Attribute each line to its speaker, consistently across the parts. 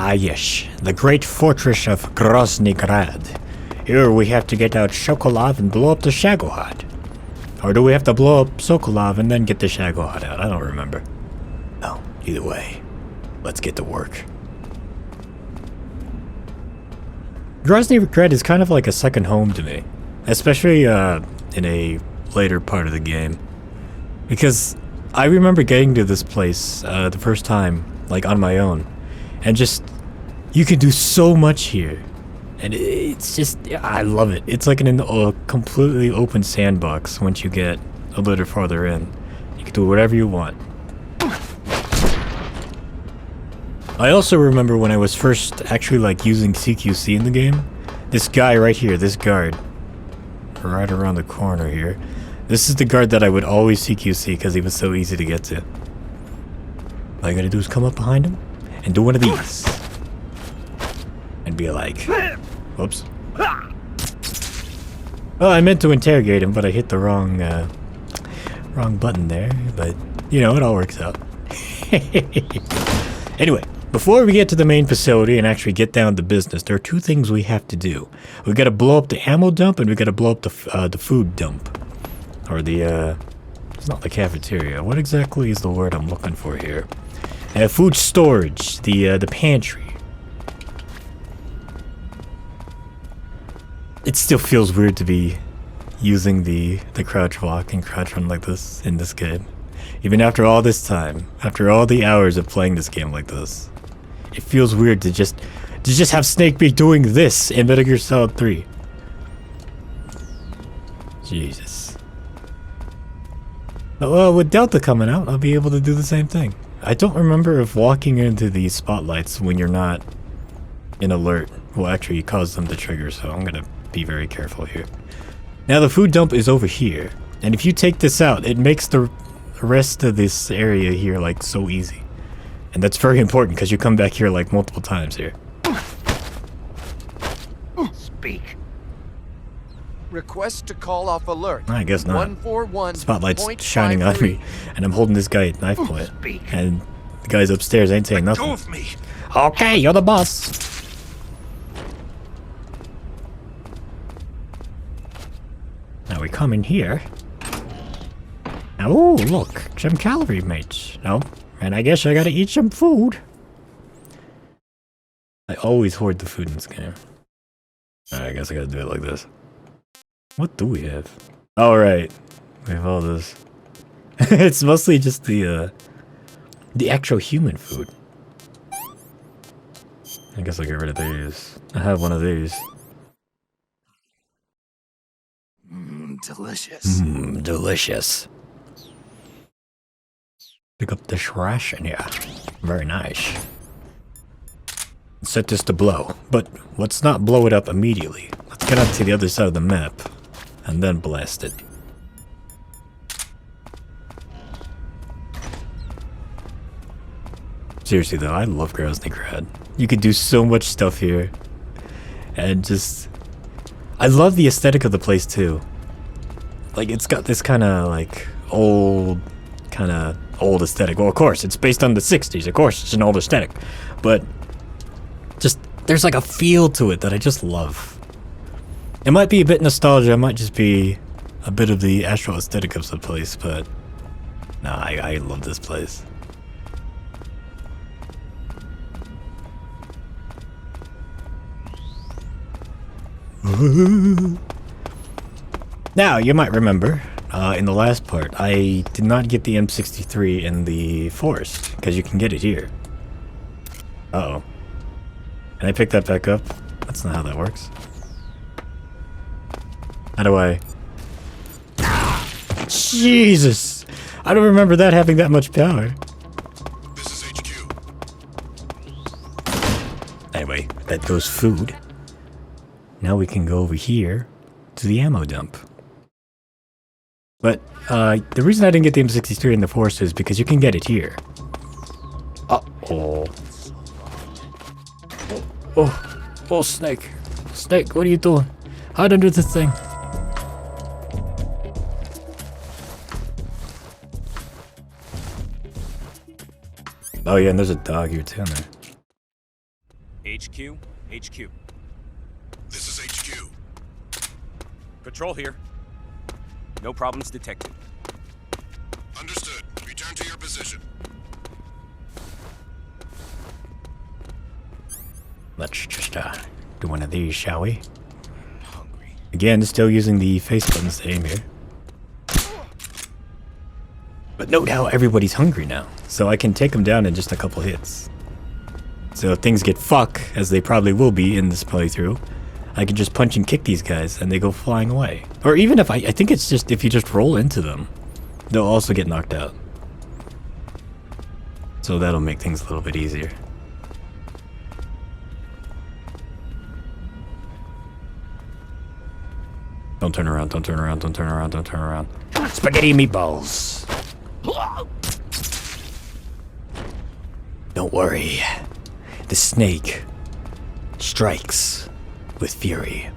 Speaker 1: Ah yes, the great fortress of Groznyj. Here we have to get out Sokolov and blow up the Shagohod. Or do we have to blow up Sokolov and then get the Shagohod out? I don't remember. Oh, either way, let's get to work. Grad is kind of like a second home to me. Especially in a later part of the game. Because I remember getting to this place the first time, like on my own. And just, you can do so much here. And it's just, I love it. It's like a completely open sandbox once you get a little farther in. You can do whatever you want. I also remember when I was first actually like using CQC in the game. This guy right here, this guard. Right around the corner here. This is the guard that I would always CQC because he was so easy to get to. All you gotta do is come up behind him and do one of these. And be like, whoops. Well, I meant to interrogate him, but I hit the wrong button there. But, you know, it all works out. Anyway, before we get to the main facility and actually get down to business, there are two things we have to do. We gotta blow up the ammo dump and we gotta blow up the food dump. Or the, it's not the cafeteria. What exactly is the word I'm looking for here? Food storage, the pantry. It still feels weird to be using the crouch walk and crouch run like this in this game. Even after all this time, after all the hours of playing this game like this, it feels weird to just have Snake be doing this in Metal Gear Solid 3. Jesus. Well, with Delta coming out, I'll be able to do the same thing. I don't remember if walking into these spotlights when you're not in alert will actually cause them to trigger, so I'm gonna be very careful here. Now the food dump is over here, and if you take this out, it makes the rest of this area here like so easy. And that's very important because you come back here like multiple times here.
Speaker 2: Speak. Request to call off alert.
Speaker 1: I guess not.
Speaker 2: 141.
Speaker 1: Spotlight's shining on me, and I'm holding this guy at knife point. And the guys upstairs ain't saying nothing.
Speaker 2: Go with me.
Speaker 1: Okay, you're the boss. Now we come in here. Oh, look, some calorie mates. No, and I guess I gotta eat some food. I always hoard the food in this game. I guess I gotta do it like this. What do we have? All right, we have all this. It's mostly just the actual human food. I guess I'll get rid of these. I have one of these.
Speaker 2: Delicious.
Speaker 1: Delicious. Pick up this ration here. Very nice. Set this to blow, but let's not blow it up immediately. Let's get up to the other side of the map, and then blast it. Seriously though, I love Grad. You could do so much stuff here. And just... I love the aesthetic of the place too. Like, it's got this kind of like old aesthetic. Well, of course, it's based on the 60s. Of course, it's an old aesthetic. But just, there's like a feel to it that I just love. It might be a bit nostalgia. It might just be a bit of the actual aesthetic of the place. But, no, I love this place. Now, you might remember, in the last part, I did not get the M63 in the forest, because you can get it here. Uh-oh. Can I pick that back up? That's not how that works. How do I... Jesus! I don't remember that having that much power.
Speaker 3: This is HQ.
Speaker 1: Anyway, that goes food. Now we can go over here to the ammo dump. But the reason I didn't get the M63 in the forest is because you can get it here. Uh-oh. Oh, Snake. Snake, what are you doing? Hide under the thing. Oh yeah, and there's a dog here too.
Speaker 4: HQ, HQ.
Speaker 3: This is HQ.
Speaker 4: Patrol here. No problems detected.
Speaker 3: Understood. Return to your position.
Speaker 1: Let's just do one of these, shall we?
Speaker 4: Hungry.
Speaker 1: Again, still using the face buttons to aim here. But note how everybody's hungry now, so I can take them down in just a couple hits. So if things get fuck, as they probably will be in this playthrough, I can just punch and kick these guys and they go flying away. Or even if I think it's just if you just roll into them, they'll also get knocked out. So that'll make things a little bit easier. Don't turn around, don't turn around, don't turn around, don't turn around. Spaghetti meatballs! Don't worry. The snake strikes with fury.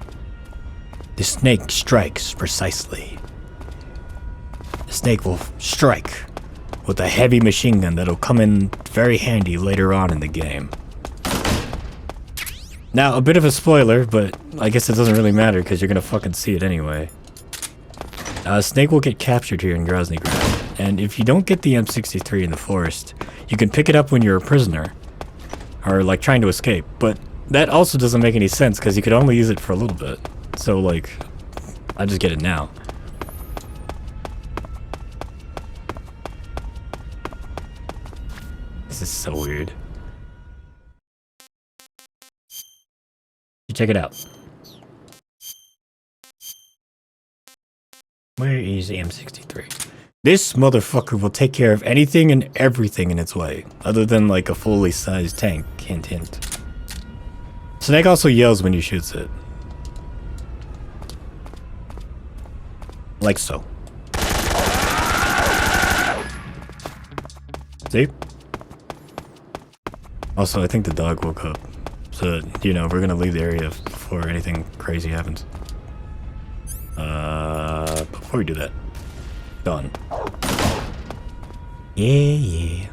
Speaker 1: The snake strikes precisely. The snake will strike with a heavy machine gun that'll come in very handy later on in the game. Now, a bit of a spoiler, but I guess it doesn't really matter because you're gonna fucking see it anyway. Snake will get captured here in Groznyj, and if you don't get the M63 in the forest, you can pick it up when you're a prisoner, or like trying to escape, but that also doesn't make any sense because you could only use it for a little bit. So like, I just get it now. This is so weird. Check it out. Where is the M63? This motherfucker will take care of anything and everything in its way, other than like a fully sized tank, hint hint. Snake also yells when you shoots it. Like so. See? Also, I think the dog woke up. So, you know, we're gonna leave the area before anything crazy happens. Before we do that. Done. Yeah.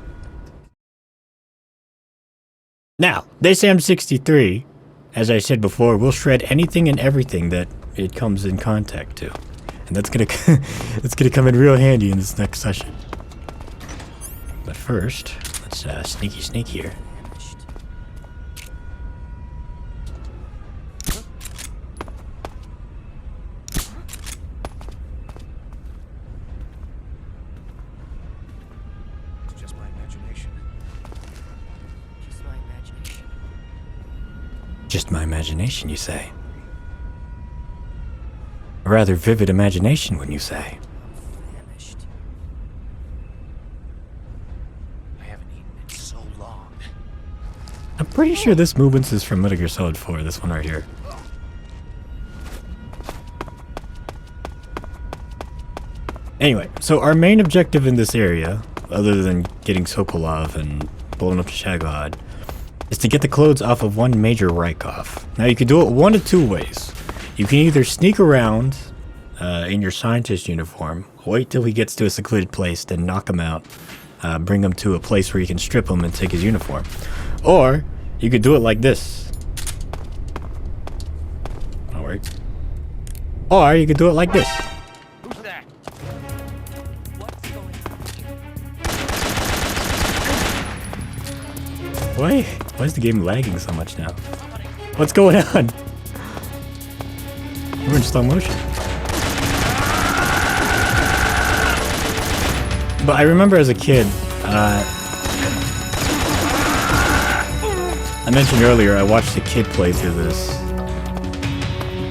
Speaker 1: Now, this M63, as I said before, will shred anything and everything that it comes in contact to. And that's gonna that's gonna come in real handy in this next session. But first, let's sneaky sneak here. Just my imagination, you say? A rather vivid imagination, wouldn't you say?
Speaker 4: I haven't eaten in so long.
Speaker 1: I'm pretty sure this movement is from Metal Gear Solid 4, this one right here. Anyway, so our main objective in this area, other than getting Sokolov and blowing up the Shagod, is to get the clothes off of one major Raikov. Now you can do it one of two ways. You can either sneak around in your scientist uniform, wait till he gets to a secluded place, then knock him out, bring him to a place where you can strip him and take his uniform. Or you could do it like this. Alright. Or you could do it like this.
Speaker 2: Who's that?
Speaker 1: Why is the game lagging so much now? What's going on? We're in slow motion. But I remember as a kid, I mentioned earlier I watched a kid play through this.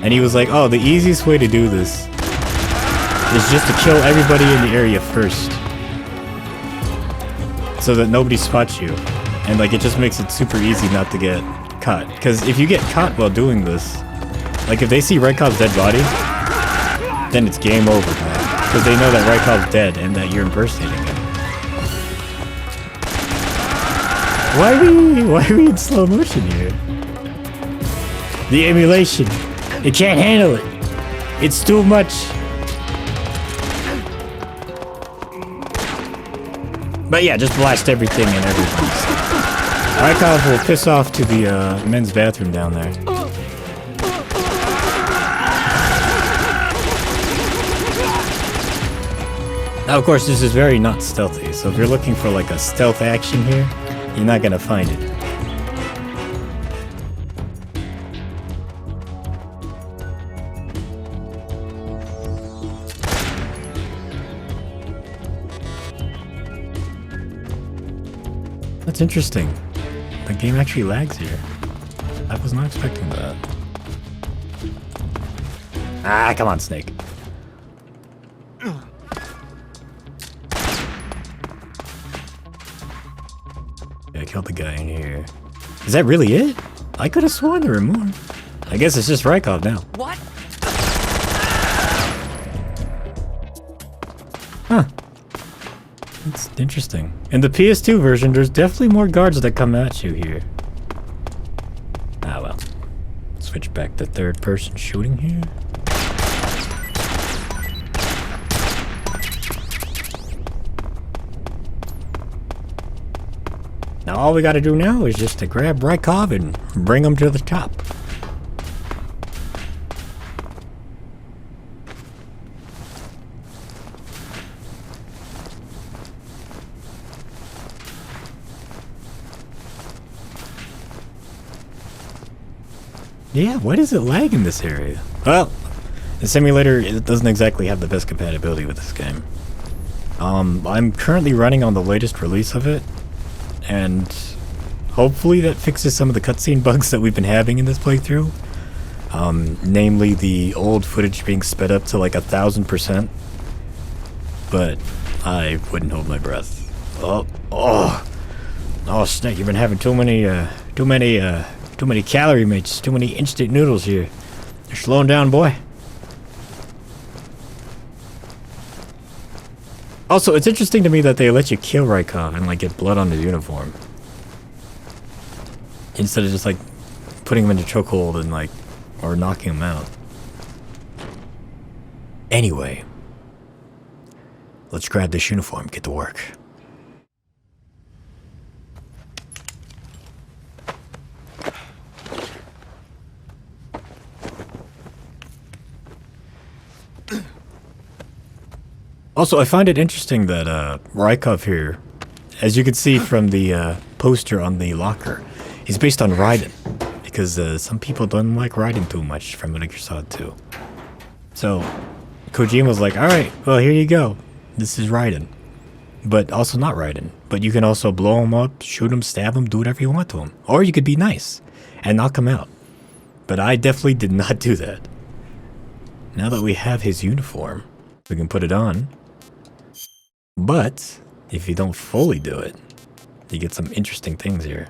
Speaker 1: And he was like, oh, the easiest way to do this is just to kill everybody in the area first. So that nobody spots you. And like it just makes it super easy not to get caught. Because if you get caught while doing this, like if they see Raikov's dead body, then it's game over, man. Because they know that Raikov's dead and that you're impersonating him. Why are we in slow motion here? The emulation. It can't handle it. It's too much. But yeah, just blast everything and everything. Raikov will piss off to the men's bathroom down there. Now, of course, this is very not stealthy, so if you're looking for like a stealth action here, you're not gonna find it. That's interesting. The game actually lags here. I was not expecting that. Ah, come on, Snake. I killed the guy in here. Is that really it? I could have sworn there were more. I guess it's just Raikov now.
Speaker 4: What?
Speaker 1: Huh. That's interesting. In the PS2 version, there's definitely more guards that come at you here. Ah well. Switch back to third person shooting here. Now all we gotta do now is just to grab Raikov and bring him to the top. Yeah, why does it lag in this area? Well, the simulator it doesn't exactly have the best compatibility with this game. I'm currently running on the latest release of it, and hopefully that fixes some of the cutscene bugs that we've been having in this playthrough. Namely the old footage being sped up to like 1000%. But I wouldn't hold my breath. Oh, Snake, you've been having too many calorie mates, too many instant noodles here. You're slowing down, boy. Also, it's interesting to me that they let you kill Raikov and like get blood on his uniform. Instead of just like putting him in a chokehold and like, or knocking him out. Anyway, let's grab this uniform, get to work. Also, I find it interesting that Raikov here, as you can see from the poster on the locker, is based on Raiden, because some people don't like Raiden too much from Metal Gear Solid 2. So, Kojima's like, alright, well here you go, this is Raiden. But also not Raiden, but you can also blow him up, shoot him, stab him, do whatever you want to him. Or you could be nice, and knock him out. But I definitely did not do that. Now that we have his uniform, we can put it on. But, if you don't fully do it, you get some interesting things here.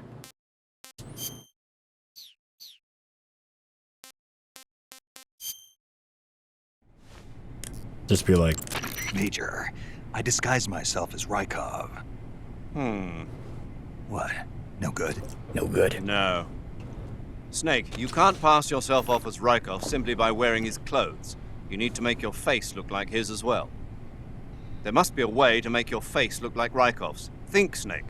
Speaker 1: Just be like,
Speaker 5: Major, I disguised myself as Raikov. What? No good?
Speaker 1: no good.
Speaker 2: No. Snake, you can't pass yourself off as Raikov simply by wearing his clothes. You need to make your face look like his as well. There must be a way to make your face look like Raikov's. Think, Snake.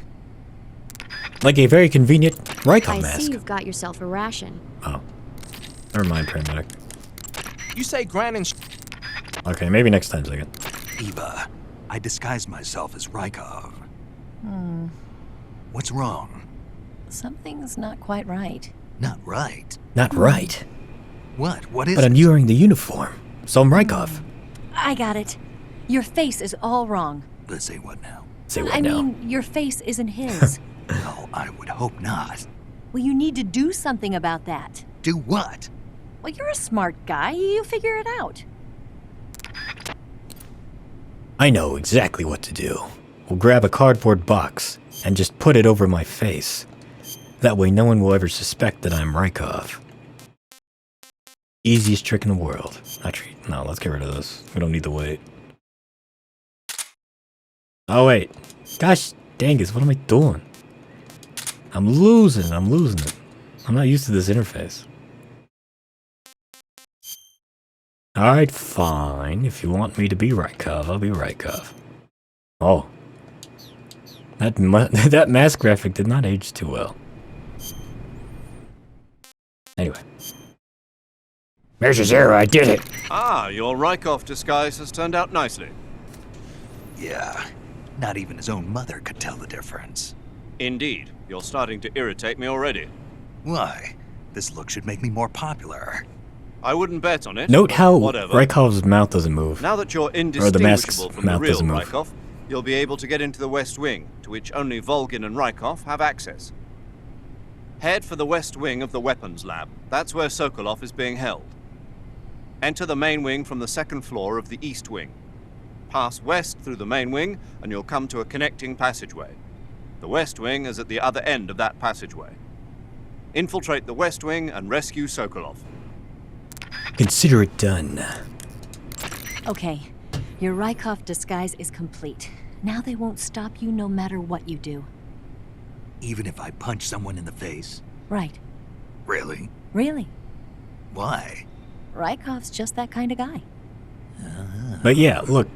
Speaker 1: Like a very convenient Raikov
Speaker 6: I
Speaker 1: mask.
Speaker 6: see you've got yourself a ration.
Speaker 1: Oh. Never mind, paramedic.
Speaker 4: You say Grad and
Speaker 1: Okay, maybe next time, second.
Speaker 5: Eva, I disguised myself as Raikov. What's wrong?
Speaker 7: Something's not quite right.
Speaker 5: Not right.
Speaker 1: Not right.
Speaker 5: What? What is
Speaker 1: But I'm
Speaker 5: it?
Speaker 1: wearing the uniform, so I'm Raikov.
Speaker 7: I got it. Your face is all wrong.
Speaker 5: Let's say what now?
Speaker 1: Say what
Speaker 7: I
Speaker 1: now?
Speaker 7: mean, your face isn't his.
Speaker 5: No, I would hope not.
Speaker 7: Well, you need to do something about that.
Speaker 5: Do what?
Speaker 7: Well, you're a smart guy. You figure it out.
Speaker 1: I know exactly what to do. We'll grab a cardboard box and just put it over my face. That way no one will ever suspect that I'm Raikov. Easiest trick in the world. Actually, no, let's get rid of this. We don't need to wait. Oh wait. Gosh dang it, what am I doing? I'm losing it. I'm not used to this interface. Alright, fine. If you want me to be Raikov, I'll be Raikov. Oh. That mask graphic did not age too well. Anyway. There's your zero, I did it!
Speaker 2: Ah, your Raikov disguise has turned out nicely.
Speaker 5: Yeah, not even his own mother could tell the difference.
Speaker 2: Indeed. You're starting to irritate me already.
Speaker 5: Why? This look should make me more popular.
Speaker 2: I wouldn't bet on it.
Speaker 1: Note how
Speaker 2: whatever.
Speaker 1: Raikov's mouth doesn't move.
Speaker 2: Now that you're
Speaker 1: mask's
Speaker 2: indistinguishable from the
Speaker 1: mouth
Speaker 2: real
Speaker 1: doesn't move.
Speaker 2: Raikov, you'll be able to get into the West Wing, to which only Volgin and Raikov have access. Head for the West Wing of the Weapons Lab. That's where Sokolov is being held. Enter the main wing from the second floor of the East Wing. Pass west through the main wing, and you'll come to a connecting passageway. The West Wing is at the other end of that passageway. Infiltrate the West Wing and rescue Sokolov.
Speaker 1: Consider it done.
Speaker 7: Okay, your Raikov disguise is complete. Now they won't stop you no matter what you do.
Speaker 5: Even if I punch someone in the face?
Speaker 7: Right.
Speaker 5: Really?
Speaker 7: Really.
Speaker 5: Why?
Speaker 7: Raikov's just that kind of guy.
Speaker 1: But yeah, look,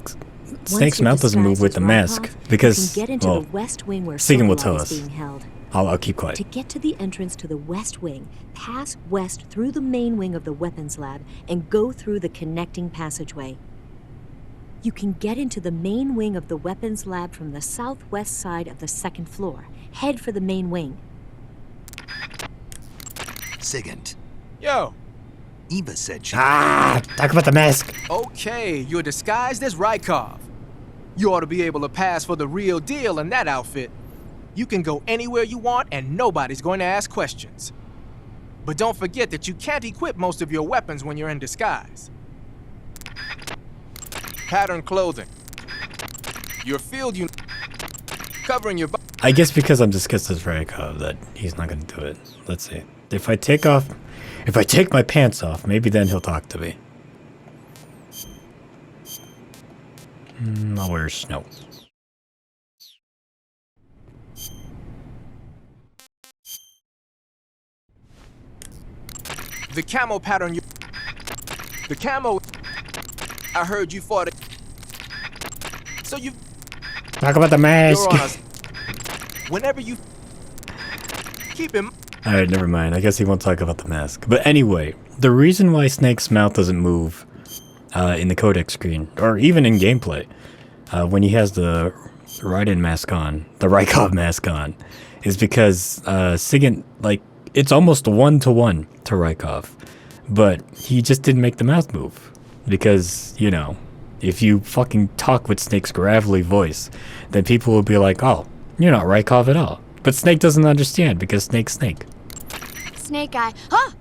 Speaker 1: Snake's mouth doesn't move with the mask because,
Speaker 7: you can get into
Speaker 1: well,
Speaker 7: the West Wing where
Speaker 1: Sigan will
Speaker 7: Sokolov
Speaker 1: tell
Speaker 7: is
Speaker 1: us.
Speaker 7: being held.
Speaker 1: I'll keep quiet.
Speaker 7: To get to the entrance to the West Wing, pass west through the main wing of the weapons lab and go through the connecting passageway. You can get into the main wing of the weapons lab from the southwest side of the second floor. Head for the main wing.
Speaker 5: Sigint.
Speaker 4: Yo,
Speaker 5: Eva said she...
Speaker 1: Talk about the mask.
Speaker 4: okay, you're disguised as Raikov. You ought to be able to pass for the real deal in that outfit. You can go anywhere you want and nobody's going to ask questions. But don't forget that you can't equip most of your weapons when you're in disguise. Pattern clothing. Your field covering your body.
Speaker 1: I guess because I'm discussed as Raikov that he's not gonna do it. Let's see. If I take my pants off, maybe then he'll talk to me. I'll wear snow.
Speaker 4: The camo pattern. The camo. I heard you fought it. So you.
Speaker 1: Talk about the mask.
Speaker 4: You're on us. Whenever you. Keep him.
Speaker 1: Alright, never mind. I guess he won't talk about the mask. But anyway, the reason why Snake's mouth doesn't move in the codec screen, or even in gameplay, when he has the Raiden mask on, the Raikov mask on, is because Sigint, like, it's almost 1-to-1 to Raikov. But he just didn't make the mouth move. Because, you know, if you fucking talk with Snake's gravelly voice, then people will be like, oh, you're not Raikov at all. But Snake doesn't understand because Snake's Snake.
Speaker 6: Snake Eye. Huh?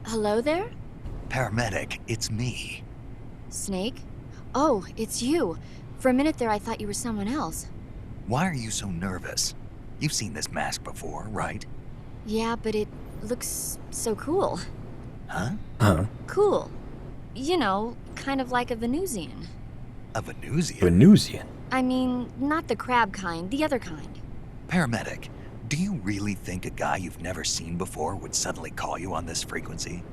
Speaker 6: Hello there?
Speaker 5: Paramedic, it's me.
Speaker 6: Snake? Oh, it's you. For a minute there, I thought you were someone else.
Speaker 5: Why are you so nervous? You've seen this mask before, right?
Speaker 6: Yeah, but it looks so cool.
Speaker 5: Huh?
Speaker 1: Huh?
Speaker 6: Cool. You know, kind of like a Venusian.
Speaker 5: A Venusian?
Speaker 1: Venusian.
Speaker 6: I mean, not the crab kind, the other kind.
Speaker 5: Paramedic, do you really think a guy you've never seen before would suddenly call you on this frequency?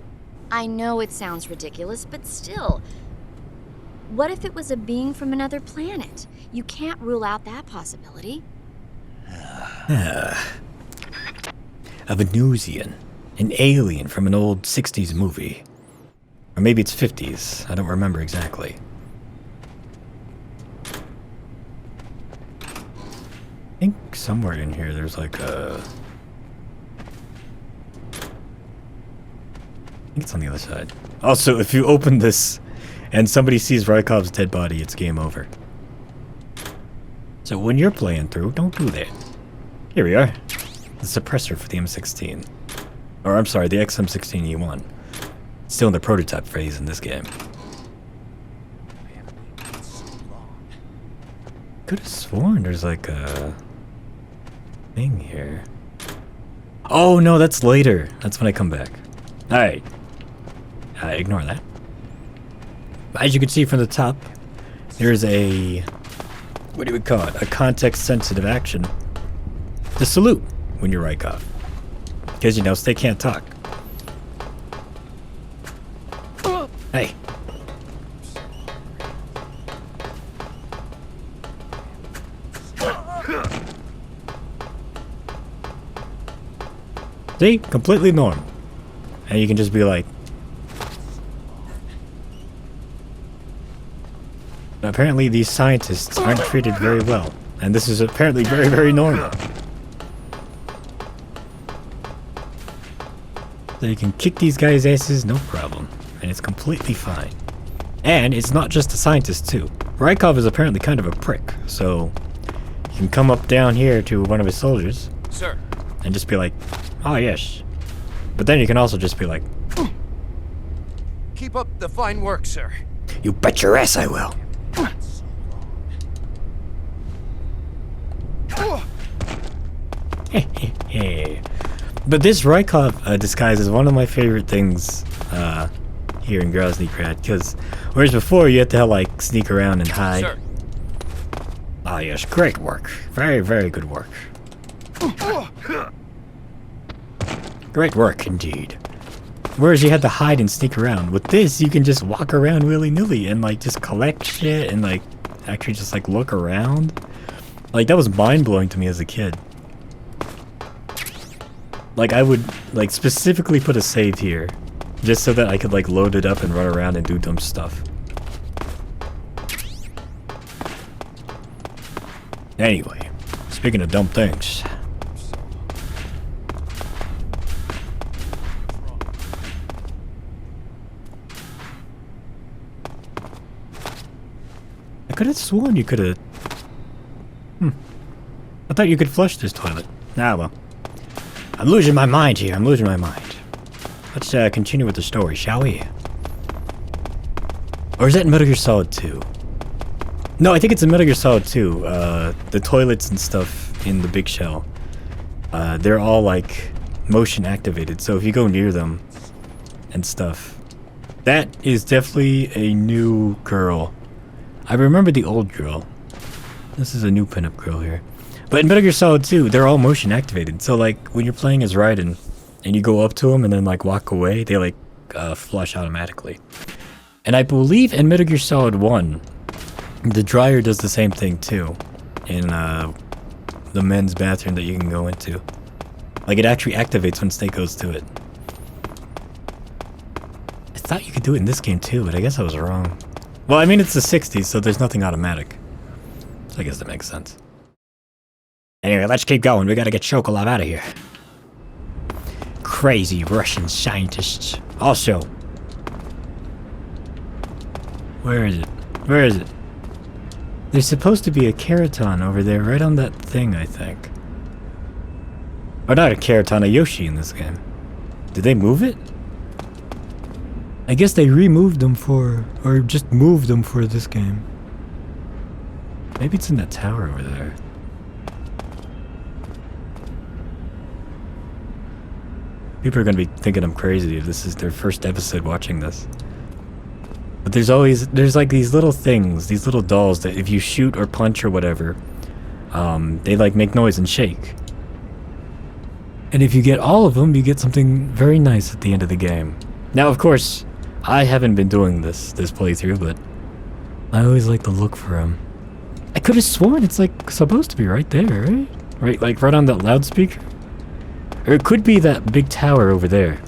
Speaker 6: I know it sounds ridiculous, but still. What if it was a being from another planet? You can't rule out that possibility.
Speaker 1: A Venusian. An alien from an old 60s movie. Or maybe it's 50s. I don't remember exactly. I think somewhere in here there's like a... I think it's on the other side. Also, if you open this and somebody sees Raikov's dead body, it's game over. So when you're playing through, don't do that. Here we are. The suppressor for the M16. Or I'm sorry, the XM16E1. Still in the prototype phase in this game. Could have sworn there's like a thing here. Oh no, that's later. That's when I come back. Alright. Ignore that. As you can see from the top, there's a... what do we call it? A context-sensitive action. The salute when you're Raikov. Because, you know, they can't talk. Hey. See? Completely normal. And you can just be like... Apparently these scientists aren't treated very well. And this is apparently very, very normal. So you can kick these guys' asses, no problem. And it's completely fine. And it's not just the scientists, too. Raikov is apparently kind of a prick, so... You can come up down here to one of his soldiers.
Speaker 4: Sir.
Speaker 1: And just be like, oh yes. But then you can also just be like...
Speaker 4: Keep up the fine work, sir.
Speaker 1: You bet your ass I will. But this Raikov disguise is one of my favorite things here in Groznyj Grad, because whereas before you had to like sneak around and hide.
Speaker 4: Sir.
Speaker 1: Ah yes, great work. Very, very good work. Great work indeed. Whereas you had to hide and sneak around. With this, you can just walk around willy-nilly and like just collect shit and like actually just like look around. Like that was mind-blowing to me as a kid. Like I would like specifically put a save here just so that I could like load it up and run around and do dumb stuff. Anyway, speaking of dumb things. I could have sworn you could have... I thought you could flush this toilet. Ah, well. I'm losing my mind here. I'm losing my mind. Let's continue with the story, shall we? Or is that in Metal Gear Solid 2? No, I think it's in Metal Gear Solid 2. The toilets and stuff in the big shell. They're all, like, motion activated. So if you go near them and stuff... That is definitely a new girl. I remember the old girl. This is a new pinup girl here. But in Metal Gear Solid 2, they're all motion activated. So like when you're playing as Raiden and you go up to them and then like walk away, they like flush automatically. And I believe in Metal Gear Solid 1, the dryer does the same thing too. In the men's bathroom that you can go into. Like it actually activates when Snake goes to it. I thought you could do it in this game too, but I guess I was wrong. Well, I mean, it's the 60s, so there's nothing automatic. So I guess that makes sense. Anyway, let's keep going. We gotta get Chokolov out of here. Crazy Russian scientists. Also... Where is it? Where is it? There's supposed to be a Keraton over there, right on that thing, I think. Or not a Keraton, a Yoshi in this game. Did they move it? I guess they removed them for... or just moved them for this game. Maybe it's in that tower over there. People are gonna be thinking I'm crazy if this is their first episode watching this. But there's like these little things, these little dolls that if you shoot or punch or whatever, they like make noise and shake. And if you get all of them, you get something very nice at the end of the game. Now, of course, I haven't been doing this playthrough, but I always like to look for them. I could have sworn it's like supposed to be right there, right? Right, like right on that loudspeaker? Or it could be that big tower over there.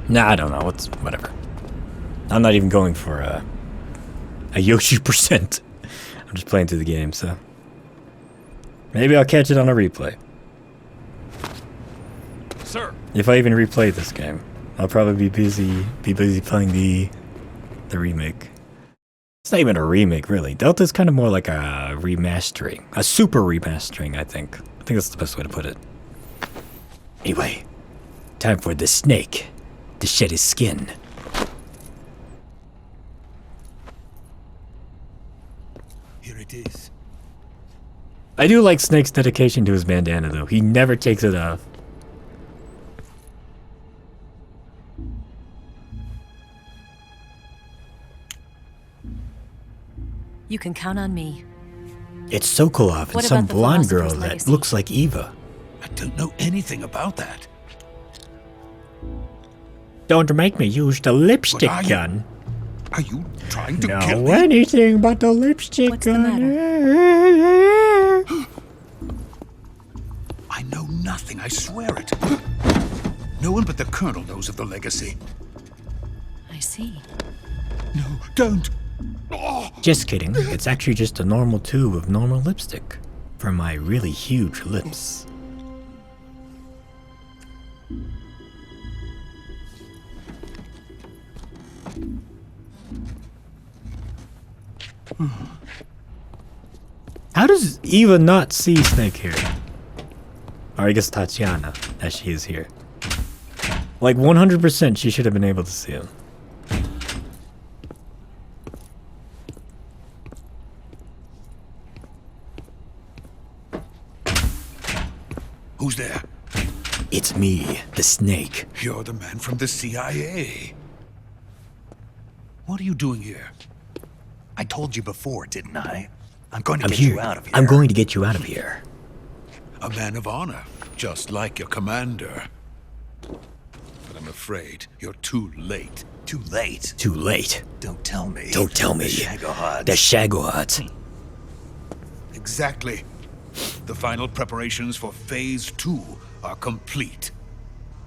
Speaker 1: Nah, I don't know. It's whatever. I'm not even going for a Yoshi %. I'm just playing through the game, so maybe I'll catch it on a replay.
Speaker 4: Sir.
Speaker 1: If I even replay this game, I'll probably be busy playing the remake. It's not even a remake, really. Delta's kind of more like a remastering, a super remastering. I think that's the best way to put it. Anyway, time for the snake to shed his skin.
Speaker 5: Here it is.
Speaker 1: I do like Snake's dedication to his bandana, though. He never takes it off.
Speaker 7: You can count on me.
Speaker 1: It's Sokolov and
Speaker 7: What
Speaker 1: some
Speaker 7: about the
Speaker 1: blonde girl
Speaker 7: philosopher's
Speaker 1: that
Speaker 7: legacy?
Speaker 1: looks like Eva.
Speaker 5: I don't know anything about that.
Speaker 1: Don't make me use the lipstick
Speaker 5: But are you-
Speaker 1: gun.
Speaker 5: Are you trying to kill
Speaker 1: No,
Speaker 5: me?
Speaker 1: anything but the lipstick
Speaker 7: What's the
Speaker 1: gun.
Speaker 5: I know nothing, I swear it.
Speaker 8: No one but the Colonel knows of the legacy.
Speaker 7: I see.
Speaker 8: No, don't! Oh.
Speaker 1: Just kidding. It's actually just a normal tube of normal lipstick for my really huge lips. How does Eva not see Snake here? Or I guess Tatiana, as she is here. Like 100% she should have been able to see him.
Speaker 8: Who's there?
Speaker 1: It's me, the Snake.
Speaker 8: You're the man from the CIA. What are you doing here?
Speaker 5: I told you before, didn't I? I'm going to
Speaker 1: I'm
Speaker 5: get
Speaker 1: here.
Speaker 5: you out of here.
Speaker 1: I'm going to get you out of here.
Speaker 8: A man of honor, just like your commander. But I'm afraid you're too late.
Speaker 5: Too late.
Speaker 1: Too late.
Speaker 5: Don't tell me.
Speaker 1: Don't tell me.
Speaker 5: The Shagohods.
Speaker 1: The Shagohods.
Speaker 8: Exactly. The final preparations for Phase 2 are complete.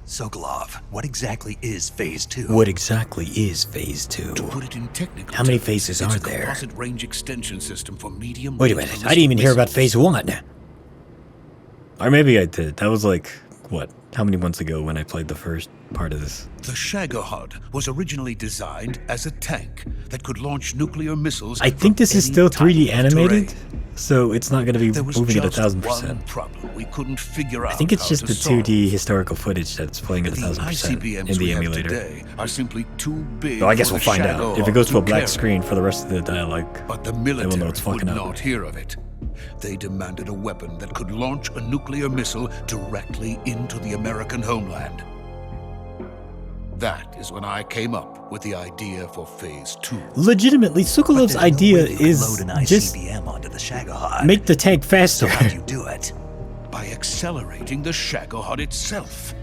Speaker 5: Sokolov, what exactly is Phase 2?
Speaker 1: What exactly is Phase 2?
Speaker 8: To put it in technical
Speaker 1: How many
Speaker 8: terms,
Speaker 1: phases
Speaker 8: it's
Speaker 1: are
Speaker 8: a
Speaker 1: there?
Speaker 8: composite range extension system for medium.
Speaker 1: Wait a minute, I didn't even hear about Phase 1. Or maybe I did. That was like, what? How many months ago when I played the first part of this?
Speaker 8: The Shagohod was originally designed as a tank that could launch nuclear missiles.
Speaker 1: I think this is
Speaker 8: from
Speaker 1: still
Speaker 8: any
Speaker 1: 3D
Speaker 8: type of
Speaker 1: animated,
Speaker 8: terrain.
Speaker 1: so it's not going to be
Speaker 8: There was
Speaker 1: moving at
Speaker 8: just
Speaker 1: 1000%.
Speaker 8: one problem we couldn't figure out.
Speaker 1: I think it's
Speaker 8: how
Speaker 1: just
Speaker 8: to
Speaker 1: the
Speaker 8: solve.
Speaker 1: 2D historical footage that's playing at
Speaker 8: The
Speaker 1: 1000%
Speaker 8: ICBMs
Speaker 1: in the
Speaker 8: we have
Speaker 1: emulator.
Speaker 8: today are simply too big.
Speaker 1: Well, I guess
Speaker 8: for
Speaker 1: we'll
Speaker 8: the
Speaker 1: find out. If it
Speaker 8: Shagohod
Speaker 1: goes to a
Speaker 8: to
Speaker 1: black
Speaker 8: carry.
Speaker 1: screen for the rest of the dialogue,
Speaker 8: But the
Speaker 1: I will
Speaker 8: military
Speaker 1: know it's
Speaker 8: would
Speaker 1: fucking up.
Speaker 8: not hear of it. They demanded a weapon that could launch a nuclear missile directly into the American homeland. That is when I came up with the idea for Phase 2.
Speaker 1: Legitimately,
Speaker 5: But
Speaker 1: Sokolov's
Speaker 5: there's no
Speaker 1: idea
Speaker 5: way you could
Speaker 1: is
Speaker 5: load an
Speaker 1: just
Speaker 5: ICBM onto the Shagohod.
Speaker 1: make the tank faster.
Speaker 5: So how do you do it?
Speaker 8: By accelerating the Shagohod itself.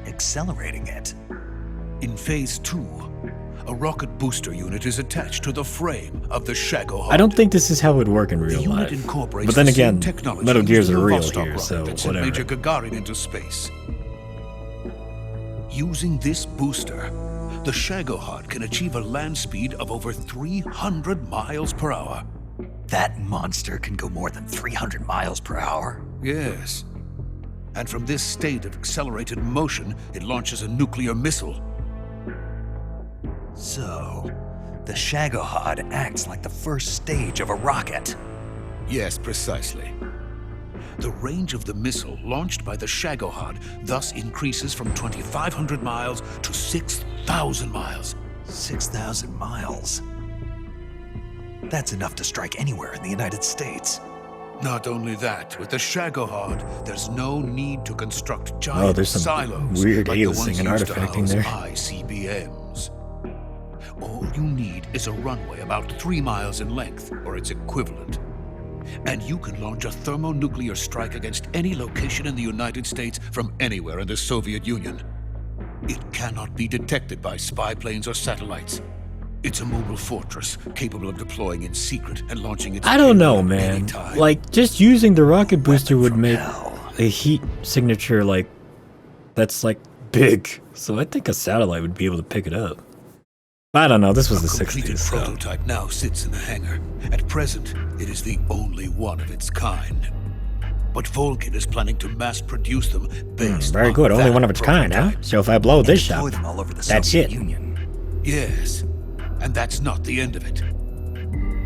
Speaker 5: Accelerating it.
Speaker 8: In Phase 2, a rocket booster unit is attached to the frame of the Shagohod.
Speaker 1: I don't think this is how it would work in
Speaker 8: The
Speaker 1: real
Speaker 8: unit
Speaker 1: life.
Speaker 8: incorporates
Speaker 1: But then
Speaker 8: the same
Speaker 1: again,
Speaker 8: technology
Speaker 1: Metal Gears
Speaker 8: used in
Speaker 1: are
Speaker 8: the
Speaker 1: real
Speaker 8: Vostok
Speaker 1: here,
Speaker 8: rocket
Speaker 1: so
Speaker 8: that sent
Speaker 1: whatever.
Speaker 8: Major Gagarin into space. Using this booster, the Shagohod can achieve a land speed of over 300 miles per hour.
Speaker 5: That monster can go more than 300 miles per hour.
Speaker 8: Yes. And from this state of accelerated motion, it launches a nuclear missile.
Speaker 5: So, the Shagohod acts like the first stage of a rocket.
Speaker 8: Yes, precisely. The range of the missile launched by the Shagohod thus increases from 2,500 miles to 6,000 miles.
Speaker 5: 6,000 miles. That's enough to strike anywhere in the United States.
Speaker 8: Not only that, with the Shagohod, there's no need to construct giant
Speaker 1: there's some
Speaker 8: silos
Speaker 1: weird
Speaker 8: like the
Speaker 1: aliasing
Speaker 8: ones
Speaker 1: and
Speaker 8: used to
Speaker 1: artifacting
Speaker 8: house
Speaker 1: there.
Speaker 8: ICBMs. All you need is a runway about 3 miles in length, or its equivalent. And you can launch a thermonuclear strike against any location in the United States from anywhere in the Soviet Union. It cannot be detected by spy planes or satellites. It's a mobile fortress, capable of deploying in secret and launching its
Speaker 1: I don't know,
Speaker 8: payload
Speaker 1: man.
Speaker 8: anytime.
Speaker 1: Like, just using the rocket booster would
Speaker 5: from
Speaker 1: make
Speaker 5: hell.
Speaker 1: a heat signature, like, that's, like, big. So I think a satellite would be able to pick it up. I don't know, this was
Speaker 8: A
Speaker 1: the
Speaker 8: completed
Speaker 1: 60s, so.
Speaker 8: prototype now sits in the hangar. At present, it is the only one of its kind. But Volgin is planning to mass produce them based
Speaker 1: Very
Speaker 8: on
Speaker 1: good, only
Speaker 8: that
Speaker 1: one of its kind, huh?
Speaker 8: prototype.
Speaker 1: So if I blow this
Speaker 5: Deploy
Speaker 1: up,
Speaker 5: them all over the
Speaker 1: that's
Speaker 5: Soviet
Speaker 1: it.
Speaker 5: Union.
Speaker 8: Yes, and that's not the end of it.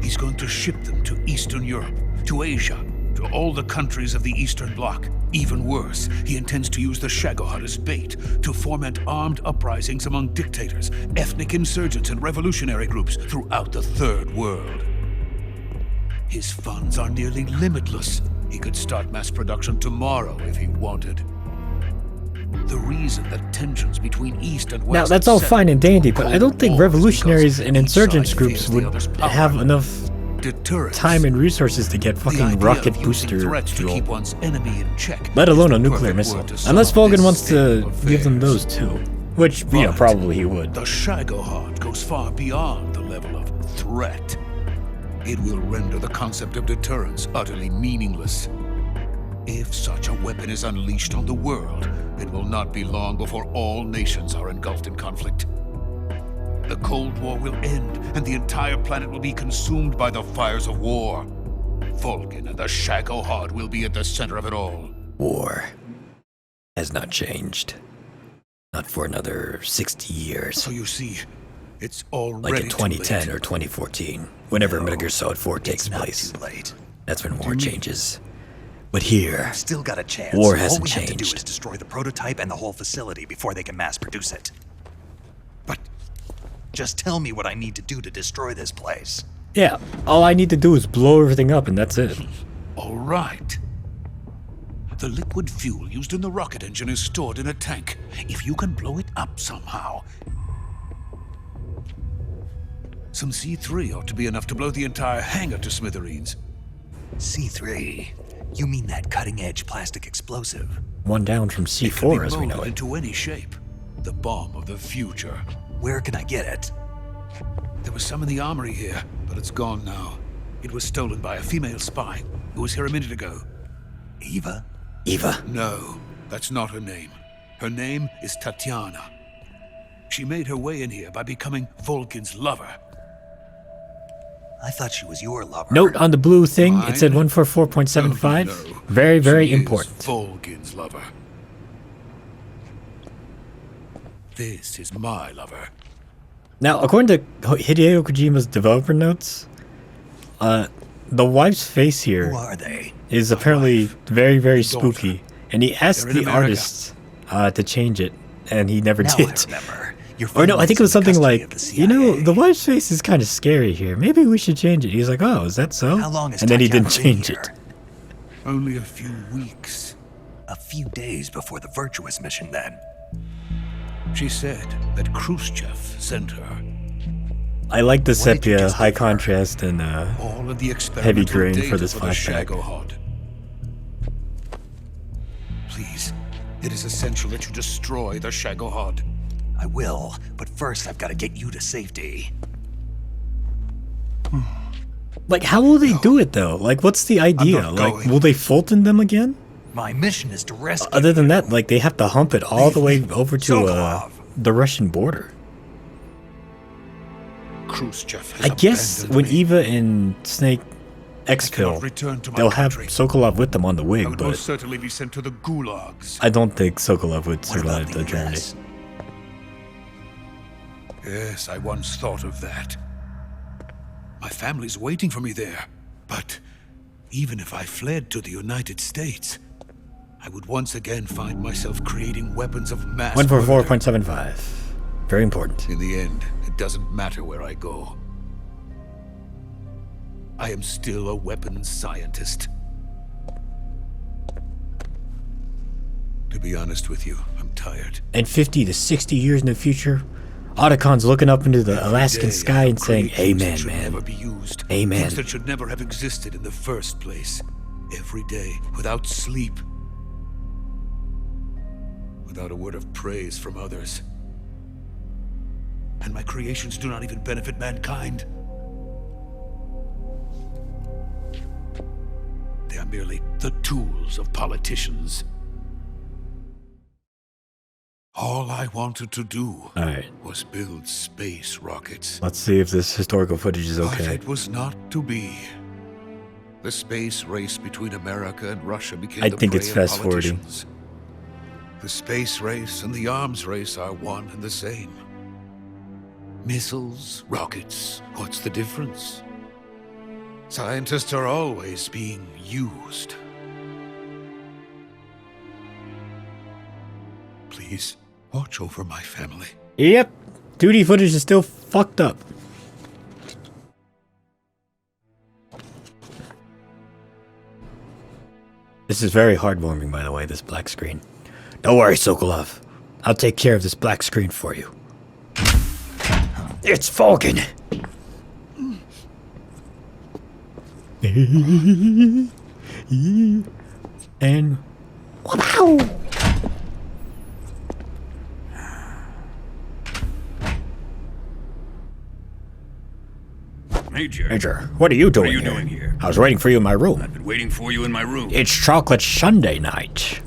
Speaker 8: He's going to ship them to Eastern Europe, to Asia, to all the countries of the Eastern Bloc. Even worse, he intends to use the Shagohod as bait to foment armed uprisings among dictators, ethnic insurgents, and revolutionary groups throughout the Third World. His funds are nearly limitless. He could start mass production tomorrow if he wanted. The reason that tensions between East and West
Speaker 1: Now, that's all
Speaker 8: set
Speaker 1: fine and dandy, but I
Speaker 8: Cold
Speaker 1: don't think
Speaker 8: Wars
Speaker 1: revolutionaries
Speaker 8: because
Speaker 1: and
Speaker 8: each
Speaker 1: insurgents
Speaker 8: side
Speaker 1: groups
Speaker 8: fears the
Speaker 1: would
Speaker 8: other's power
Speaker 1: have
Speaker 8: and
Speaker 1: enough
Speaker 8: deterrence.
Speaker 1: time and resources to get
Speaker 8: The
Speaker 1: fucking
Speaker 8: idea
Speaker 1: rocket
Speaker 8: of using
Speaker 1: booster
Speaker 8: threats to
Speaker 1: fuel.
Speaker 8: keep one's enemy in check,
Speaker 1: Let
Speaker 8: is
Speaker 1: alone
Speaker 8: the
Speaker 1: a nuclear
Speaker 8: perfect
Speaker 1: missile.
Speaker 8: word to
Speaker 1: Unless
Speaker 8: sum up
Speaker 1: Volgin
Speaker 8: this
Speaker 1: wants
Speaker 8: state
Speaker 1: to
Speaker 8: of
Speaker 1: give them
Speaker 8: affairs.
Speaker 1: those too. Which, you know,
Speaker 8: But
Speaker 1: probably he would.
Speaker 8: The Shagohod goes far beyond the level of threat. It will render the concept of deterrence utterly meaningless. If such a weapon is unleashed on the world, it will not be long before all nations are engulfed in conflict. The Cold War will end, and the entire planet will be consumed by the fires of war. Volgin and the Shagohod will be at the center of it all.
Speaker 1: War has not changed. Not for another 60 years.
Speaker 8: So you see, it's already
Speaker 1: Like in 2010 or 2014, whenever Metal Gear Solid 4 takes place.
Speaker 5: Too late.
Speaker 1: That's when war changes. But here,
Speaker 5: Still got a chance.
Speaker 1: War hasn't
Speaker 5: All we have to do
Speaker 1: changed.
Speaker 5: is destroy the prototype and the whole facility before they can mass produce it.
Speaker 8: But
Speaker 5: Just tell me what I need to do to destroy this place.
Speaker 1: yeah, all I need to do is blow everything up and that's it.
Speaker 8: all right. The liquid fuel used in the rocket engine is stored in a tank. If you can blow it up somehow, some C3 ought to be enough to blow the entire hangar to smithereens.
Speaker 5: C3? You mean that cutting-edge plastic explosive?
Speaker 1: One down from
Speaker 8: It can be
Speaker 1: C4 as we know
Speaker 8: molded
Speaker 1: it.
Speaker 8: into any shape. The bomb of the future.
Speaker 5: Where can I get it?
Speaker 8: There was some in the armory here, but it's gone now. It was stolen by a female spy who was here a minute ago.
Speaker 5: Eva?
Speaker 1: Eva.
Speaker 8: No, that's not her name. Her name is Tatiana. She made her way in here by becoming Volgin's lover.
Speaker 5: I thought she was your lover.
Speaker 1: Note on the blue thing, it said
Speaker 8: Mine?
Speaker 1: 144.75.
Speaker 8: Oh, no.
Speaker 1: Very, very
Speaker 8: She is
Speaker 1: important.
Speaker 8: Volgin's lover. This is my lover.
Speaker 1: Now, according to Hideo Kojima's developer notes, the wife's face here
Speaker 5: Who are they?
Speaker 1: is apparently very, very
Speaker 8: His daughter.
Speaker 1: spooky. And he asked
Speaker 8: They're in
Speaker 1: the
Speaker 8: America.
Speaker 1: artist to change it, and he never
Speaker 5: Now
Speaker 1: did.
Speaker 5: I remember. Your
Speaker 1: Or no, I think it was
Speaker 5: family's in
Speaker 1: something
Speaker 5: custody
Speaker 1: like,
Speaker 5: of the
Speaker 1: you know,
Speaker 5: CIA.
Speaker 1: the wife's face is kind of scary here. Maybe we should change it. He's like, oh, is that so?
Speaker 5: How long has
Speaker 1: And then he
Speaker 5: Tatiana
Speaker 1: didn't
Speaker 5: been
Speaker 1: change
Speaker 5: here?
Speaker 1: it.
Speaker 8: Only a few weeks.
Speaker 5: A few days before the Virtuous mission, then.
Speaker 8: She said that Khrushchev sent her.
Speaker 1: I like the
Speaker 5: What did you
Speaker 1: sepia,
Speaker 5: just
Speaker 1: high
Speaker 5: give her?
Speaker 1: contrast, and
Speaker 8: All of the experimental
Speaker 1: grain
Speaker 8: data
Speaker 1: for this
Speaker 8: the
Speaker 1: flashback.
Speaker 8: Shagohod. Please, it is essential that you destroy the Shagohod.
Speaker 5: I will, but first I've got to get you to safety.
Speaker 1: like, how will they do it though? Like, what's the idea?
Speaker 8: not
Speaker 1: Like,
Speaker 8: going.
Speaker 1: will they Fulton them again?
Speaker 5: My mission is to rescue
Speaker 1: Other than
Speaker 5: you.
Speaker 1: that, like, they have to hump it all the way over to
Speaker 5: Sokolov.
Speaker 1: the Russian border.
Speaker 8: Khrushchev has
Speaker 1: I guess
Speaker 8: abandoned
Speaker 1: when
Speaker 8: me.
Speaker 1: Eva and Snake
Speaker 8: I cannot
Speaker 1: exfil,
Speaker 8: return to my
Speaker 1: they'll have
Speaker 8: country.
Speaker 1: Sokolov with them on the
Speaker 8: I
Speaker 1: wig,
Speaker 8: would
Speaker 1: but
Speaker 8: most certainly be sent to the gulags.
Speaker 1: I don't think Sokolov would
Speaker 5: What
Speaker 1: survive
Speaker 5: about
Speaker 1: the
Speaker 5: the
Speaker 1: journey.
Speaker 5: US?
Speaker 8: Yes, I once thought of that. My family's waiting for me there. But even if I fled to the United States, I would once again find myself creating weapons of mass
Speaker 1: One for
Speaker 8: murder.
Speaker 1: 4.75. Very important.
Speaker 8: In the end, it doesn't matter where I go. I am still a weapons scientist. To be honest with you, I'm tired.
Speaker 1: And 50 to 60 years in the future, Otacon's looking up into the Alaskan
Speaker 8: Every day,
Speaker 1: sky
Speaker 8: I
Speaker 1: and saying,
Speaker 8: create things that
Speaker 1: Amen,
Speaker 8: should
Speaker 1: man.
Speaker 8: never be used.
Speaker 1: Amen.
Speaker 8: Things that should never have existed in the first place. Every day, without sleep. Without a word of praise from others. And my creations do not even benefit mankind. They are merely the tools of politicians. All I wanted to do
Speaker 1: Alright,
Speaker 8: was build space rockets.
Speaker 1: let's see if this historical footage is
Speaker 8: But
Speaker 1: okay.
Speaker 8: it was not to be. The space race between America and Russia became
Speaker 1: I
Speaker 8: the
Speaker 1: think
Speaker 8: prey
Speaker 1: it's
Speaker 8: of
Speaker 1: fast-forwarding.
Speaker 8: politicians. The space race and the arms race are one and the same. Missiles, rockets, what's the difference? Scientists are always being used. Please, watch over my family.
Speaker 1: Yep, 2D footage is still fucked up. This is very heartwarming, by the way, this black screen. Don't worry, Sokolov. I'll take care of this black screen for you. It's Volgin! And... Wow!
Speaker 9: Major.
Speaker 1: Major, what are you doing
Speaker 9: What are you doing here?
Speaker 1: I was waiting for you in my room.
Speaker 9: I've been waiting for you in my room.
Speaker 1: It's chocolate sundae night.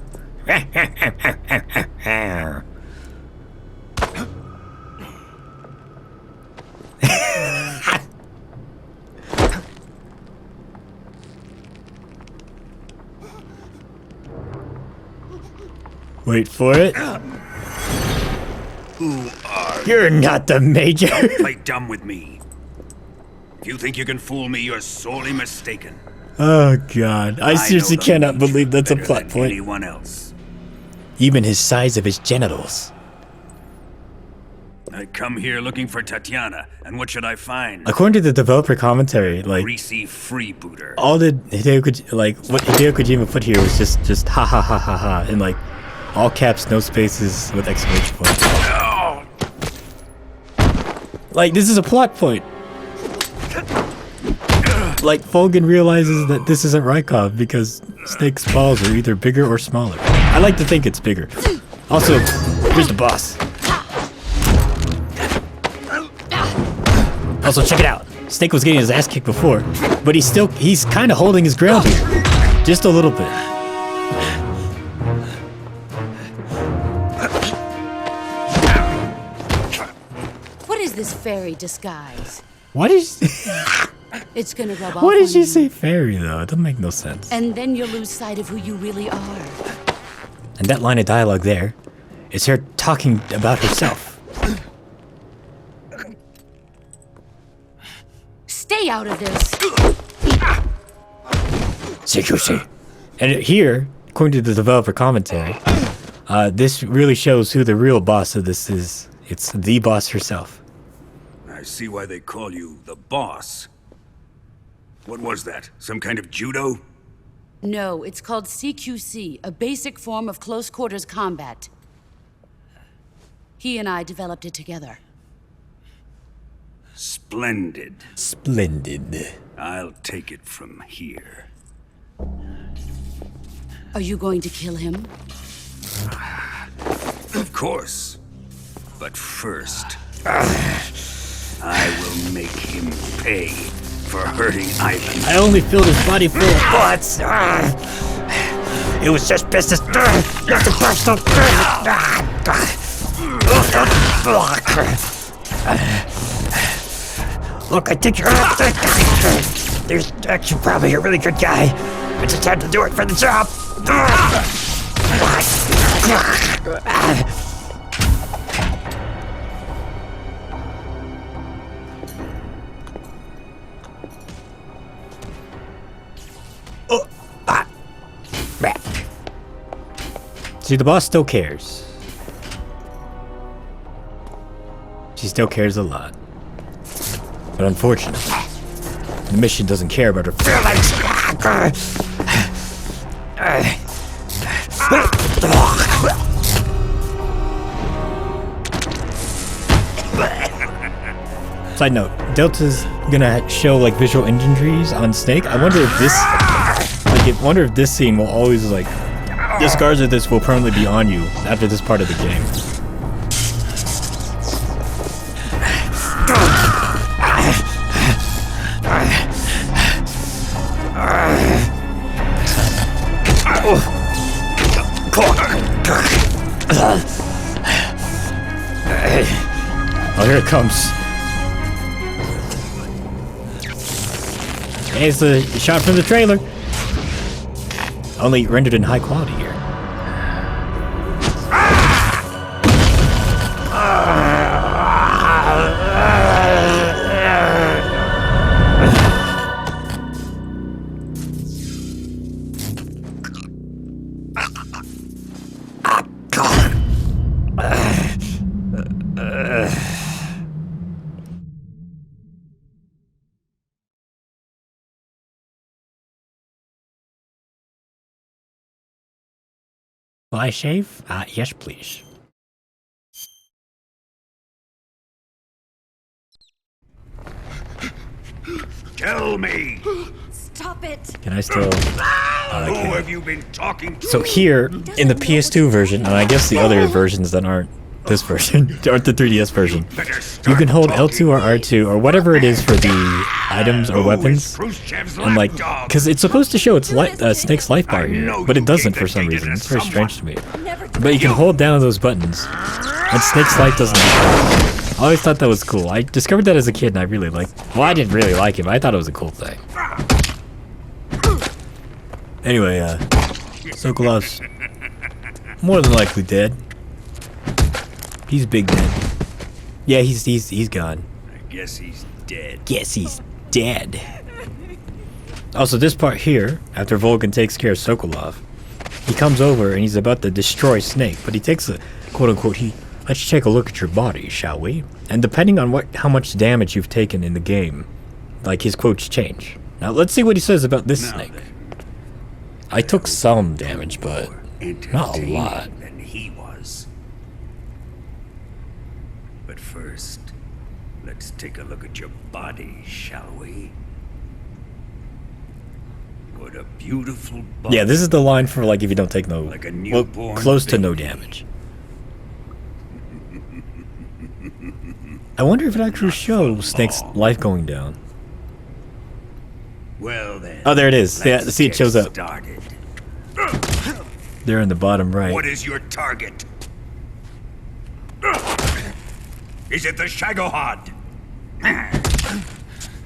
Speaker 1: Wait for it.
Speaker 9: Who are
Speaker 1: You're not the major.
Speaker 9: Play dumb with me. If you think you can fool me, you're sorely mistaken.
Speaker 1: Oh god. I seriously
Speaker 9: know the
Speaker 1: cannot
Speaker 9: Major
Speaker 1: believe that's a
Speaker 9: better
Speaker 1: plot
Speaker 9: than
Speaker 1: point.
Speaker 9: Anyone else.
Speaker 1: Even his size of his genitals.
Speaker 9: I come here looking for Tatiana, and what should I find?
Speaker 1: According to the developer commentary, like
Speaker 9: Greasy freebooter.
Speaker 1: all the Hideo what Hideo Kojima put here was just ha ha ha ha ha in like all caps, no spaces with exclamation points. Like this is a plot point. Like Volgin realizes that this isn't Raikov because Snake's balls are either bigger or smaller. I like to think it's bigger. Also, here's the boss. Also, check it out. Snake was getting his ass kicked before, but he's kind of holding his ground here. Just a little bit.
Speaker 10: What is this fairy disguise?
Speaker 1: What is...
Speaker 10: It's gonna rub off
Speaker 1: What did
Speaker 10: on
Speaker 1: she
Speaker 10: you,
Speaker 1: say fairy, though? It doesn't make no sense.
Speaker 10: and then you'll lose sight of who you really are.
Speaker 1: And that line of dialogue there is her talking about herself.
Speaker 10: Stay out of this.
Speaker 1: CQC. And here, according to the developer commentary, this really shows who the real boss of this is. It's the boss herself.
Speaker 9: I see why they call you the boss. What was that? Some kind of judo?
Speaker 10: No, it's called CQC, a basic form of close quarters combat. He and I developed it together.
Speaker 9: Splendid.
Speaker 1: Splendid.
Speaker 9: I'll take it from here.
Speaker 10: Are you going to kill him?
Speaker 9: Of course. But first, I will make him pay for hurting Ivan.
Speaker 1: I only filled his body full of bullets. It was just business. Not the personal. Look, I think you're there's actually probably a really good guy. I just had to do it for the job. See, the boss still cares. She still cares a lot. But unfortunately, the mission doesn't care about her feelings. Side note, Delta's gonna show like visual engine trees on Snake. I wonder if this scene will always like the scars of this will permanently be on you after this part of the game. Oh, here it comes. It's the shot from the trailer. Only rendered in high quality here. Will I shave? Yes, please.
Speaker 9: Tell me!
Speaker 10: Stop it!
Speaker 1: Can I still...
Speaker 9: Who have you been talking to?
Speaker 1: So here, in the PS2 version, and I guess the other versions that aren't this version, or the 3DS version. You can hold L2 or R2 or whatever it is for the items or weapons, and like, because it's supposed to show its Snake's life bar here, but it doesn't for some reason. It's very strange to me. But you can hold down those buttons, and Snake's life doesn't decrease. I always thought that was cool. I discovered that as a kid, and I really liked. Well, I didn't really like it, but I thought it was a cool thing. Anyway, Sokolov's more than likely dead. He's big dead. Yeah, he's gone.
Speaker 9: I guess he's dead.
Speaker 1: Guess he's dead. Also, this part here, after Volgin takes care of Sokolov, he comes over and he's about to destroy Snake, but he takes a quote-unquote, let's take a look at your body, shall we? And depending on how much damage you've taken in the game, like his quotes change. Now, let's see what he says about this Snake. I took some damage, but not a lot.
Speaker 9: Than he was. But first, let's take a look at your body, shall we? What a beautiful body.
Speaker 1: Yeah, this is the line for like if you don't take no,
Speaker 9: like a newborn
Speaker 1: close to no damage. I wonder if it actually shows Snake's life going down.
Speaker 9: Well then.
Speaker 1: Oh, there it is. Yeah, see, it shows up.
Speaker 9: Started.
Speaker 1: There in the bottom right.
Speaker 9: What is your target? Is it the Shagohod?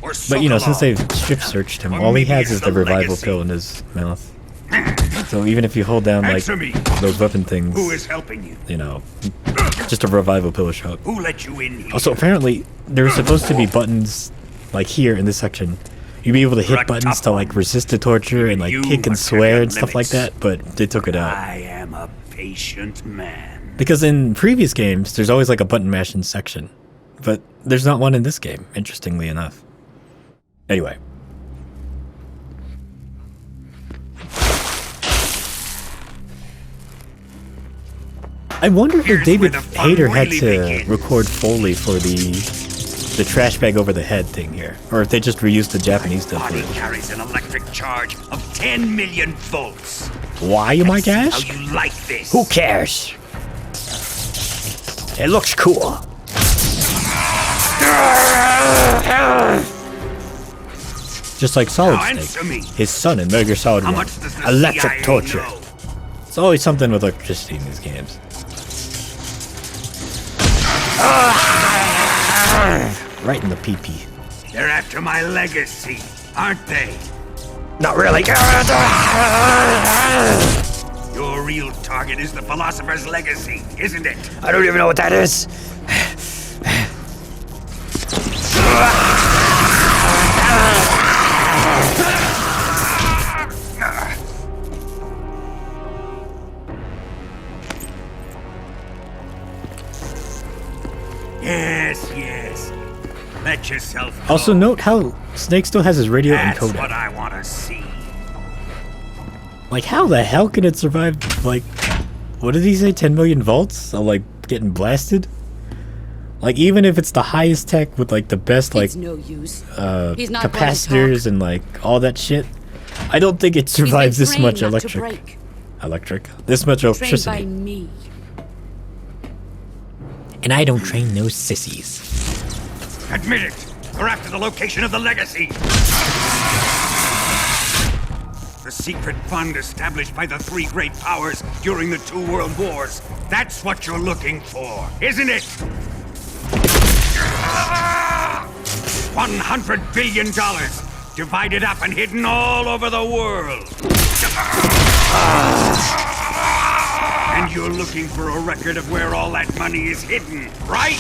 Speaker 9: Or
Speaker 1: But you know, since they've strip searched him, all he has is the revival pill in his mouth. So even if you hold down like those weapon things,
Speaker 9: who is helping you?
Speaker 1: You know, just a revival pill will show up.
Speaker 9: Who let you in here?
Speaker 1: Also, apparently there's supposed to be buttons like here in this section. You'd be able to hit buttons to like resist the torture and like kick and swear and stuff like that, but they took it out.
Speaker 9: I am a patient man.
Speaker 1: Because in previous games, there's always like a button mashing section, but there's not one in this game, interestingly enough. Anyway. I wonder if David Hayter had to record Foley for the trash bag over the head thing here, or if they just reused the Japanese dub
Speaker 9: Body
Speaker 1: footage.
Speaker 9: carries an electric charge of 10 million volts.
Speaker 1: Why, you might ask?
Speaker 9: How you like this?
Speaker 1: Who cares? It looks cool. Just like Solid Snake, his son in Metal Gear Solid 1. Electric
Speaker 9: CIA
Speaker 1: torture.
Speaker 9: know?
Speaker 1: It's always something with electricity in these games. Right in the pee-pee.
Speaker 9: They're after my legacy, aren't they?
Speaker 1: Not really.
Speaker 9: Your real target is the philosopher's legacy, isn't it?
Speaker 1: I don't even know what that is.
Speaker 9: Yes. Let yourself go.
Speaker 1: Also note how Snake still has his radio and
Speaker 9: That's
Speaker 1: codec.
Speaker 9: what I want to see.
Speaker 1: Like, how the hell can it survive, like, what did he say, 10 million volts of, like, getting blasted? Like, even if it's the highest tech with, like, the best, like,
Speaker 10: It's no use. He's not going to
Speaker 1: capacitors
Speaker 10: talk.
Speaker 1: and, like, all that shit, I don't think it survives this
Speaker 10: trained
Speaker 1: much
Speaker 10: not to break.
Speaker 1: this much
Speaker 10: Trained by
Speaker 1: electricity.
Speaker 10: me.
Speaker 1: And I don't train no sissies.
Speaker 9: Admit it. We're after the location of the legacy. The secret fund established by the three great powers during the 2 world wars. That's what you're looking for, isn't it? $100 billion. Divided up and hidden all over the world. And you're looking for a record of where all that money is hidden, right?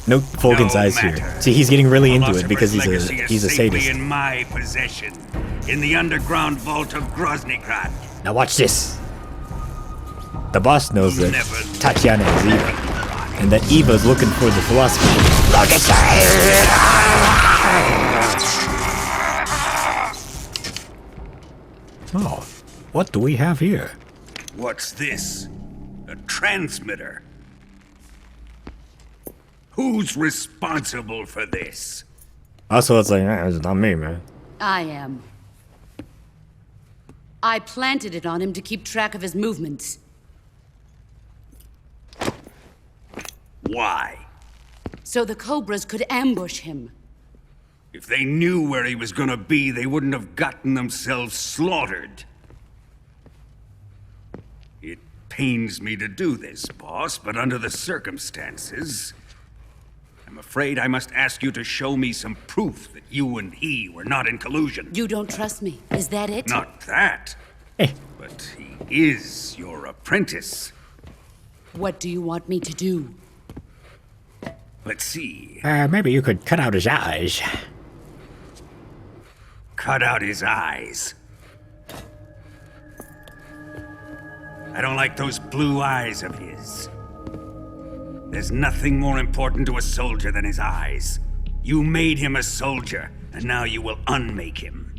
Speaker 1: Note Volgin's eyes here. See, he's getting really into it because he's a sadist.
Speaker 9: In my possession, in the underground vault of Groznyj.
Speaker 1: Now watch this. The boss knows that Tatiana is Eva, and that Eva's looking for the philosopher. Look at that! Oh, what do we have here?
Speaker 9: What's this? A transmitter. Who's responsible for this?
Speaker 1: Also, it's like, it's not me, man.
Speaker 10: I am. I planted it on him to keep track of his movements.
Speaker 9: Why?
Speaker 10: So the Cobras could ambush him.
Speaker 9: If they knew where he was gonna be, they wouldn't have gotten themselves slaughtered. It pains me to do this, boss, but under the circumstances, I'm afraid I must ask you to show me some proof that you and he were not in collusion.
Speaker 10: You don't trust me, is that it?
Speaker 9: Not that. But he is your apprentice.
Speaker 10: What do you want me to do?
Speaker 9: Let's see.
Speaker 1: Maybe you could cut out his eyes.
Speaker 9: Cut out his eyes. I don't like those blue eyes of his. There's nothing more important to a soldier than his eyes. You made him a soldier, and now you will unmake him.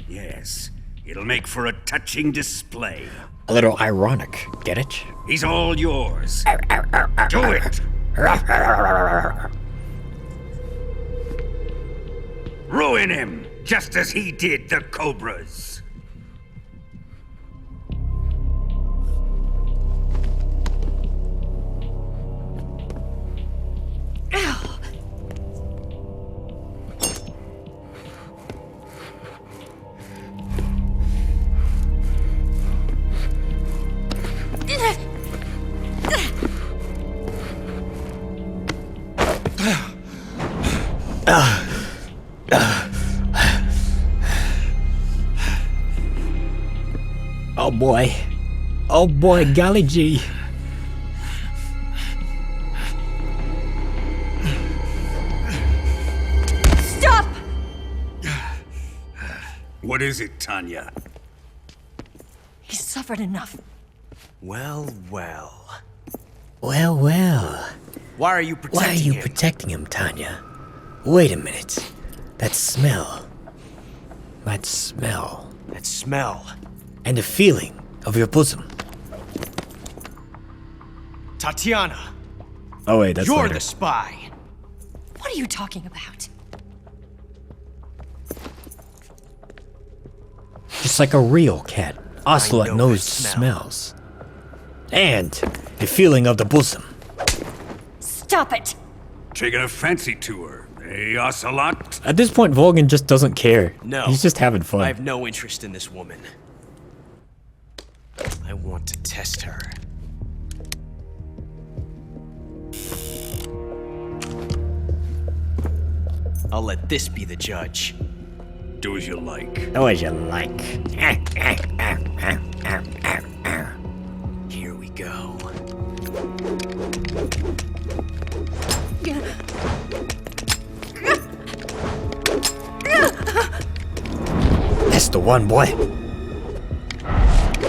Speaker 9: Yes, it'll make for a touching display.
Speaker 1: A little ironic, get it?
Speaker 9: He's all yours. Do it! Ruin him, just as he did the Cobras.
Speaker 1: Oh boy. Oh boy, golly gee.
Speaker 7: Stop!
Speaker 9: What is it, Tanya?
Speaker 7: He's suffered enough.
Speaker 11: Well, well.
Speaker 1: Well, well.
Speaker 11: Why are you protecting
Speaker 1: Why are you
Speaker 11: him?
Speaker 1: protecting him, Tanya? Wait a minute. That smell. That smell.
Speaker 11: That smell.
Speaker 1: And the feeling of your bosom.
Speaker 11: Tatiana,
Speaker 1: Oh wait, that's
Speaker 11: you're
Speaker 1: later.
Speaker 11: the spy.
Speaker 7: What are you talking about?
Speaker 1: Just like a real cat, Ocelot
Speaker 11: know
Speaker 1: knows
Speaker 11: that smell.
Speaker 1: smells. And the feeling of the bosom.
Speaker 7: Stop it!
Speaker 9: Taking a fancy to her, eh, Ocelot?
Speaker 1: At this point, Volgin just doesn't care.
Speaker 11: No.
Speaker 1: He's just having fun.
Speaker 11: I have no interest in this woman. I want to test her. I'll let this be the judge.
Speaker 9: Do as you like.
Speaker 1: Oh, as you like.
Speaker 11: Here we go.
Speaker 1: That's the one, boy.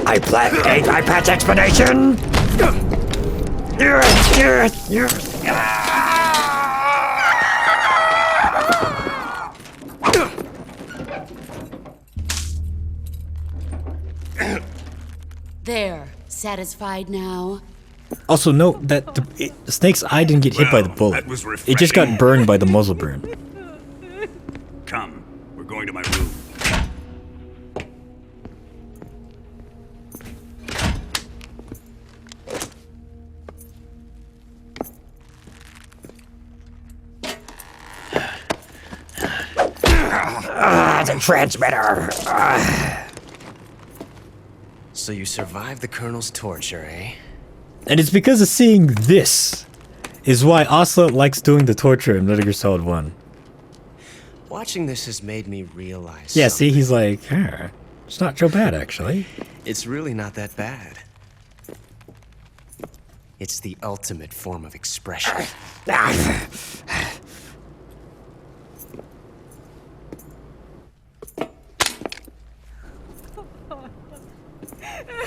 Speaker 1: I patch explanation.
Speaker 10: There, satisfied now?
Speaker 1: Also note that the snake's eye didn't get hit by the
Speaker 9: Well,
Speaker 1: bullet.
Speaker 9: that was
Speaker 1: It just got
Speaker 9: refreshing.
Speaker 1: burned by the muzzle burn.
Speaker 9: Come, we're going to my room.
Speaker 1: The transmitter.
Speaker 11: So you survived the Colonel's torture, eh?
Speaker 1: And it's because of seeing this is why Ocelot likes doing the torture in Metal Gear Solid 1.
Speaker 11: Watching this has made me realize
Speaker 1: Yeah, see,
Speaker 11: something.
Speaker 1: he's like, it's not so bad, actually.
Speaker 11: It's really not that bad. It's the ultimate form of expression.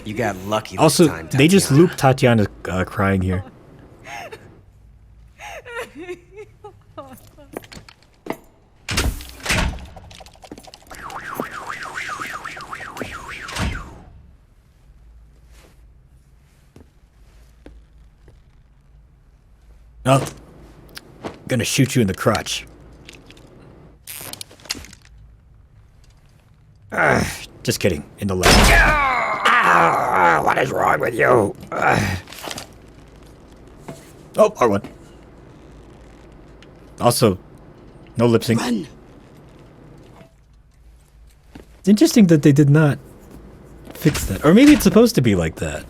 Speaker 11: You got lucky this
Speaker 1: Also,
Speaker 11: time,
Speaker 1: they just
Speaker 11: Tatiana.
Speaker 1: loop Tatiana crying here. Oh, gonna shoot you in the crotch. Just kidding. In the left. What is wrong with you? Oh, R1. Also, no lip sync.
Speaker 10: Run.
Speaker 1: It's interesting that they did not fix that. Or maybe it's supposed to be like that.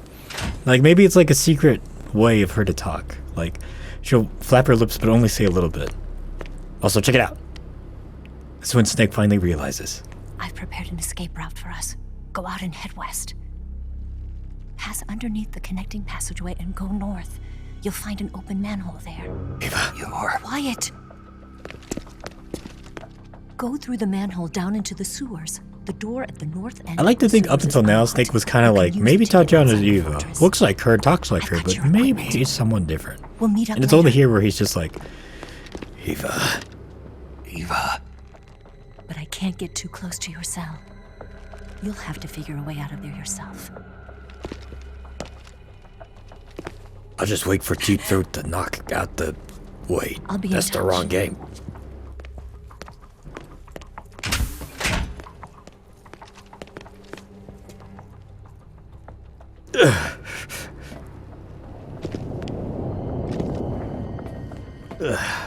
Speaker 1: Like, maybe it's like a secret way of her to talk. Like, she'll flap her lips but only say a little bit. Also, check it out. This is when Snake finally realizes.
Speaker 7: I've prepared an escape route for us. Go out and head west. Pass underneath the connecting passageway and go north. You'll find an open manhole there.
Speaker 1: Eva.
Speaker 5: You're...
Speaker 7: Quiet! Go through the manhole down into the sewers. The door at the north end.
Speaker 1: I like to think up until now, Snake was kind of like, maybe Tatiana is Eva. Looks like her, talks like her, but maybe he's someone different.
Speaker 7: We'll meet up
Speaker 1: and it's
Speaker 7: later.
Speaker 1: only here where he's just like, Eva.
Speaker 5: Eva.
Speaker 7: But I can't get too close to your cell. You'll have to figure a way out of there yourself.
Speaker 1: I'll just wait for Deep Throat to knock out the... Wait,
Speaker 7: I'll be
Speaker 1: that's the wrong game. Ugh. Ugh.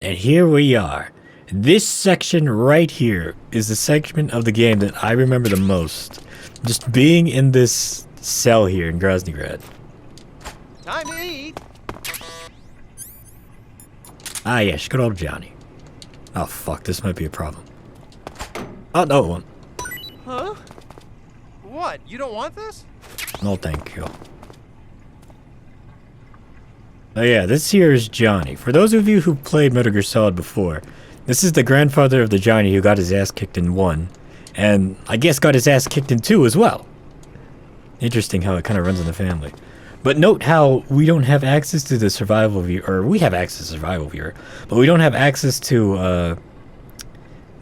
Speaker 1: And here we are. This section right here is the segment of the game that I remember the most. Just being in this cell here in Groznyj.
Speaker 2: Time to eat.
Speaker 1: Ah, yes, good old Johnny. Oh, fuck, this might be a problem. Oh, no, it won't.
Speaker 4: Huh? What? You don't want this?
Speaker 1: No, thank you. Oh, yeah, this here is Johnny. For those of you who played Metal Gear Solid before, this is the grandfather of the Johnny who got his ass kicked in 1. And I guess got his ass kicked in 2 as well. Interesting how it kind of runs in the family. But note how we don't have access to the survival viewer, or we have access to survival viewer, but we don't have access to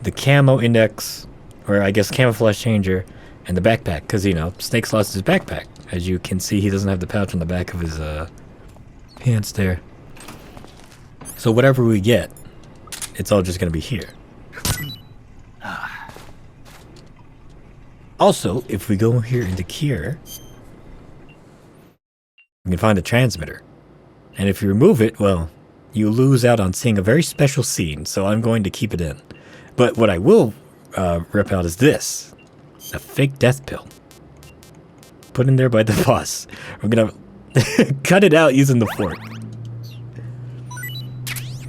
Speaker 1: the camo index, or I guess camouflage changer, and the backpack, because, you know, Snake's lost his backpack. As you can see, he doesn't have the pouch on the back of his pants there. So whatever we get, it's all just going to be here. Also, if we go here into Cure, we can find the transmitter. And if you remove it, well, you lose out on seeing a very special scene, so I'm going to keep it in. But what I will rip out is this. A fake death pill. Put in there by the boss. We're gonna cut it out using the fork.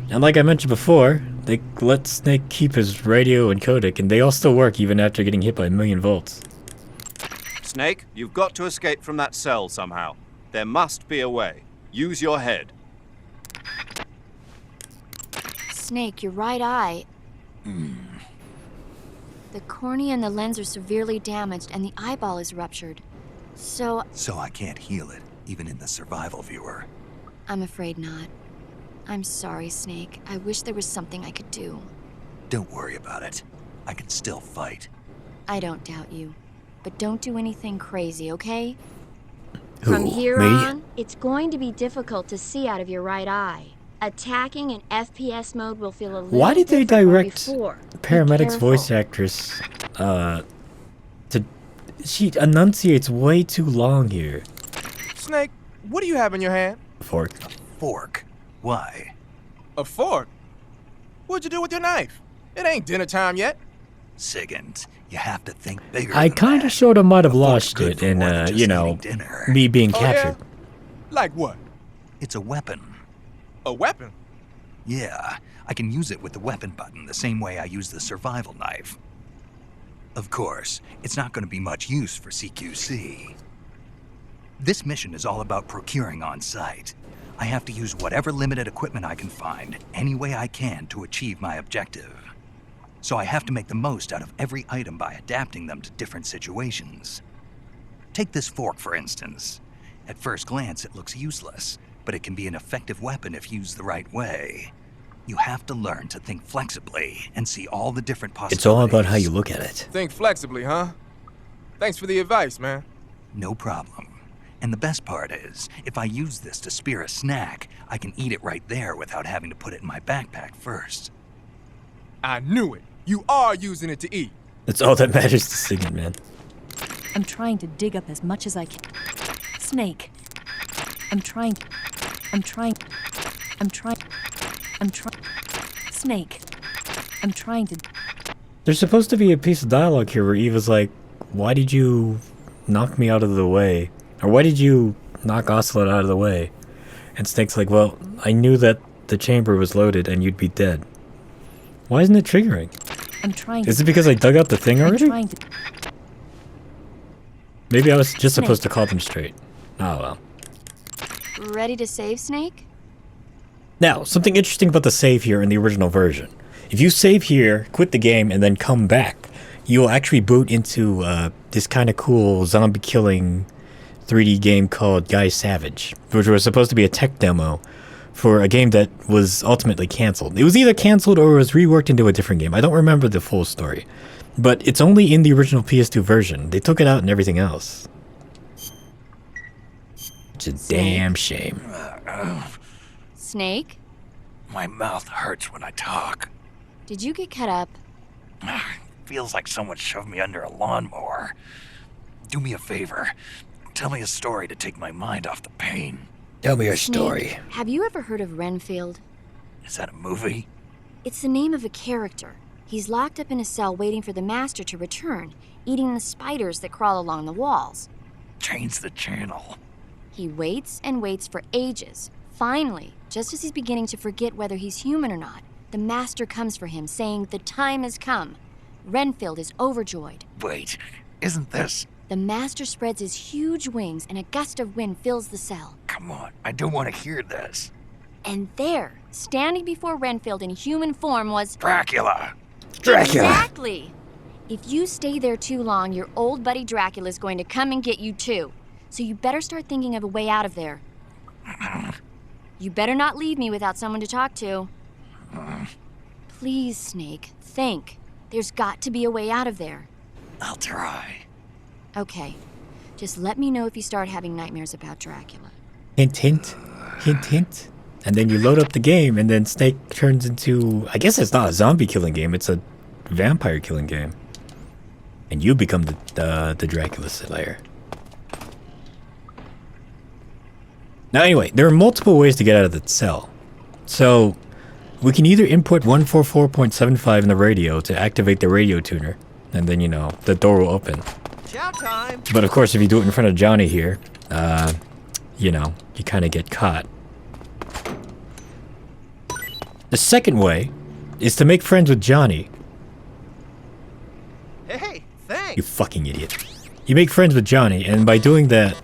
Speaker 1: And like I mentioned before, they let Snake keep his radio and codec, and they all still work even after getting hit by 1,000,000 volts.
Speaker 2: Snake, you've got to escape from that cell somehow. There must be a way. Use your head.
Speaker 6: Snake, your right eye. The cornea and the lens are severely damaged, and the eyeball is ruptured. So
Speaker 5: I can't heal it, even in the survival viewer.
Speaker 6: I'm afraid not. I'm sorry, Snake. I wish there was something I could do.
Speaker 5: Don't worry about it. I can still fight.
Speaker 6: I don't doubt you. But don't do anything crazy, okay?
Speaker 12: From here
Speaker 1: me?
Speaker 12: on, it's going to be difficult to see out of your right eye. Attacking in FPS mode will feel a little
Speaker 1: Why did they
Speaker 12: different from
Speaker 1: direct
Speaker 12: before.
Speaker 1: Paramedic's
Speaker 12: Be
Speaker 1: voice
Speaker 12: careful.
Speaker 1: actress she enunciates way too long here.
Speaker 4: Snake, what do you have in your hand?
Speaker 1: Fork.
Speaker 5: Fork? Why?
Speaker 4: A fork? What'd you do with your knife? It ain't dinner time yet.
Speaker 5: Sigint, you have to think bigger
Speaker 1: I
Speaker 5: than
Speaker 1: kind
Speaker 5: that.
Speaker 1: of sort of might have
Speaker 5: A fork's
Speaker 1: lost
Speaker 5: good
Speaker 1: it
Speaker 5: for
Speaker 1: in,
Speaker 5: more than just
Speaker 1: you know,
Speaker 5: eating dinner.
Speaker 1: me being
Speaker 4: Oh,
Speaker 1: captured.
Speaker 4: yeah? Like what?
Speaker 5: It's a weapon.
Speaker 4: A weapon?
Speaker 5: Yeah, I can use it with the weapon button the same way I use the survival knife. Of course, it's not going to be much use for CQC. This mission is all about procuring on site. I have to use whatever limited equipment I can find, any way I can to achieve my objective. So I have to make the most out of every item by adapting them to different situations. Take this fork, for instance. At first glance, it looks useless, but it can be an effective weapon if used the right way. You have to learn to think flexibly and see all the different possibilities.
Speaker 1: It's all about how you look at it.
Speaker 4: Think flexibly, huh? Thanks for the advice, man.
Speaker 5: No problem. And the best part is, if I use this to spear a snack, I can eat it right there without having to put it in my backpack first.
Speaker 4: I knew it. You are using it to eat.
Speaker 1: That's all that matters to Sigmund, man.
Speaker 7: I'm trying to dig up as much as I can. Snake. I'm trying. Snake. I'm trying to.
Speaker 1: There's supposed to be a piece of dialogue here where Eva's like, why did you knock me out of the way? Or why did you knock Ocelot out of the way? And Snake's like, well, I knew that the chamber was loaded and you'd be dead. Why isn't it triggering?
Speaker 7: I'm trying.
Speaker 1: Is it because I dug out the thing already?
Speaker 7: I'm trying to.
Speaker 1: Maybe I was just supposed to call them straight. Oh well.
Speaker 6: Ready to save, Snake?
Speaker 1: Now, something interesting about the save here in the original version. If you save here, quit the game, and then come back, you'll actually boot into this kind of cool zombie-killing 3D game called Guy Savage, which was supposed to be a tech demo for a game that was ultimately canceled. It was either canceled or was reworked into a different game. I don't remember the full story. But it's only in the original PS2 version. They took it out and everything else. It's a damn shame.
Speaker 6: Snake?
Speaker 5: My mouth hurts when I talk.
Speaker 6: Did you get cut up?
Speaker 5: Feels like someone shoved me under a lawnmower. Do me a favor. Tell me a story to take my mind off the pain.
Speaker 1: Tell me your
Speaker 6: Snake,
Speaker 1: story.
Speaker 6: Have you ever heard of Renfield?
Speaker 5: Is that a movie?
Speaker 6: It's the name of a character. He's locked up in a cell waiting for the master to return, eating the spiders that crawl along the walls.
Speaker 5: Change the channel.
Speaker 6: He waits and waits for ages. Finally, just as he's beginning to forget whether he's human or not, the master comes for him, saying the time has come. Renfield is overjoyed.
Speaker 5: Wait, isn't this...
Speaker 6: The master spreads his huge wings and a gust of wind fills the cell.
Speaker 5: Come on, I don't want to hear this.
Speaker 6: And there, standing before Renfield in human form was...
Speaker 5: Dracula!
Speaker 1: Dracula!
Speaker 6: Exactly! If you stay there too long, your old buddy Dracula's going to come and get you too. So you better start thinking of a way out of there. You better not leave me without someone to talk to. Please, Snake, think. There's got to be a way out of there.
Speaker 5: I'll try.
Speaker 6: Okay. Just let me know if you start having nightmares about Dracula.
Speaker 1: Hint, hint. Hint, hint. And then you load up the game, and then Snake turns into... I guess it's not a zombie killing game, it's a vampire killing game. And you become the Dracula Slayer. Now anyway, there are multiple ways to get out of the cell. So, we can either input 144.75 in the radio to activate the radio tuner, and then, you know, the door will open.
Speaker 2: Chow time!
Speaker 1: But of course, if you do it in front of Johnny here, you know, you kind of get caught. The second way is to make friends with Johnny.
Speaker 2: Hey, thanks!
Speaker 1: You fucking idiot. You make friends with Johnny, and by doing that,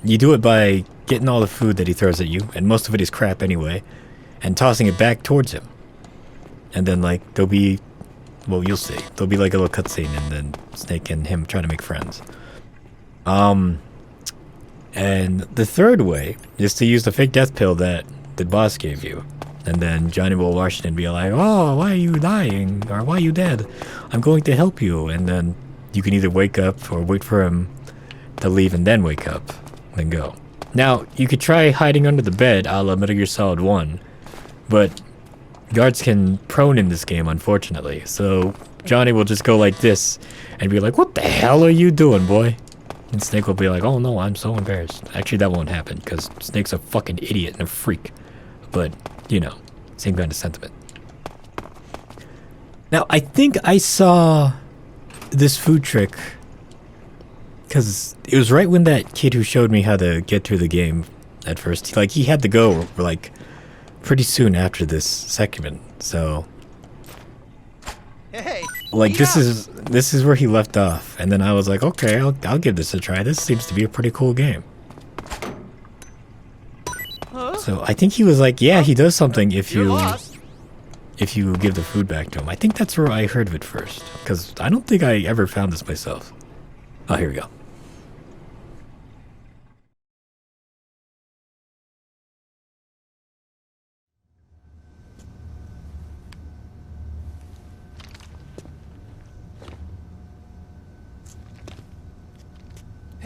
Speaker 1: you do it by getting all the food that he throws at you, and most of it is crap anyway, and tossing it back towards him. And then, like, there'll be... Well, you'll see. There'll be like a little cutscene, and then Snake and him try to make friends. And the third way is to use the fake death pill that the boss gave you. And then Johnny will watch it and be like, oh, why are you dying? Or why are you dead? I'm going to help you. And then you can either wake up or wait for him to leave and then wake up. Then go. Now, you could try hiding under the bed a la Metal Gear Solid 1. But guards can prone in this game, unfortunately. So Johnny will just go like this and be like, what the hell are you doing, boy? And Snake will be like, oh no, I'm so embarrassed. Actually, that won't happen because Snake's a fucking idiot and a freak. But, you know, same kind of sentiment. Now, I think I saw this food trick because it was right when that kid who showed me how to get through the game at first, like, he had to go, like, pretty soon after this segment, so...
Speaker 2: Hey!
Speaker 1: Like, this is where he left off, and then I was like, okay, I'll give this a try. This seems to be a pretty cool game.
Speaker 2: Huh?
Speaker 1: So I think he was like, yeah, he does something if you give the food back to him. I think that's where I heard of it first, because I don't think I ever found this myself. Oh, here we go.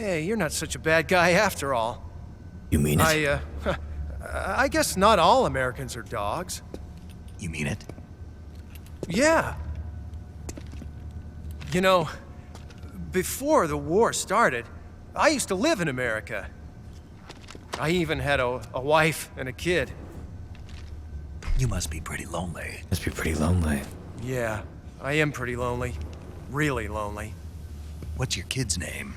Speaker 4: Hey, you're not such a bad guy after all.
Speaker 1: You mean it?
Speaker 4: I guess not all Americans are dogs.
Speaker 5: You mean it?
Speaker 4: Yeah. You know, before the war started, I used to live in America. I even had a wife and a kid.
Speaker 5: You must be pretty lonely.
Speaker 1: Must be pretty lonely.
Speaker 4: Yeah, I am pretty lonely. Really lonely.
Speaker 5: What's your kid's name?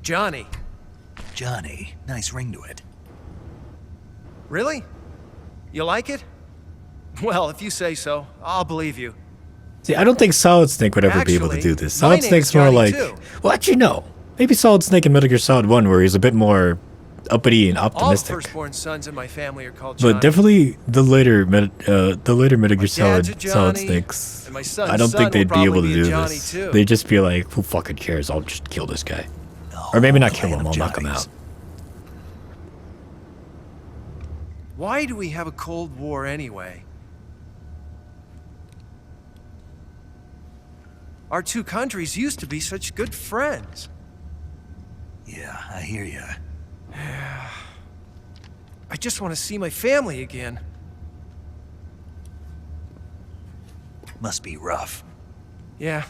Speaker 4: Johnny.
Speaker 5: Johnny. Nice ring to it.
Speaker 4: Really? You like it? Well, if you say so, I'll believe you.
Speaker 1: See, I don't think Solid Snake would ever be able to do this.
Speaker 4: my
Speaker 1: Solid
Speaker 4: name's
Speaker 1: Snake's more
Speaker 4: Johnny,
Speaker 1: like...
Speaker 4: too.
Speaker 1: Well, actually, no. Maybe Solid Snake in Metal Gear Solid 1, where he's a bit more uppity and optimistic.
Speaker 4: All firstborn sons in my family are called Johnny.
Speaker 1: But definitely the later Metal Gear Solid
Speaker 4: Johnny,
Speaker 1: Snakes,
Speaker 4: and my son's
Speaker 1: I don't think
Speaker 4: son
Speaker 1: they'd
Speaker 4: will
Speaker 1: be able to
Speaker 4: probably be a
Speaker 1: do
Speaker 4: Johnny,
Speaker 1: this.
Speaker 4: too.
Speaker 1: They'd just be like, who fucking cares? I'll just kill this guy. Or maybe not kill him, I'll knock him out.
Speaker 4: Why do we have a Cold War anyway? Our two countries used to be such good friends.
Speaker 5: Yeah, I hear ya.
Speaker 4: I just want to see my family again.
Speaker 5: Must be rough.
Speaker 4: Yeah.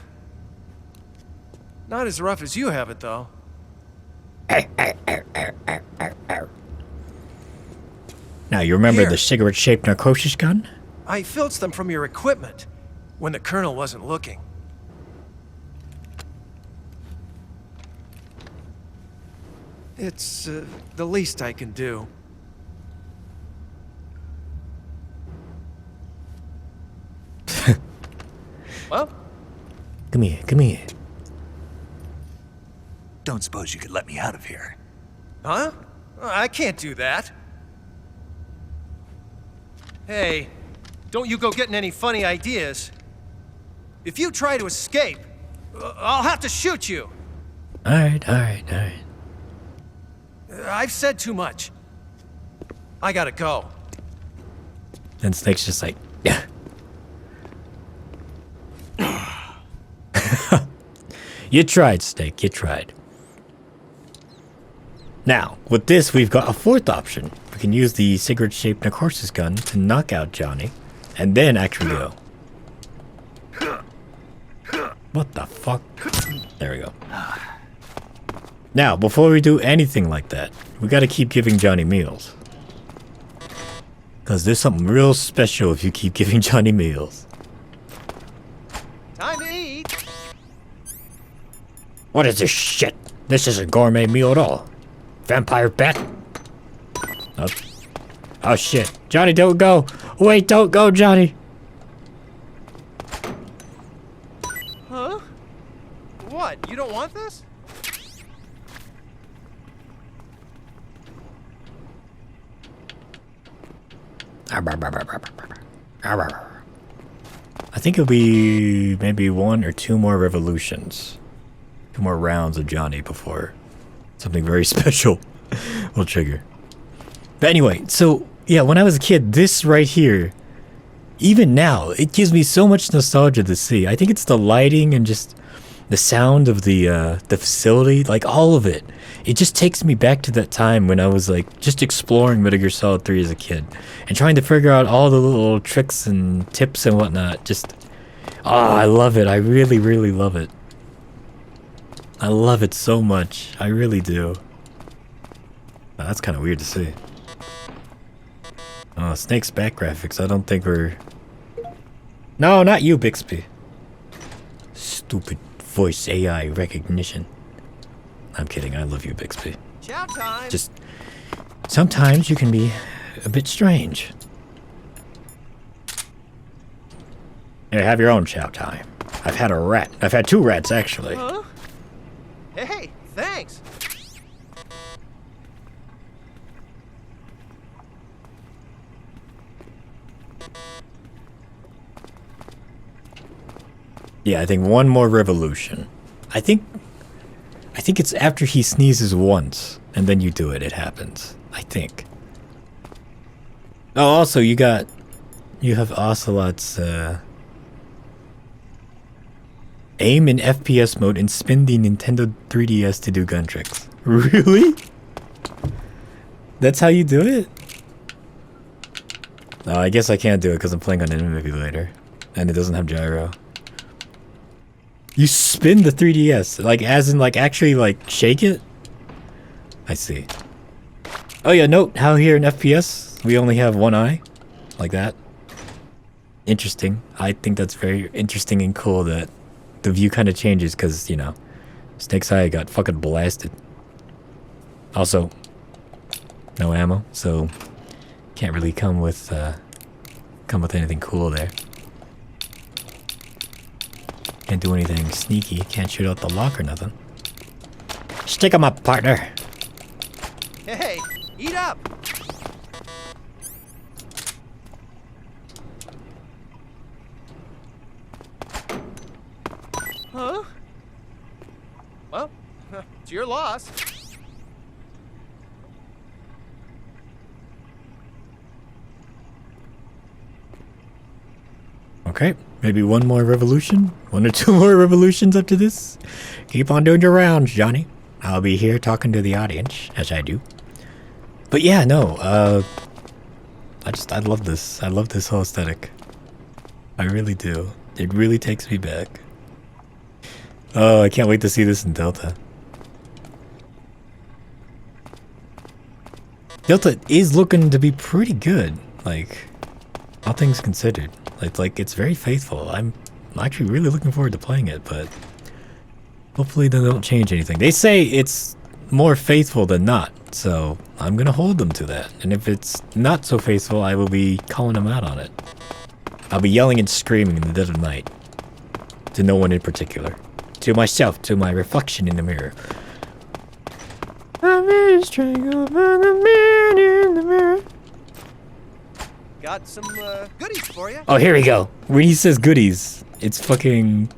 Speaker 4: Not as rough as you have it, though.
Speaker 1: Now, you remember
Speaker 4: Here.
Speaker 1: the cigarette-shaped narcosis gun?
Speaker 4: I filched them from your equipment when the colonel wasn't looking. It's the least I can do. Well?
Speaker 1: Come here, come here.
Speaker 5: Don't suppose you could let me out of here?
Speaker 4: Huh? I can't do that. Hey, don't you go getting any funny ideas. If you try to escape, I'll have to shoot you.
Speaker 1: Alright, alright, alright.
Speaker 4: I've said too much. I gotta go.
Speaker 1: Then Snake's just like, yeah. You tried, Snake, you tried. Now, with this, we've got a fourth option. We can use the cigarette-shaped narcosis gun to knock out Johnny, and then actually go. What the fuck? There we go. Now, before we do anything like that, we gotta keep giving Johnny meals. Because there's something real special if you keep giving Johnny meals.
Speaker 4: Time to eat.
Speaker 1: What is this shit? This isn't a gourmet meal at all. Vampire bat? Oh. Oh shit. Johnny, don't go. Wait, don't go, Johnny.
Speaker 4: Huh? What? You don't want this?
Speaker 1: I think it'll be maybe 1 or 2 more revolutions. 2 more rounds of Johnny before something very special will trigger. But anyway, so yeah, when I was a kid, this right here, even now, it gives me so much nostalgia to see. I think it's the lighting and just the sound of the facility, like all of it. It just takes me back to that time when I was like just exploring Metal Gear Solid 3 as a kid and trying to figure out all the little tricks and tips and whatnot. Just, I love it. I really, really love it. I love it so much. I really do. Wow, that's kind of weird to see. Oh, Snake's back graphics. I don't think we're... No, not you, Bixby. Stupid voice AI recognition. I'm kidding. I love you, Bixby.
Speaker 4: Chow time.
Speaker 1: Just sometimes you can be a bit strange. Here, have your own chow time. I've had a rat. I've had 2 rats, actually.
Speaker 4: Huh? Hey, thanks.
Speaker 1: Yeah, I think 1 more revolution. I think it's after he sneezes once, and then you do it. It happens. I think. Oh, also you have Ocelot's Aim in FPS mode and spin the Nintendo 3DS to do gun tricks. Really? That's how you do it? No, I guess I can't do it because I'm playing on an emulator. And it doesn't have gyro. You spin the 3DS, like as in like actually like shake it? I see. Oh yeah, note how here in FPS we only have one eye. Like that. Interesting. I think that's very interesting and cool that the view kind of changes because, you know, Snake's eye got fucking blasted. Also, no ammo, so can't really come with anything cool there. Can't do anything sneaky. Can't shoot out the lock or nothing. Stick 'em up, partner.
Speaker 13: Hey, eat up. Huh? Well, it's your loss.
Speaker 1: Okay, maybe one more revolution? One or two more revolutions after this? Keep on doing your rounds, Johnny. I'll be here talking to the audience, as I do. But yeah, no, I love this. I love this whole aesthetic. I really do. It really takes me back. Oh, I can't wait to see this in Delta. Delta is looking to be pretty good, like, all things considered. Like it's very faithful. I'm actually really looking forward to playing it, but hopefully they don't change anything. They say it's more faithful than not, so I'm gonna hold them to that. And if it's not so faithful, I will be calling them out on it. I'll be yelling and screaming in the dead of night. To no one in particular. To myself, to my reflection in the mirror. I'm just strangled by the man in the mirror.
Speaker 13: Got some goodies for you.
Speaker 1: Oh, here we go. When he says goodies, it's fucking...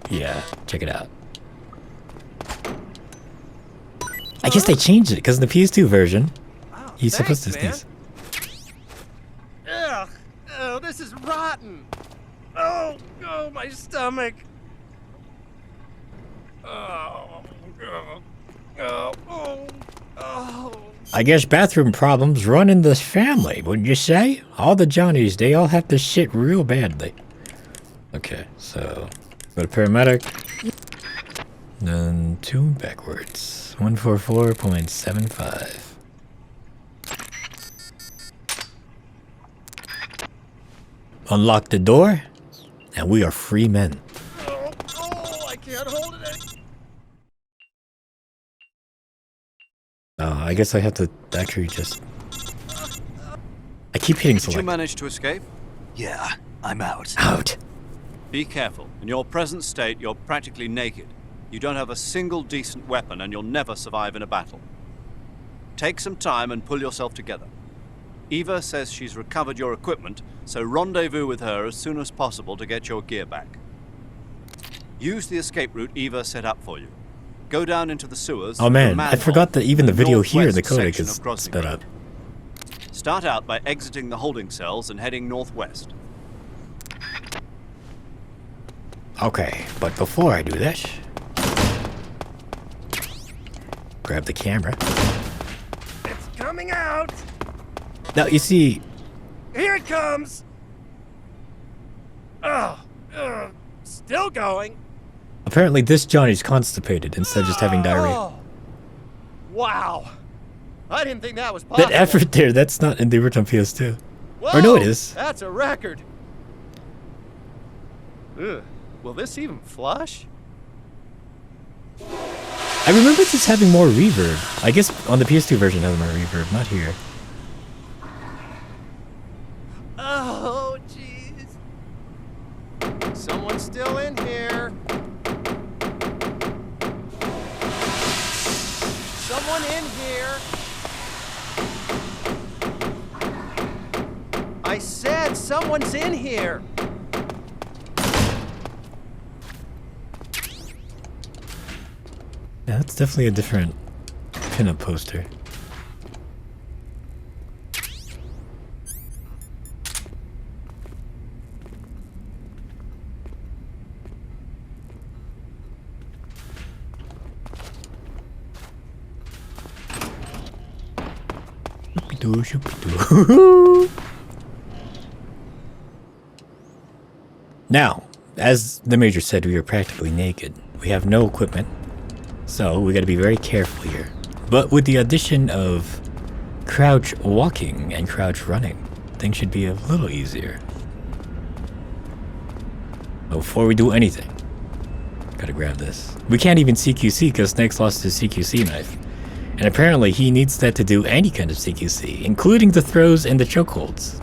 Speaker 1: Yeah, check it out. I guess they changed it, because in the PS2 version, he's supposed to sneeze.
Speaker 13: Ugh, oh, this is rotten. Oh, my stomach.
Speaker 1: I guess bathroom problems run in this family, wouldn't you say? All the Johnnies, they all have to shit real badly. Okay, so go to paramedic. Then 2 backwards. 144.75. Unlock the door, and we are free men.
Speaker 13: I can't hold it anymore.
Speaker 1: I guess I have to actually just... I keep hitting select.
Speaker 2: Did you manage to escape?
Speaker 5: Yeah, I'm out.
Speaker 1: Out.
Speaker 2: Be careful. In your present state, you're practically naked. You don't have a single decent weapon, and you'll never survive in a battle. Take some time and pull yourself together. Eva says she's recovered your equipment, so rendezvous with her as soon as possible to get your gear back. Use the escape route Eva set up for you. Go down into the sewers.
Speaker 1: Oh man, I forgot that even the video here in the codec is
Speaker 2: Groznyj.
Speaker 1: sped up.
Speaker 2: Start out by exiting the holding cells and heading northwest.
Speaker 1: Okay, but before I do that, grab the camera.
Speaker 13: It's coming out.
Speaker 1: Now you see,
Speaker 13: Here it comes. Still going.
Speaker 1: apparently this Johnny's constipated instead of just having diarrhea.
Speaker 13: Oh, wow. I didn't think that was possible.
Speaker 1: That effort there, that's not in the original PS2.
Speaker 13: Whoa,
Speaker 1: Or no, it is.
Speaker 13: That's a record. Ugh. Will this even flush?
Speaker 1: I remember this having more reverb. I guess on the PS2 version it has more reverb, not here.
Speaker 13: Oh, jeez. Someone's still in here. Someone in here. I said someone's in here.
Speaker 1: Yeah, that's definitely a different pinup poster. Shoop-doo. Now, as the Major said, we are practically naked. We have no equipment, so we gotta be very careful here. But with the addition of crouch walking and crouch running, things should be a little easier. Before we do anything, gotta grab this. We can't even CQC because Snake's lost his CQC knife. And apparently he needs that to do any kind of CQC, including the throws and the chokeholds.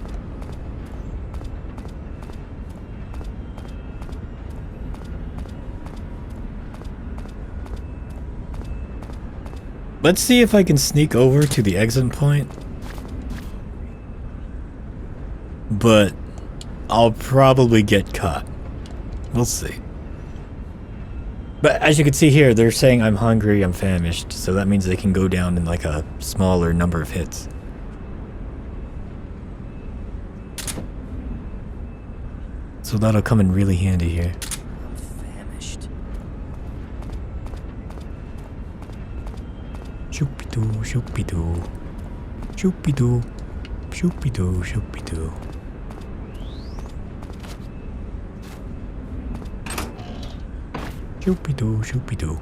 Speaker 1: Let's see if I can sneak over to the exit point. But I'll probably get caught. We'll see. But as you can see here, they're saying I'm hungry, I'm famished, so that means they can go down in like a smaller number of hits. So that'll come in really handy here.
Speaker 11: I'm famished.
Speaker 1: Shoopy-doo, shoopy-doo. Shoopy-doo. Shoopy-doo, shoopy-doo. Shoopy-doo, shoopy-doo.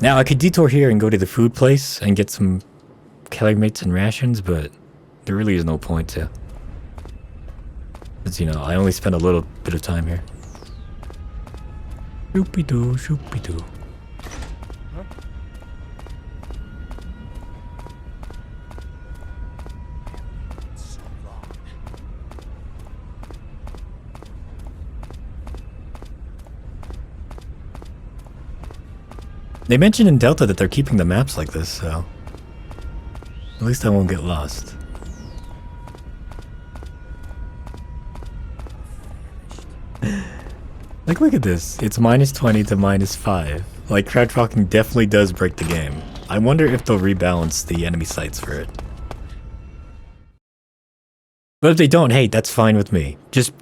Speaker 1: Now, I could detour here and go to the food place and get some calorie and rations, but there really is no point to. Because, you know, I only spent a little bit of time here. Shoopy-doo, shoopy-doo. They mentioned in Delta that they're keeping the maps like this, so at least I won't get lost. Like, look at this. It's -20 to -5. Like, crouch walking definitely does break the game. I wonder if they'll rebalance the enemy sights for it. But if they don't, hey, that's fine with me. Just,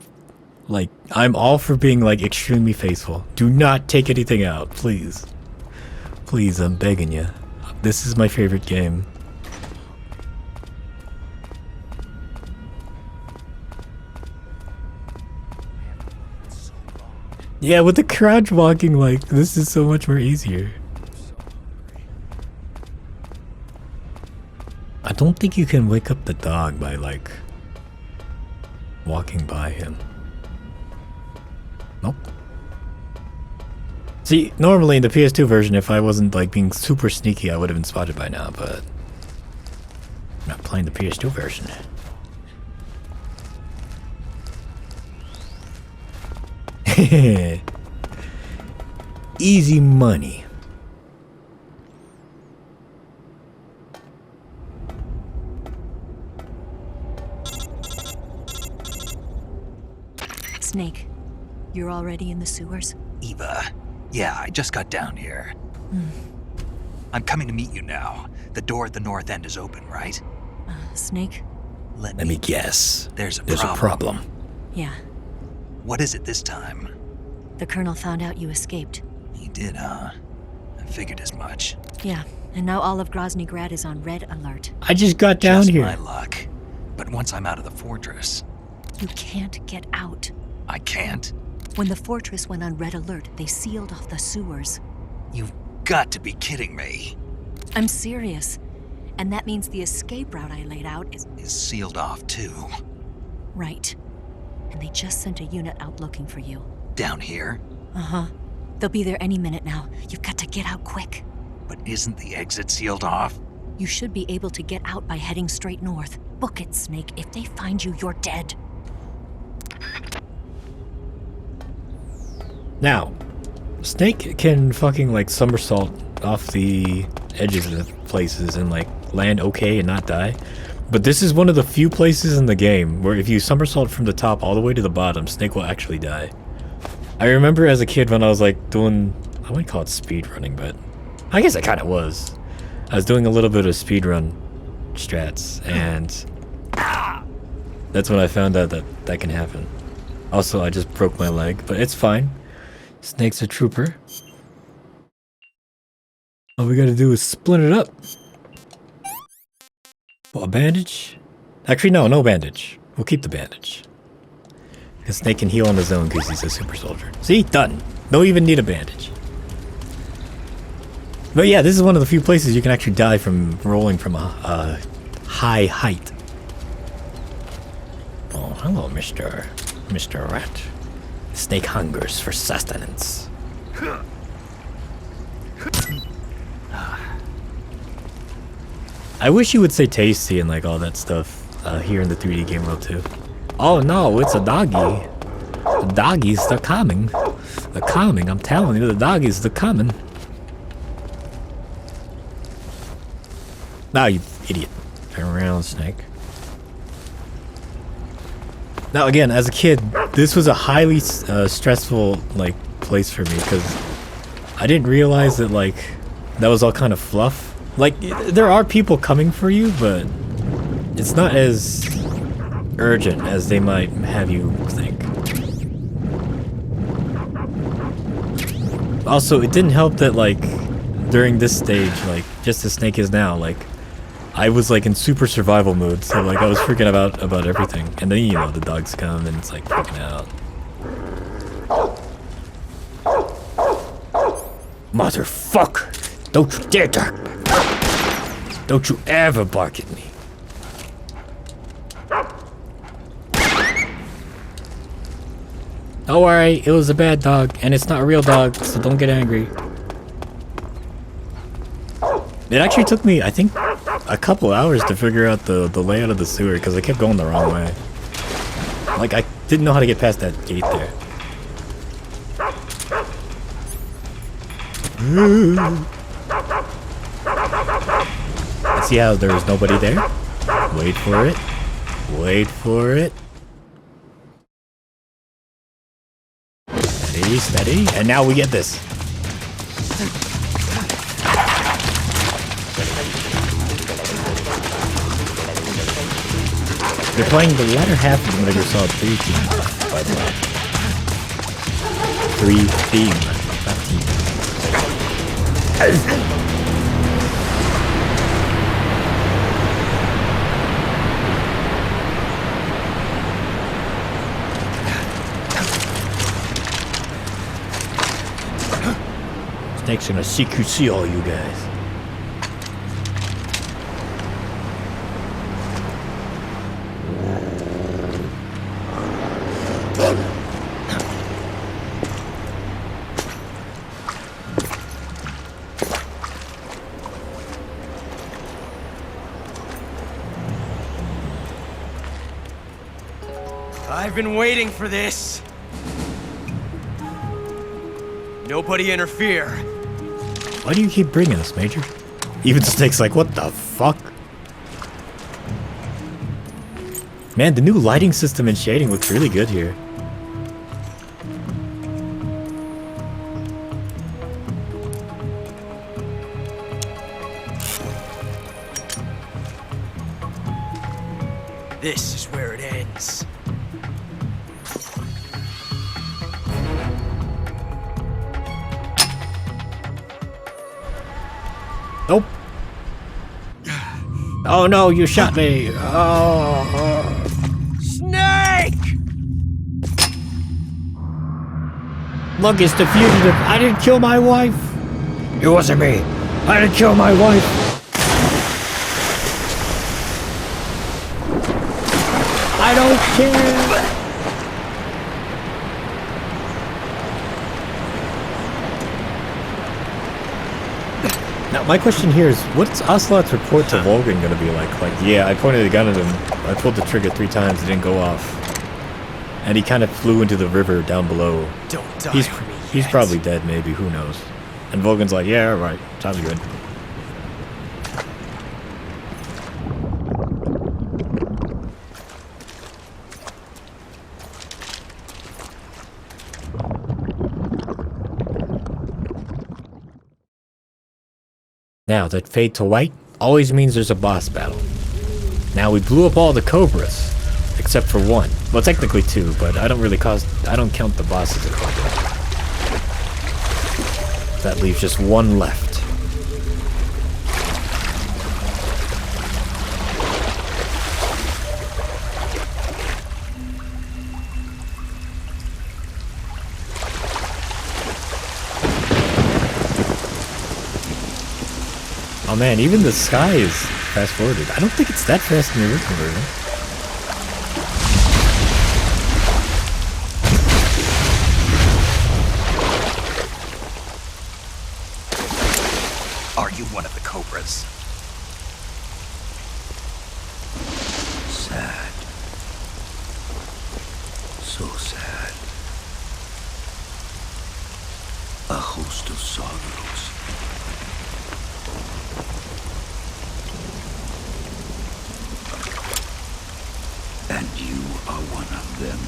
Speaker 1: like, I'm all for being, like, extremely faithful. Do not take anything out, please. Please, I'm begging you. This is my favorite game. Yeah, with the crouch walking, like, this is so much more easier. I don't think you can wake up the dog by, like, walking by him. Nope. See, normally in the PS2 version, if I wasn't like being super sneaky, I would have been spotted by now, but I'm not playing the PS2 version. Easy money.
Speaker 7: Snake, you're already in the sewers?
Speaker 5: Eva. Yeah, I just got down here. I'm coming to meet you now. The door at the north end is open, right?
Speaker 7: Snake?
Speaker 5: Let
Speaker 1: me guess.
Speaker 5: There's a
Speaker 1: problem.
Speaker 7: Yeah.
Speaker 5: What is it this time?
Speaker 7: The Colonel found out you escaped.
Speaker 5: He did, huh? I figured as much.
Speaker 7: Yeah, and now all of Groznyj Grad is on red alert.
Speaker 1: I just got down
Speaker 5: Just
Speaker 1: here.
Speaker 5: my luck. But once I'm out of the fortress...
Speaker 7: You can't get out.
Speaker 5: I can't?
Speaker 7: When the fortress went on red alert, they sealed off the sewers.
Speaker 5: You've got to be kidding me.
Speaker 7: I'm serious. And that means the escape route I laid out is
Speaker 5: sealed off too.
Speaker 7: Right. And they just sent a unit out looking for you.
Speaker 5: Down here?
Speaker 7: Uh-huh. They'll be there any minute now. You've got to get out quick.
Speaker 5: But isn't the exit sealed off?
Speaker 7: You should be able to get out by heading straight north. Book it, Snake. If they find you, you're dead.
Speaker 1: Now, Snake can fucking like somersault off the edges of the places and like land okay and not die. But this is one of the few places in the game where if you somersault from the top all the way to the bottom, Snake will actually die. I remember as a kid when I was like doing, I wouldn't call it speed running, but I guess I kind of was. I was doing a little bit of speed run strats, and that's when I found out that that can happen. Also, I just broke my leg, but it's fine. Snake's a trooper. All we gotta do is split it up. Well, a bandage? Actually, no bandage. We'll keep the bandage. Because Snake can heal on his own because he's a super soldier. See? Done. Don't even need a bandage. But yeah, this is one of the few places you can actually die from rolling from a high height. Oh, hello, Mr. Rat. Snake hungers for sustenance. I wish you would say tasty and like all that stuff here in the 3D game world too. Oh no, it's a doggy. The doggies, they're coming. They're coming, I'm telling you, the doggies, they're coming. Now, you idiot. Turn around, Snake. Now again, as a kid, this was a highly stressful like place for me because I didn't realize that like that was all kind of fluff. Like there are people coming for you, but it's not as urgent as they might have you think. Also, it didn't help that like during this stage, like just as Snake is now, like I was like in super survival mode, so like I was freaking about everything. And then you know the dogs come and it's like freaking out. Motherfucker! Don't you dare bark! Don't you ever bark at me! Don't worry, it was a bad dog, and it's not a real dog, so don't get angry. It actually took me, I think, a couple hours to figure out the layout of the sewer because I kept going the wrong way. Like, I didn't know how to get past that gate there. See how there's nobody there? Wait for it. Wait for it. Steady, steady. And now we get this. They're playing the latter half of the Metal Gear Solid 3 team, by the way. 3 theme, not team. Snake's gonna CQC all you guys.
Speaker 11: I've been waiting for this. Nobody interfere.
Speaker 1: Why do you keep bringing us, Major? Even Snake's like, what the fuck? Man, the new lighting system and shading looks really good here.
Speaker 11: This is where it ends.
Speaker 1: Nope. Oh no, you shot me. Oh.
Speaker 11: Snake!
Speaker 1: Look, it's the fugitive. I didn't kill my wife. It wasn't me. I didn't kill my wife. I don't care. Now, my question here is, what's Ocelot's report to Volgin gonna be like? Like, yeah, I pointed a gun at him, I pulled the trigger 3 times, it didn't go off. And he kind of flew into the river down below.
Speaker 11: Don't die for me
Speaker 1: He's
Speaker 11: yet.
Speaker 1: probably dead, maybe, who knows. And Volgin's like, yeah, alright, sounds good. Now, that fade to white always means there's a boss battle. Now, we blew up all the Cobras, except for 1. Well, technically 2, but I don't count the bosses as Cobra. That leaves just 1 left. man, even the sky is fast forwarded. I don't think it's that fast in the original version.
Speaker 5: Are you one of the Cobras?
Speaker 8: Sad. So sad. A host of sorrows. And you are one of them.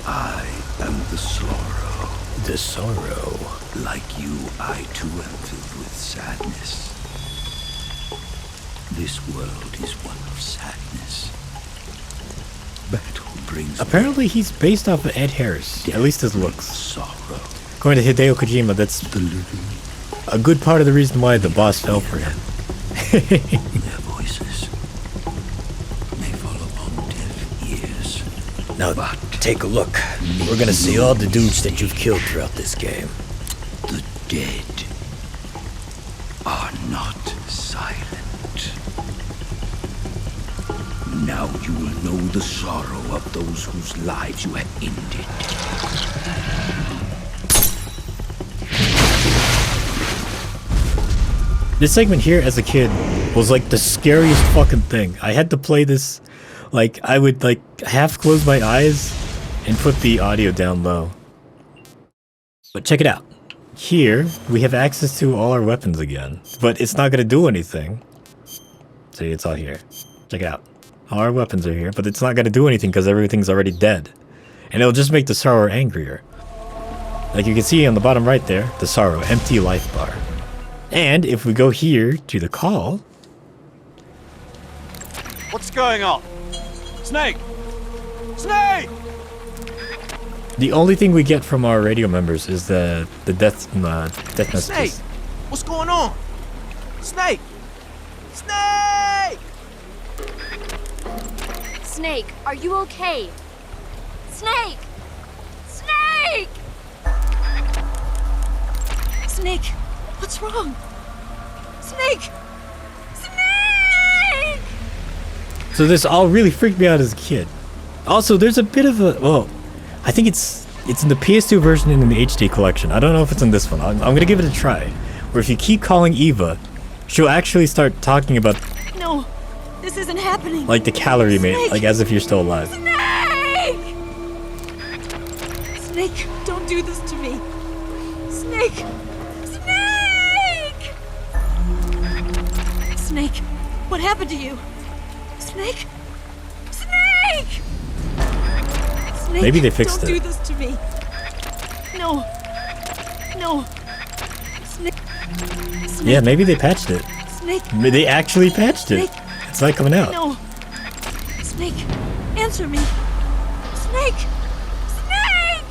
Speaker 8: I am the sorrow.
Speaker 1: The sorrow.
Speaker 8: Like you, I too am filled with sadness. This world is one of sadness. Battle brings.
Speaker 1: Apparently, he's based off of Ed Harris. At least his looks.
Speaker 8: Sorrow.
Speaker 1: According to Hideo Kojima, that's
Speaker 8: The living.
Speaker 1: a good part of the reason why the boss fell for him.
Speaker 8: Their voices may fall upon deaf ears.
Speaker 1: Now, take a look. We're gonna see all the dudes that you've killed throughout this game.
Speaker 8: The dead are not silent. Now you will know the sorrow of those whose lives you have ended.
Speaker 1: This segment here as a kid was like the scariest fucking thing. I had to play this, like, I would like half close my eyes and put the audio down low. But check it out. Here, we have access to all our weapons again, but it's not gonna do anything. See, it's all here. Check it out. All our weapons are here, but it's not gonna do anything because everything's already dead. And it'll just make the sorrow angrier. Like you can see on the bottom right there, the sorrow, empty life bar. And if we go here to the call...
Speaker 2: What's going on? Snake! Snake!
Speaker 1: The only thing we get from our radio members is the death messages.
Speaker 4: Snake! What's going on? Snake! Snake!
Speaker 6: Snake, are you okay? Snake! Snake!
Speaker 7: Snake, what's wrong? Snake!
Speaker 6: Snake!
Speaker 1: So this all really freaked me out as a kid. Also, there's a bit of a... Well, I think it's in the PS2 version and in the HD collection. I don't know if it's in this one. I'm gonna give it a try. Where if you keep calling Eva, she'll actually start talking about...
Speaker 7: No, this isn't happening.
Speaker 1: Like the calorie mate, like as if you're still alive.
Speaker 7: Snake! Snake, don't do this to me. Snake! Snake! Snake, what happened to you? Snake? Snake! Snake,
Speaker 1: Maybe they fixed
Speaker 7: don't
Speaker 1: it.
Speaker 7: do this to me. No. No. Snake. Snake.
Speaker 1: Yeah, maybe they patched it.
Speaker 7: Snake.
Speaker 1: They actually patched it.
Speaker 7: Snake.
Speaker 1: It's not coming out.
Speaker 7: No. Snake, answer me. Snake. Snake.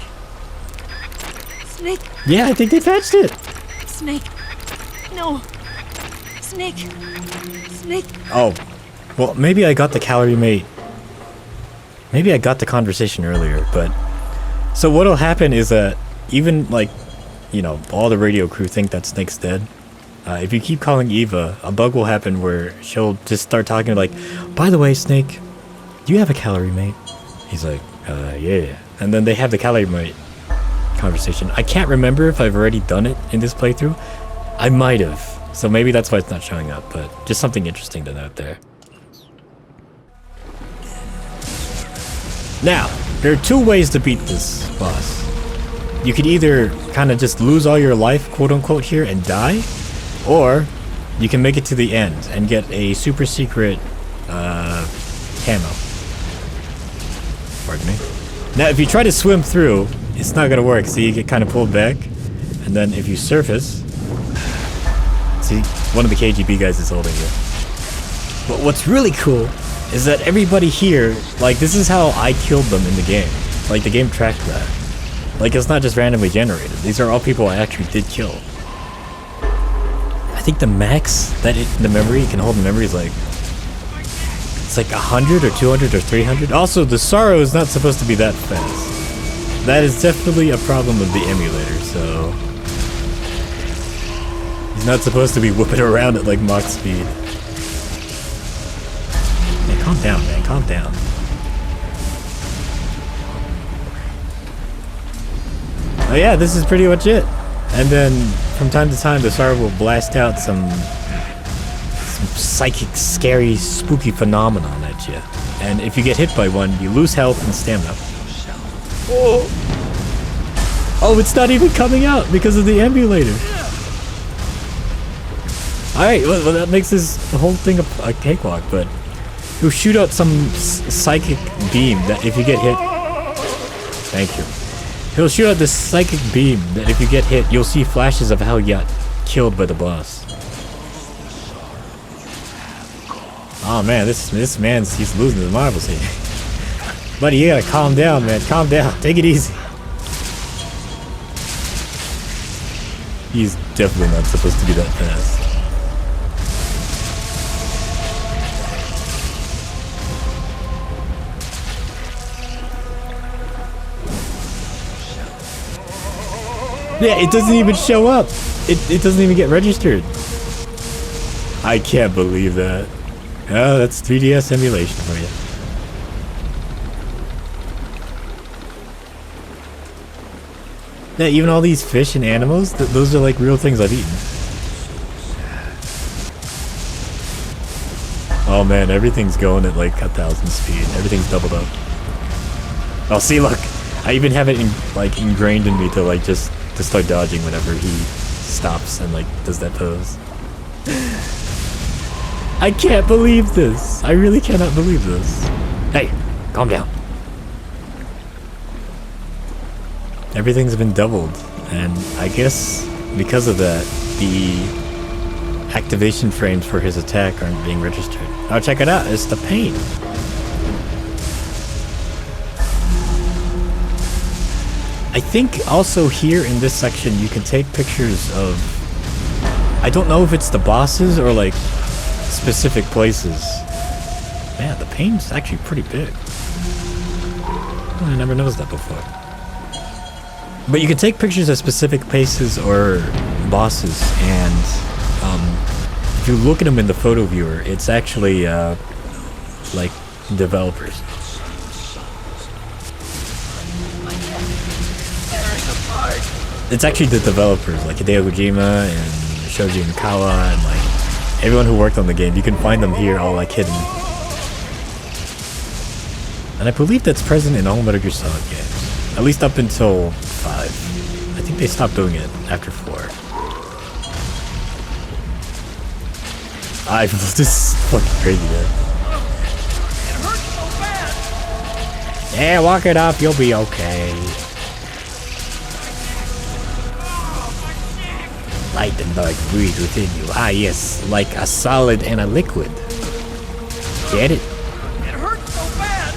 Speaker 7: Snake.
Speaker 1: Yeah, I think they patched it.
Speaker 7: Snake. No. Snake. Snake.
Speaker 1: Oh, well, maybe I got the calorie mate. Maybe I got the conversation earlier, but... So what'll happen is that even, like, you know, all the radio crew think that Snake's dead. If you keep calling Eva, a bug will happen where she'll just start talking like, by the way, Snake, do you have a calorie mate? He's like, yeah. And then they have the calorie mate conversation. I can't remember if I've already done it in this playthrough. I might have. So maybe that's why it's not showing up, but just something interesting to note there. Now, there are two ways to beat this boss. You could either kind of just lose all your life, quote unquote, here and die, or you can make it to the end and get a super secret camo. Pardon me. Now, if you try to swim through, it's not gonna work. See, you get kind of pulled back, and then if you surface, see, one of the KGB guys is holding you. But what's really cool is that everybody here, like, this is how I killed them in the game. Like, the game tracked that. Like, it's not just randomly generated. These are all people I actually did kill. I think the max that the memory can hold in memory is like... It's like 100 or 200 or 300. Also, the sorrow is not supposed to be that fast. that is definitely a problem with the emulator, so... He's not supposed to be whipping around at like Mach speed. Man, calm down, man, calm down. Oh yeah, this is pretty much it. And then, from time to time, the Tsar will blast out some psychic, scary, spooky phenomenon at you. And if you get hit by one, you lose health and stamina. Oh, it's not even coming out because of the emulator. Alright, well that makes this whole thing a cakewalk, but he'll shoot out some psychic beam that if you get hit... Thank you. He'll shoot out this psychic beam that if you get hit, you'll see flashes of how you got killed by the boss. Oh man, this man's, he's losing his marbles here. Buddy, you gotta calm down, man. Calm down. Take it easy. He's definitely not supposed to be that fast. Yeah, it doesn't even show up. It doesn't even get registered. I can't believe that. Oh, that's 3DS emulation for you. Yeah, even all these fish and animals, those are like real things I've eaten. Oh man, everything's going at like 1,000 speed. Everything's doubled up. Oh, see, look. I even have it ingrained in me to like just to start dodging whenever he stops and like does that pose. I can't believe this. I really cannot believe this. Hey, calm down. Everything's been doubled, and I guess because of that, the activation frames for his attack aren't being registered. Oh, check it out. It's the paint. I think also here in this section you can take pictures of... I don't know if it's the bosses or like specific places. Man, the paint's actually pretty big. I never noticed that before. But you can take pictures of specific places or bosses, and if you look at them in the photo viewer, it's actually like developers. It's actually the developers, like Hideo Kojima and Shoji Mikawa, and like everyone who worked on the game. You can find them here, all like hidden. And I believe that's present in all Metal Gear Solid games, at least up until 5. I think they stopped doing it after 4. This is fucking crazy, man. Yeah, walk it up, you'll be okay. Light and dark breathe within you. Ah, yes, like a solid and a liquid. Get it?
Speaker 13: It hurts so bad.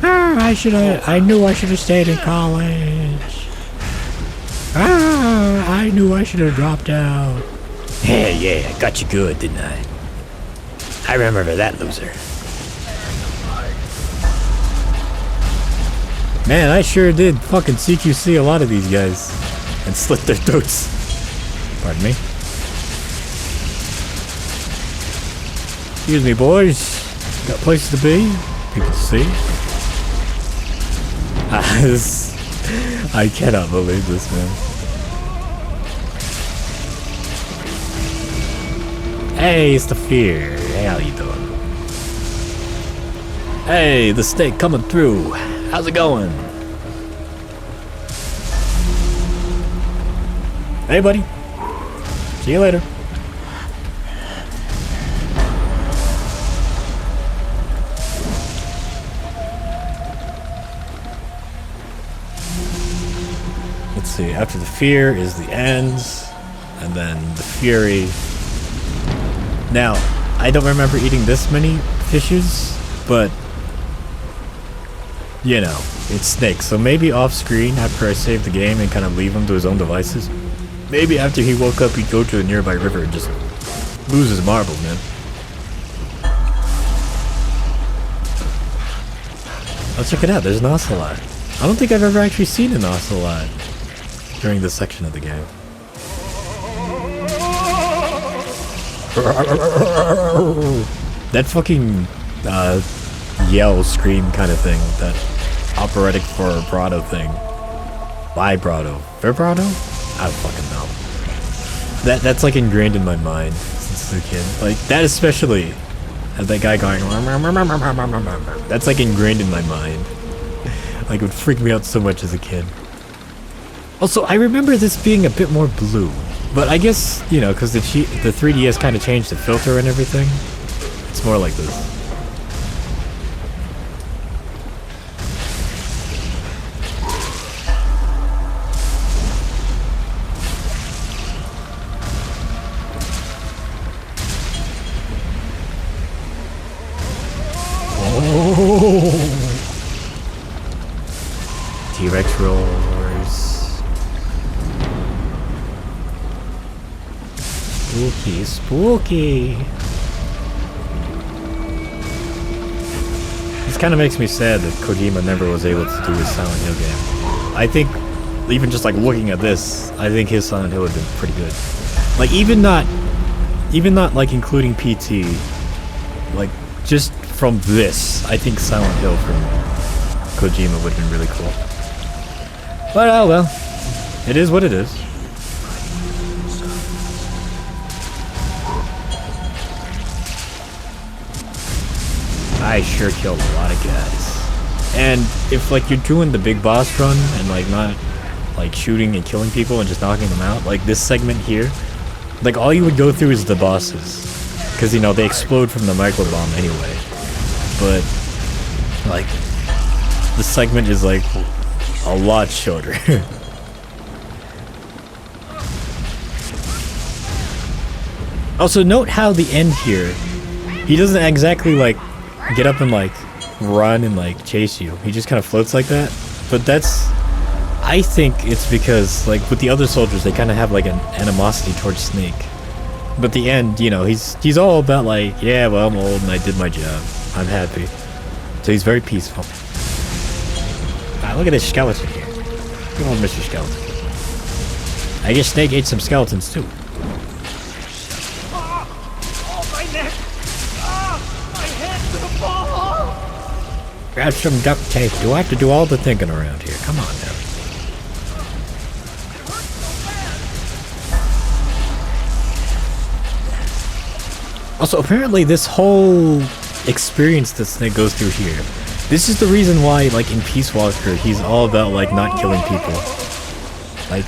Speaker 1: Ah, I knew I should have stayed in college. Ah, I knew I should have dropped out. Yeah, I got you good, didn't I? I remember that loser. Man, I sure did fucking CQC a lot of these guys and slit their throats. Pardon me. Excuse me, boys. Got places to be, people to see. I cannot believe this, man. Hey, it's the Fear. Hey, how you doing? Hey, the steak coming through. How's it going? Hey, buddy. See you later. Let's see. After the Fear is the Ends, and then the Fury. Now, I don't remember eating this many fishes, but you know, it's Snake, so maybe off screen after I save the game and kind of leave him to his own devices. Maybe after he woke up he'd go to a nearby river and just lose his marbles, man. Oh, check it out, there's an ocelot. I don't think I've ever actually seen an ocelot during this section of the game. That fucking yell, scream kind of thing, that operatic vibrato thing. Vibrato. Vibrato? I don't fucking know. That's like ingrained in my mind since a kid. Like, that especially, has that guy going, that's like ingrained in my mind. Like, it would freak me out so much as a kid. Also, I remember this being a bit more blue. But I guess, you know, because the 3DS kind of changed the filter and everything. It's more like this. Oh. T-Rex roars. Spooky, spooky. This kind of makes me sad that Kojima never was able to do his Silent Hill game. I think, even just like looking at this, I think his Silent Hill would have been pretty good. Like, even not like including PT, like just from this, I think Silent Hill from Kojima would have been really cool. But oh well, it is what it is. I sure killed a lot of guys. And if like you're doing the big boss run and like not like shooting and killing people and just knocking them out, like this segment here, like all you would go through is the bosses. Because, you know, they explode from the micro bomb anyway. But like the segment is like a lot shorter. Also note how the end here, he doesn't exactly like get up and like run and like chase you. He just kind of floats like that. But that's, I think it's because like with the other soldiers, they kind of have like an animosity towards Snake. But the end, you know, he's all about like, yeah, well, I'm old and I did my job. I'm happy. So he's very peaceful. Ah, look at this skeleton here. Come on, Mr. Skeleton. I guess Snake ate some skeletons too. Grab some duct tape. Do I have to do all the thinking around here? Come on now. Also, apparently this whole experience that Snake goes through here, this is the reason why, like, in Peace Walker, he's all about, like, not killing people. Like,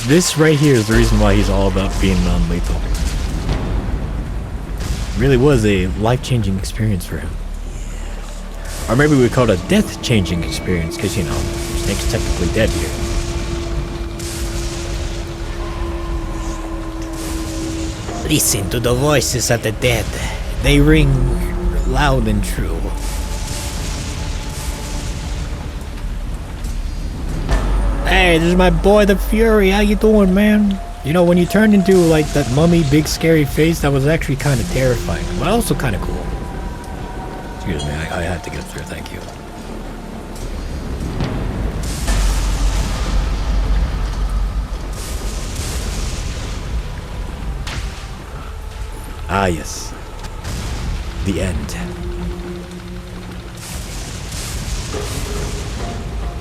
Speaker 1: this right here is the reason why he's all about being non-lethal. It really was a life-changing experience for him. Or maybe we call it a death-changing experience, because, you know, Snake's technically dead here. Listen to the voices of the dead. They ring loud and true. Hey, this is my boy the Fury. How you doing, man? You know, when you turned into, like, that mummy, big, scary face, that was actually kind of terrifying, but also kind of cool. Excuse me, I had to get through, thank you. Ah, yes. The end.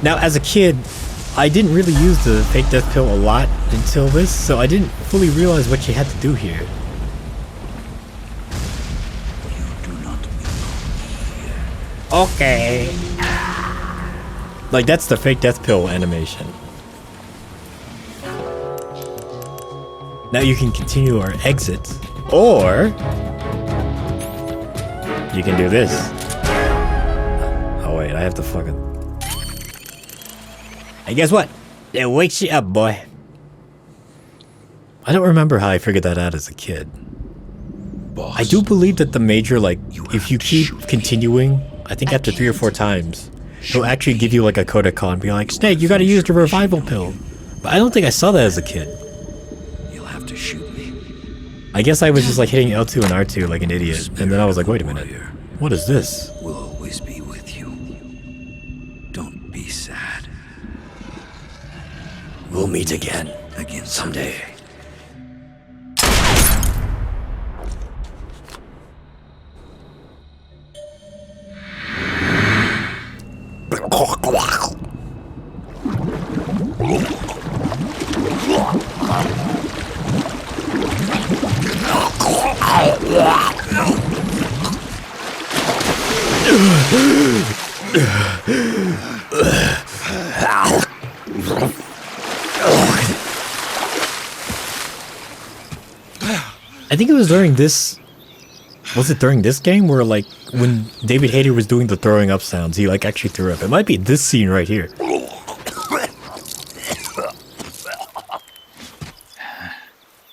Speaker 1: Now, as a kid, I didn't really use the fake death pill a lot until this, so I didn't fully realize what you had to do here. Okay. Like, that's the fake death pill animation. Now you can continue our exit, or you can do this. Oh wait, I have to fucking... Hey, guess what? It wakes you up, boy. I don't remember how I figured that out as a kid. Boss, I do believe that the major, like, if you keep continuing, I think after 3 or 4 times, he'll actually give you like a codec call and be like, Snake, you gotta use the revival pill. But I don't think I saw that as a kid.
Speaker 8: You'll have to shoot me.
Speaker 1: I guess I was just like hitting L2 and R2 like an idiot, and then I was like, wait a minute, what is this?
Speaker 8: We'll always be with you. Don't be sad.
Speaker 1: We'll meet again. Someday. I think it was during this... Was it during this game where, like, when David Hayter was doing the throwing up sounds, he, like, actually threw up? It might be this scene right here.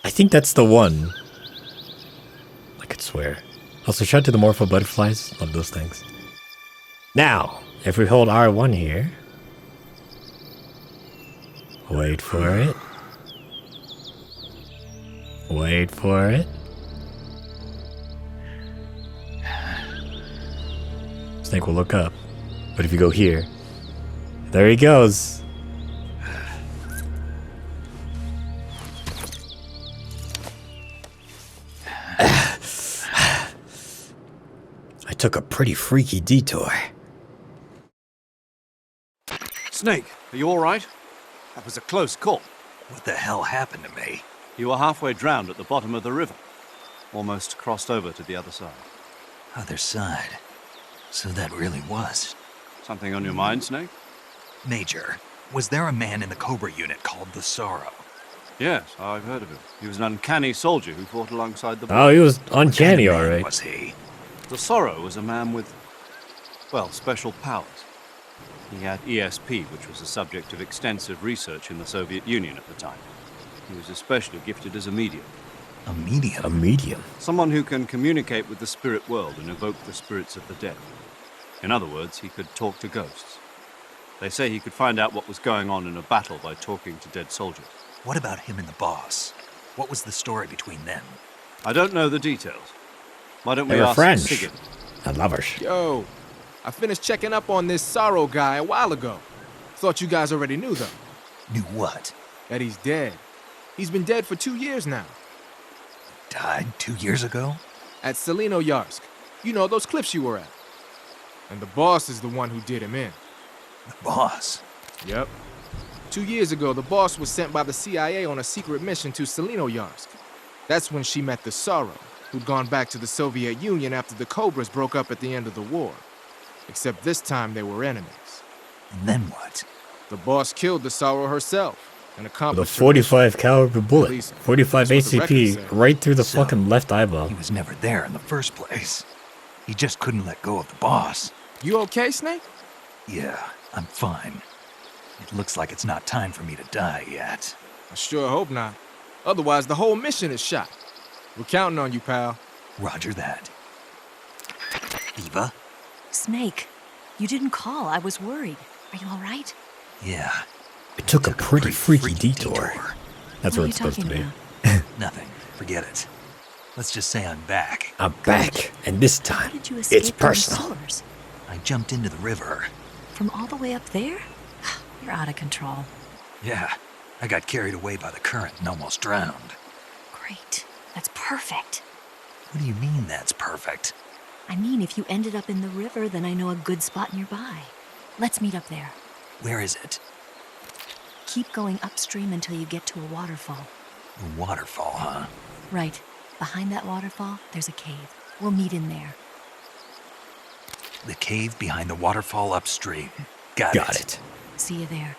Speaker 1: I think that's the one. I could swear. Also, shout out to the Morpho Butterflies. Love those things. Now, if we hold R1 here... Wait for it. Wait for it. Snake will look up. But if you go here... There he goes. I took a pretty freaky detour.
Speaker 2: Snake, are you all right? That was a close call.
Speaker 5: What the hell happened to me?
Speaker 2: You were halfway drowned at the bottom of the river. Almost crossed over to the other side.
Speaker 5: Other side? So that really was.
Speaker 2: Something on your mind, Snake?
Speaker 5: Major, was there a man in the Cobra unit called the Sorrow?
Speaker 2: Yes, I've heard of him. He was an uncanny soldier who fought alongside the...
Speaker 1: Oh, he was uncanny, alright.
Speaker 5: Was he?
Speaker 2: The Sorrow was a man with, well, special powers. He had ESP, which was the subject of extensive research in the Soviet Union at the time. He was especially gifted as a medium.
Speaker 5: A medium?
Speaker 1: A medium?
Speaker 2: Someone who can communicate with the spirit world and evoke the spirits of the dead. In other words, he could talk to ghosts. They say he could find out what was going on in a battle by talking to dead soldiers.
Speaker 5: What about him and the boss? What was the story between them?
Speaker 2: I don't know the details. Why don't we
Speaker 1: They were
Speaker 2: ask
Speaker 1: friends.
Speaker 2: Sigurd?
Speaker 1: And lovers.
Speaker 4: Yo, I finished checking up on this Sorrow guy a while ago. Thought you guys already knew, though.
Speaker 5: Knew what?
Speaker 4: That he's dead. He's been dead for 2 years now.
Speaker 5: Died 2 years ago?
Speaker 4: At Selino-Yarsk. You know, those cliffs you were at. And the boss is the one who did him in.
Speaker 5: The boss?
Speaker 4: Yep. 2 years ago, the boss was sent by the CIA on a secret mission to Selino-Yarsk. That's when she met the Sorrow, who'd gone back to the Soviet Union after the Cobras broke up at the end of the war. Except this time they were enemies.
Speaker 5: And then what?
Speaker 4: The boss killed the Sorrow herself and
Speaker 1: With a
Speaker 4: accomplished
Speaker 1: 45 caliber bullet.
Speaker 4: least
Speaker 1: 45
Speaker 4: that's what the record
Speaker 1: ACP
Speaker 4: said.
Speaker 1: right through the
Speaker 5: So,
Speaker 1: fucking left eyeball.
Speaker 5: He was never there in the first place. He just couldn't let go of the boss.
Speaker 4: You okay, Snake?
Speaker 5: Yeah, I'm fine. It looks like it's not time for me to die yet.
Speaker 4: I sure hope not. Otherwise, the whole mission is shot. We're counting on you, pal.
Speaker 5: Roger that. Eva?
Speaker 7: Snake, you didn't call. I was worried. Are you all right?
Speaker 5: Yeah.
Speaker 1: It took a pretty freaky detour. That's
Speaker 7: What
Speaker 1: where
Speaker 7: are
Speaker 1: it's
Speaker 7: you
Speaker 1: supposed to
Speaker 7: talking
Speaker 1: be.
Speaker 7: about?
Speaker 5: Nothing. Forget it. Let's just say I'm back.
Speaker 1: I'm back, and this time,
Speaker 7: How did you escape
Speaker 1: it's
Speaker 7: from the
Speaker 1: personal.
Speaker 7: sewers?
Speaker 5: I jumped into the river.
Speaker 7: From all the way up there? You're out of control.
Speaker 5: Yeah. I got carried away by the current and almost drowned.
Speaker 7: Great. That's perfect.
Speaker 5: What do you mean that's perfect?
Speaker 7: I mean, if you ended up in the river, then I know a good spot nearby. Let's meet up there.
Speaker 5: Where is it?
Speaker 7: Keep going upstream until you get to a waterfall.
Speaker 5: A waterfall, huh?
Speaker 7: Right. Behind that waterfall, there's a cave. We'll meet in there.
Speaker 5: The cave behind the waterfall upstream.
Speaker 1: Got it.
Speaker 7: See you there.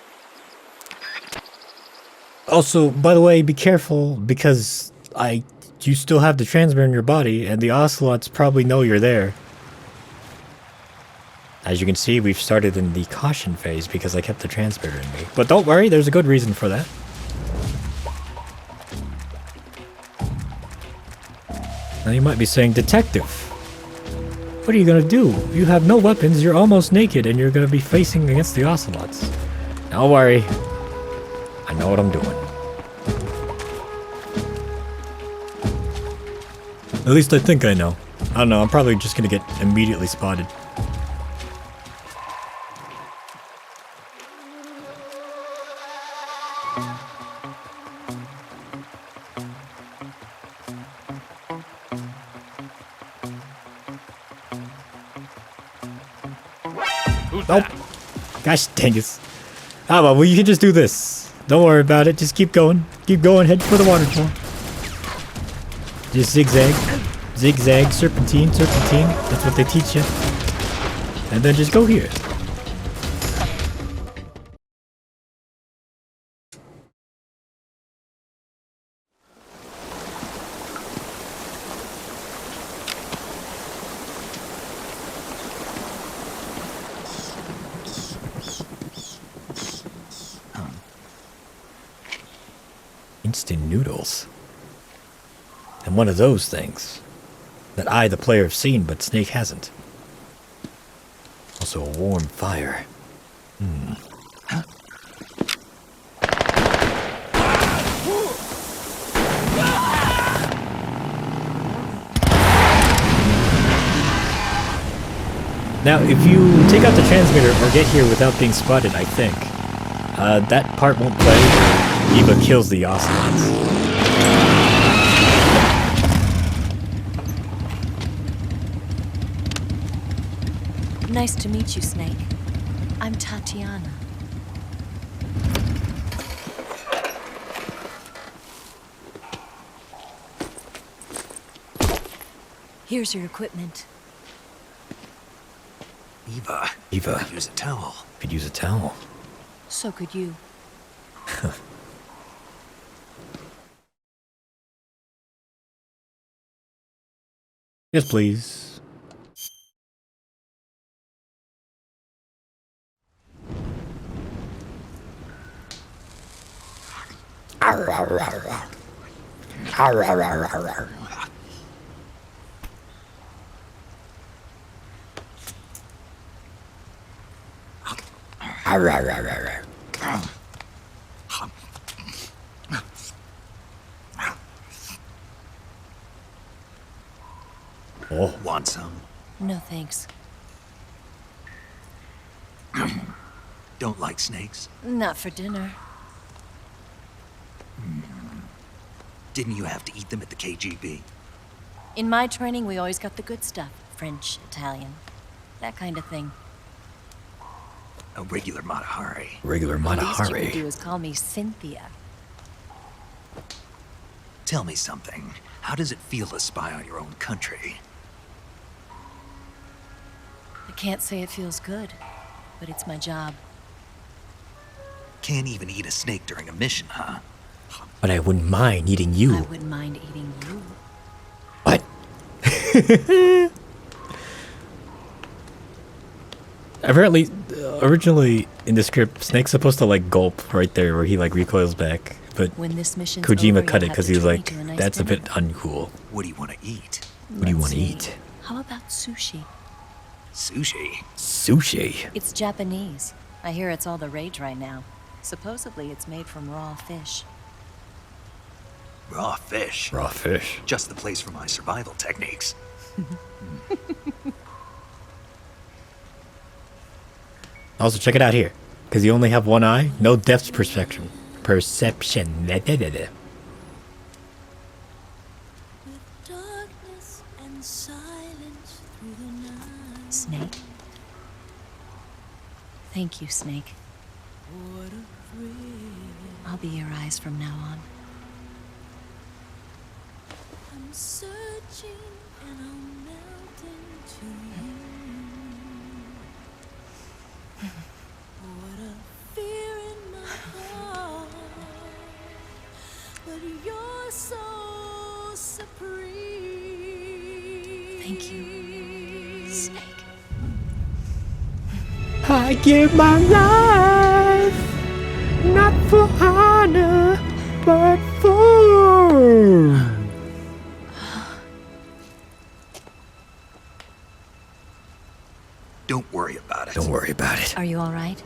Speaker 1: Also, by the way, be careful, because you still have the transmitter in your body, and the ocelots probably know you're there. As you can see, we've started in the caution phase because I kept the transmitter in me. But don't worry, there's a good reason for that. Now you might be saying, Detective, what are you gonna do? You have no weapons, you're almost naked, and you're gonna be facing against the ocelots. Don't worry. I know what I'm doing. At least I think I know. I don't know, I'm probably just gonna get immediately spotted.
Speaker 8: with
Speaker 1: Nope.
Speaker 8: that.
Speaker 1: Gosh dang it. Ah, well, you can just do this. Don't worry about it. Just keep going. Keep going. Head for the waterfall. Just zigzag. Zigzag. Serpentine. Serpentine. That's what they teach you. And then just go here. Instant noodles. And one of those things that I, the player, have seen, but Snake hasn't. Also a warm fire. Now, if you take out the transmitter or get here without being spotted, I think, that part won't play. Eva kills the ocelots.
Speaker 7: Nice to meet you, Snake. I'm Tatiana. Here's your equipment.
Speaker 5: Eva.
Speaker 1: Eva.
Speaker 5: Could use a towel.
Speaker 1: Could use a towel.
Speaker 7: So could you.
Speaker 1: Yes, please. Oh.
Speaker 5: Want some?
Speaker 7: No thanks.
Speaker 5: Don't like snakes?
Speaker 7: Not for dinner.
Speaker 5: Didn't you have to eat them at the KGB?
Speaker 7: In my training, we always got the good stuff. French, Italian, that kind of thing.
Speaker 5: A regular Matahari.
Speaker 1: Regular
Speaker 7: The least you
Speaker 1: Matahari.
Speaker 7: could do is call me Cynthia.
Speaker 5: Tell me something. How does it feel to spy on your own country?
Speaker 7: I can't say it feels good, but it's my job.
Speaker 5: Can't even eat a snake during a mission, huh?
Speaker 1: But I wouldn't mind eating
Speaker 7: I
Speaker 1: you.
Speaker 7: wouldn't mind eating you.
Speaker 1: What? Apparently, originally in the script, Snake's supposed to like gulp right there where he like recoils back. But
Speaker 7: When this mission's
Speaker 1: Kojima
Speaker 7: over,
Speaker 1: cut
Speaker 7: you'll
Speaker 1: it
Speaker 7: have
Speaker 1: because
Speaker 7: to
Speaker 1: he was
Speaker 7: treat me
Speaker 1: like,
Speaker 7: to a nice
Speaker 1: that's a
Speaker 7: dinner.
Speaker 1: bit uncool.
Speaker 5: What do you want to eat?
Speaker 1: What do you
Speaker 7: Let's
Speaker 1: want to
Speaker 7: see.
Speaker 1: eat?
Speaker 7: How about sushi?
Speaker 5: Sushi?
Speaker 1: Sushi.
Speaker 7: It's Japanese. I hear it's all the rage right now. Supposedly it's made from raw fish.
Speaker 5: Raw fish?
Speaker 1: Raw fish.
Speaker 5: Just the place for my survival techniques.
Speaker 1: Also, check it out here. Because you only have one eye, no depth perception. Perception.
Speaker 7: Snake? Thank you, Snake. I'll be your eyes from now on.
Speaker 14: I'm searching and I'm melting to you. What a fear in my heart, but you're so supreme.
Speaker 7: Thank you, Snake.
Speaker 1: I give my life, not for honor, but for...
Speaker 5: Don't worry about it.
Speaker 1: Don't worry about it.
Speaker 7: Are you all right?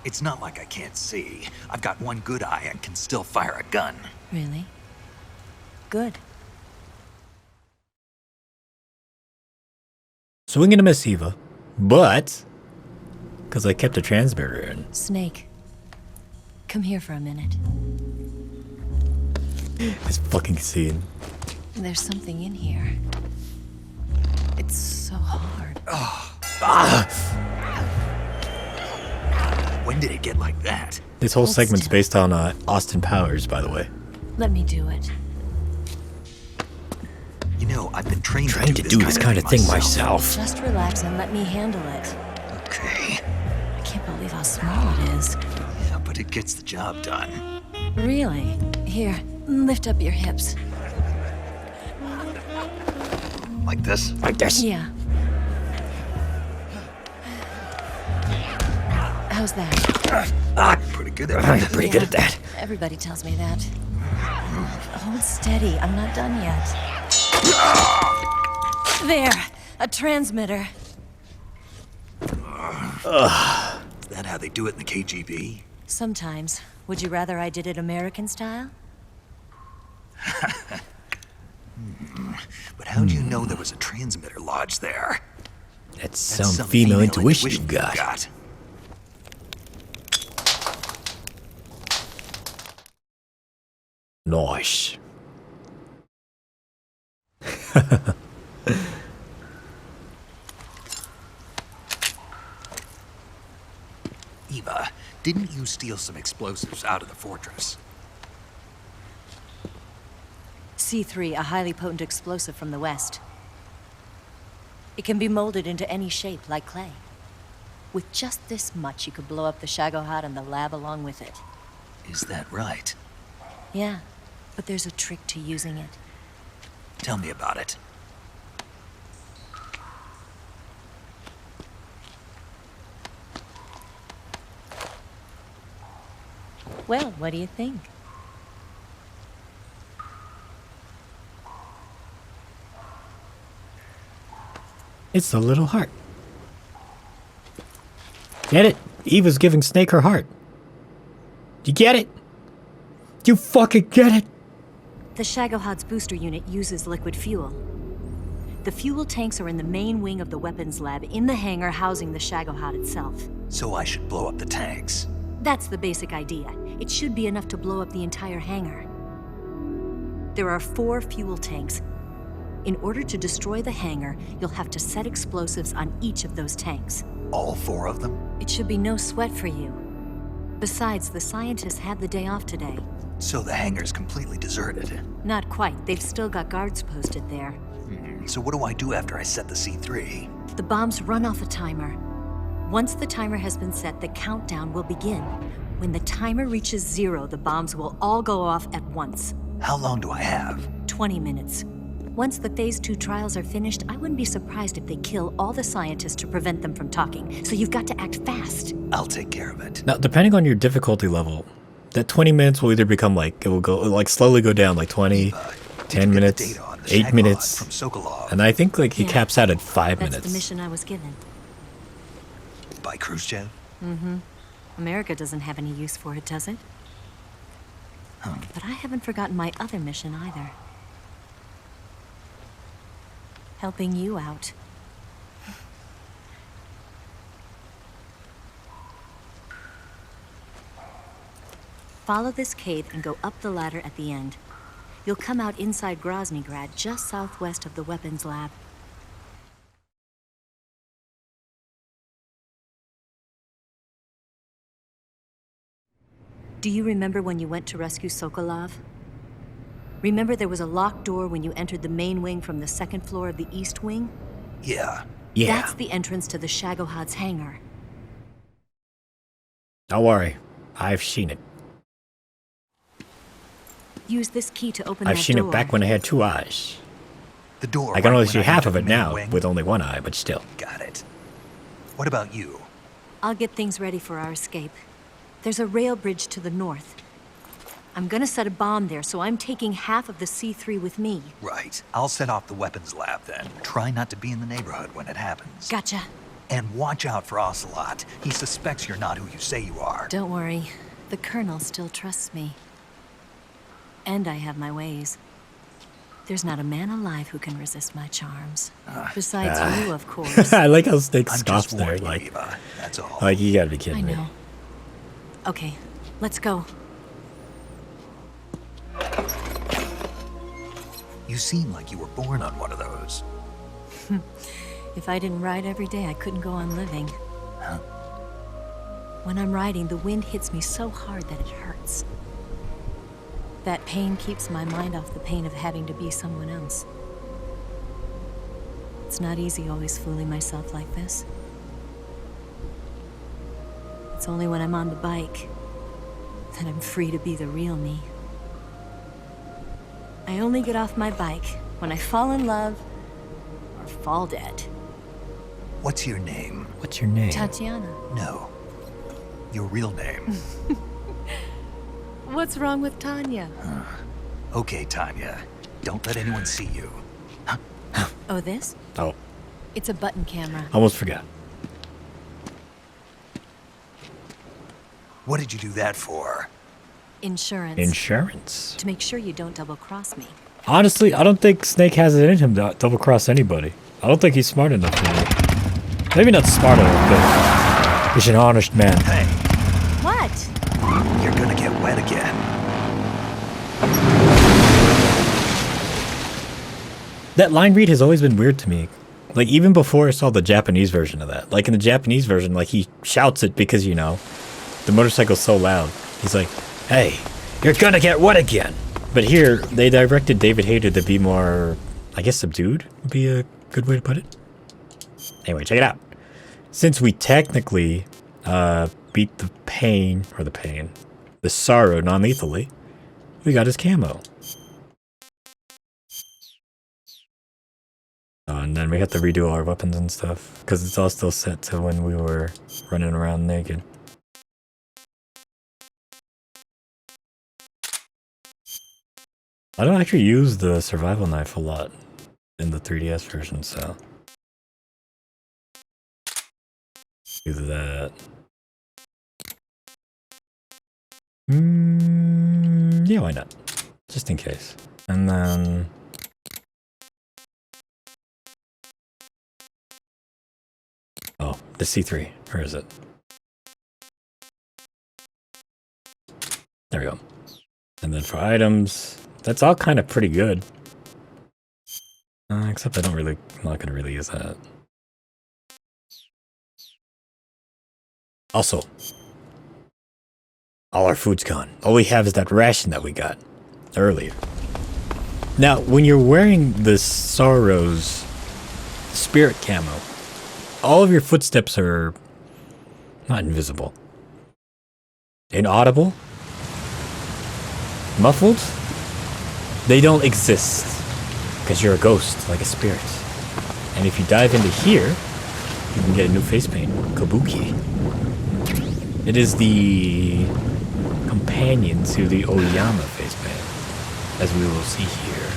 Speaker 5: It's not like I can't see. I've got one good eye and can still fire a gun.
Speaker 7: Really? Good.
Speaker 1: Swing and a miss, Eva. But, because I kept a transmitter in.
Speaker 7: Snake, come here for a minute.
Speaker 1: This fucking scene.
Speaker 7: There's something in here.
Speaker 10: It's so hard.
Speaker 5: When did it get like that?
Speaker 1: This whole
Speaker 10: Hold
Speaker 1: segment's
Speaker 10: still.
Speaker 1: based on Austin Powers, by the way.
Speaker 10: Let me do it.
Speaker 5: You know, I've been trained
Speaker 1: Trying to do this kind of thing myself.
Speaker 10: Just relax and let me handle it.
Speaker 5: Okay.
Speaker 10: I can't believe how small it is.
Speaker 5: Yeah, but it gets the job done.
Speaker 10: Really? Here, lift up your hips.
Speaker 5: Like this?
Speaker 1: Like this.
Speaker 10: Yeah. How's that?
Speaker 5: Pretty good at
Speaker 1: I'm
Speaker 5: that.
Speaker 1: pretty good at that.
Speaker 10: Everybody tells me that. Hold steady, I'm not done yet. There, a transmitter.
Speaker 5: Is that how they do it in the KGB?
Speaker 10: Sometimes. Would you rather I did it American style?
Speaker 5: But how'd you know there was a transmitter lodged there?
Speaker 1: That's some female intuition you got. Nice.
Speaker 5: Eva, didn't you steal some explosives out of the fortress?
Speaker 10: C3, a highly potent explosive from the west. It can be molded into any shape, like clay. With just this much, you could blow up the Shagohod and the lab along with it.
Speaker 5: Is that right?
Speaker 10: Yeah, but there's a trick to using it.
Speaker 5: Tell me about it.
Speaker 10: Well, what do you think?
Speaker 1: It's a little heart. Get it? Eva's giving Snake her heart. Do you get it? Do you fucking get it?
Speaker 7: The Shagohod's booster unit uses liquid fuel. The fuel tanks are in the main wing of the weapons lab in the hangar housing the Shagohod itself.
Speaker 5: So I should blow up the tanks.
Speaker 7: That's the basic idea. It should be enough to blow up the entire hangar. There are 4 fuel tanks. In order to destroy the hangar, you'll have to set explosives on each of those tanks.
Speaker 5: All 4 of them?
Speaker 7: It should be no sweat for you. Besides, the scientists had the day off today.
Speaker 5: So the hangar's completely deserted.
Speaker 7: Not quite. They've still got guards posted there.
Speaker 5: So what do I do after I set the C3?
Speaker 7: The bombs run off a timer. Once the timer has been set, the countdown will begin. When the timer reaches 0, the bombs will all go off at once.
Speaker 5: How long do I have?
Speaker 7: 20 minutes. Once the Phase 2 trials are finished, I wouldn't be surprised if they kill all the scientists to prevent them from talking. So you've got to act fast.
Speaker 5: I'll take care of it.
Speaker 1: Now, depending on your difficulty level, that 20 minutes will either become like, it will go, like slowly go down, like 20, 10 minutes, 8 minutes.
Speaker 5: From Sokolov.
Speaker 1: And I think like he
Speaker 7: Yeah.
Speaker 1: caps out at 5
Speaker 7: That's
Speaker 1: minutes.
Speaker 7: the mission I was given.
Speaker 5: By Khrushchev?
Speaker 7: Mm-hmm. America doesn't have any use for it, does it? But I haven't forgotten my other mission either. Helping you out. Follow this cave and go up the ladder at the end. You'll come out inside Groznyj Grad, just southwest of the weapons lab. Do you remember when you went to rescue Sokolov? Remember there was a locked door when you entered the main wing from the second floor of the east wing?
Speaker 5: Yeah.
Speaker 1: Yeah.
Speaker 7: That's the entrance to the Shagohod's hangar.
Speaker 1: Don't worry. I've seen it.
Speaker 7: Use this key to open that door.
Speaker 1: I've seen it back when I had 2 eyes.
Speaker 5: The door.
Speaker 1: I can only
Speaker 5: right
Speaker 1: see
Speaker 5: when I
Speaker 1: half
Speaker 5: enter
Speaker 1: of
Speaker 5: the
Speaker 1: it
Speaker 5: main
Speaker 1: now,
Speaker 5: wing?
Speaker 1: with only 1 eye, but still.
Speaker 5: Got it. What about you?
Speaker 7: I'll get things ready for our escape. There's a rail bridge to the north. I'm gonna set a bomb there, so I'm taking half of the C3 with me.
Speaker 5: Right. I'll set off the weapons lab then. Try not to be in the neighborhood when it happens.
Speaker 7: Gotcha.
Speaker 5: And watch out for Ocelot. He suspects you're not who you say you are.
Speaker 7: Don't worry. The Colonel still trusts me. And I have my ways. There's not a man alive who can resist my charms. Besides you, of course.
Speaker 1: I like how Snake
Speaker 5: I'm
Speaker 1: scoffs
Speaker 5: just
Speaker 1: there,
Speaker 5: warning you,
Speaker 1: like,
Speaker 5: Eva. That's all.
Speaker 1: like you gotta be
Speaker 7: I
Speaker 1: kidding me.
Speaker 7: know. Okay, let's go.
Speaker 5: You seem like you were born on one of those.
Speaker 10: If I didn't ride every day, I couldn't go on living.
Speaker 5: Huh?
Speaker 10: When I'm riding, the wind hits me so hard that it hurts. That pain keeps my mind off the pain of having to be someone else. It's not easy always fooling myself like this. It's only when I'm on the bike that I'm free to be the real me. I only get off my bike when I fall in love or fall dead.
Speaker 5: What's your name?
Speaker 1: What's your name?
Speaker 10: Tatiana.
Speaker 5: No. Your real name.
Speaker 10: What's wrong with Tanya?
Speaker 5: Okay, Tanya. Don't let anyone see you.
Speaker 10: Oh, this?
Speaker 1: Oh,
Speaker 10: It's a button camera.
Speaker 1: almost forgot.
Speaker 5: What did you do that for?
Speaker 10: Insurance.
Speaker 1: Insurance.
Speaker 10: To make sure you don't double-cross me.
Speaker 1: Honestly, I don't think Snake has it in him to double cross anybody. I don't think he's smart enough for that. Maybe not smart enough, but he's an honest man.
Speaker 5: Hey,
Speaker 10: What?
Speaker 5: you're gonna get wet again.
Speaker 1: That line read has always been weird to me. Like, even before I saw the Japanese version of that. Like, in the Japanese version, like, he shouts it because, you know, the motorcycle's so loud. He's like, hey, you're gonna get wet again. But here, they directed David Hayter to be more, I guess, subdued would be a good way to put it. Anyway, check it out. Since we technically beat the sorrow non-lethally, we got his camo. And then we have to redo our weapons and stuff, because it's all still set to when we were running around naked. I don't actually use the survival knife a lot in the 3DS version, so... do that. Yeah, why not? Just in case. And then... oh, the C3. Where is it? There we go. And then for items, that's all kind of pretty good. Except I'm not gonna really use that. Also, all our food's gone. All we have is that ration that we got earlier. Now, when you're wearing the Sorrow's spirit camo, all of your footsteps are not invisible. Inaudible? Muffled? They don't exist. Because you're a ghost, like a spirit. And if you dive into here, you can get a new face paint, Kabuki. It is the companion to the Oyama face paint, as we will see here.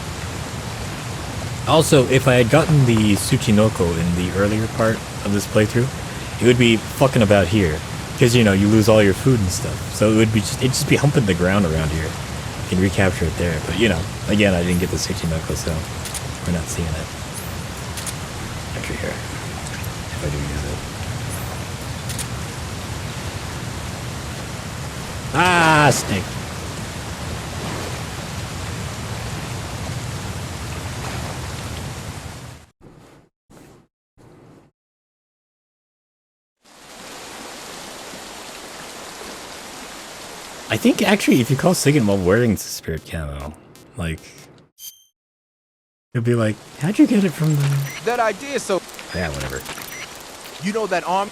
Speaker 1: Also, if I had gotten the Tsuchinoko in the earlier part of this playthrough, it would be fucking about here. Because, you know, you lose all your food and stuff. So it'd just be humping the ground around here. You can recapture it there. But, you know, again, I didn't get the Tsuchinoko, so we're not seeing it. Actually, here. If I do use it. Ah, snake. I think actually if you call Sigint while wearing the spirit camo, like, it'll be like, how'd you get it from the...
Speaker 4: That idea, so...
Speaker 1: yeah, whatever.
Speaker 4: You know that arm...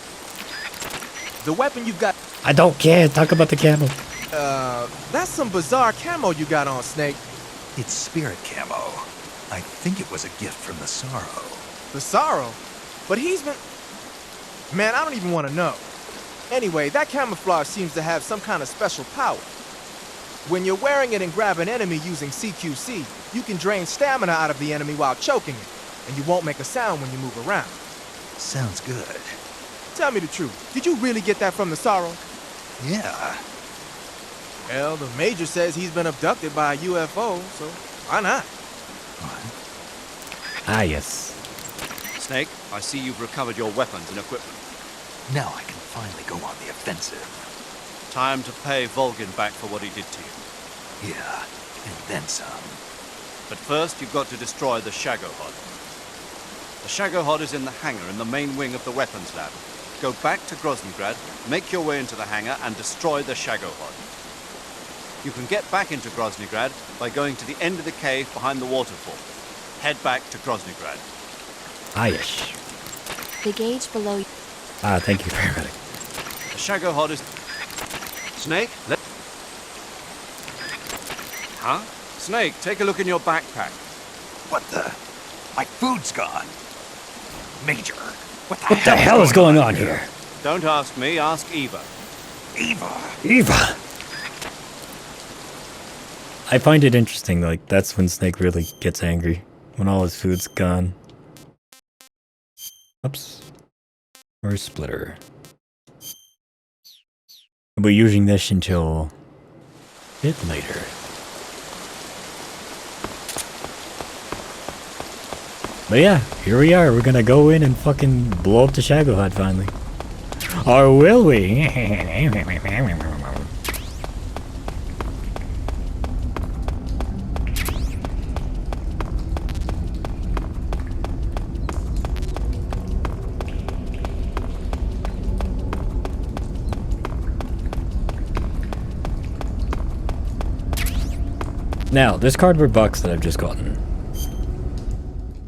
Speaker 4: the weapon you've got...
Speaker 1: I don't care, talk about the camo.
Speaker 4: That's some bizarre camo you got on, Snake.
Speaker 5: It's spirit camo. I think it was a gift from the Sorrow.
Speaker 4: The Sorrow? But he's been... man, I don't even want to know. Anyway, that camouflage seems to have some kind of special power. When you're wearing it and grab an enemy using CQC, you can drain stamina out of the enemy while choking it, and you won't make a sound when you move around.
Speaker 5: Sounds good.
Speaker 4: Tell me the truth, did you really get that from the Sorrow?
Speaker 5: Yeah.
Speaker 4: Well, the Major says he's been abducted by a UFO, so why not?
Speaker 1: Ah, yes.
Speaker 2: Snake, I see you've recovered your weapons and equipment.
Speaker 5: Now I can finally go on the offensive.
Speaker 2: Time to pay Volgin back for what he did to you.
Speaker 5: Yeah, and then some.
Speaker 2: But first, you've got to destroy the Shagohod. The Shagohod is in the hangar in the main wing of the weapons lab. Go back to Groznyj, make your way into the hangar, and destroy the Shagohod. You can get back into Groznyj by going to the end of the cave behind the waterfall. Head back to Groznyj.
Speaker 1: Ah, yes.
Speaker 6: The gauge below you.
Speaker 1: Ah, thank you, paramedic.
Speaker 2: The Shagohod is... Snake, let... Huh? Snake, take a look in your backpack.
Speaker 5: What the? My food's gone. Major, what
Speaker 1: What the hell is going on here?
Speaker 2: Don't ask me, ask Eva.
Speaker 1: Eva! I find it interesting, like, that's when Snake really gets angry. When all his food's gone. Oops. Or a splitter. We'll be using this until a bit later. But yeah, here we are. We're gonna go in and fucking blow up the Shagohod finally. Or will we? Now, this cardboard box that I've just gotten.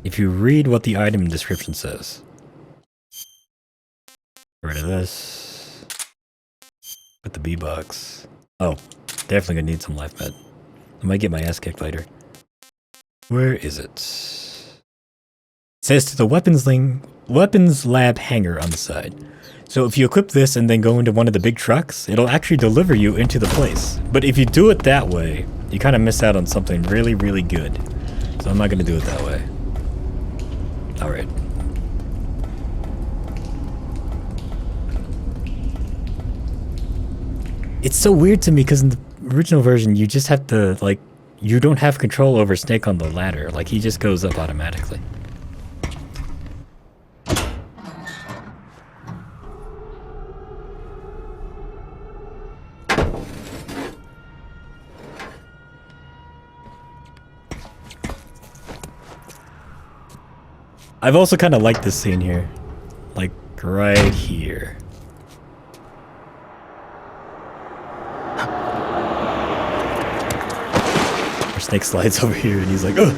Speaker 1: If you read what the item description says. Get rid of this. Put the B box. Oh, definitely gonna need some life med. I might get my ass kicked later. Where is it? It says to the weapons lab hangar on the side. So if you equip this and then go into one of the big trucks, it'll actually deliver you into the place. But if you do it that way, you kind of miss out on something really, really good. So I'm not gonna do it that way. Alright. It's so weird to me because in the original version you just have to, like, you don't have control over Snake on the ladder. Like, he just goes up automatically. I've also kind of liked this scene here. Like, right here. Where Snake slides over here and he's like, ugh!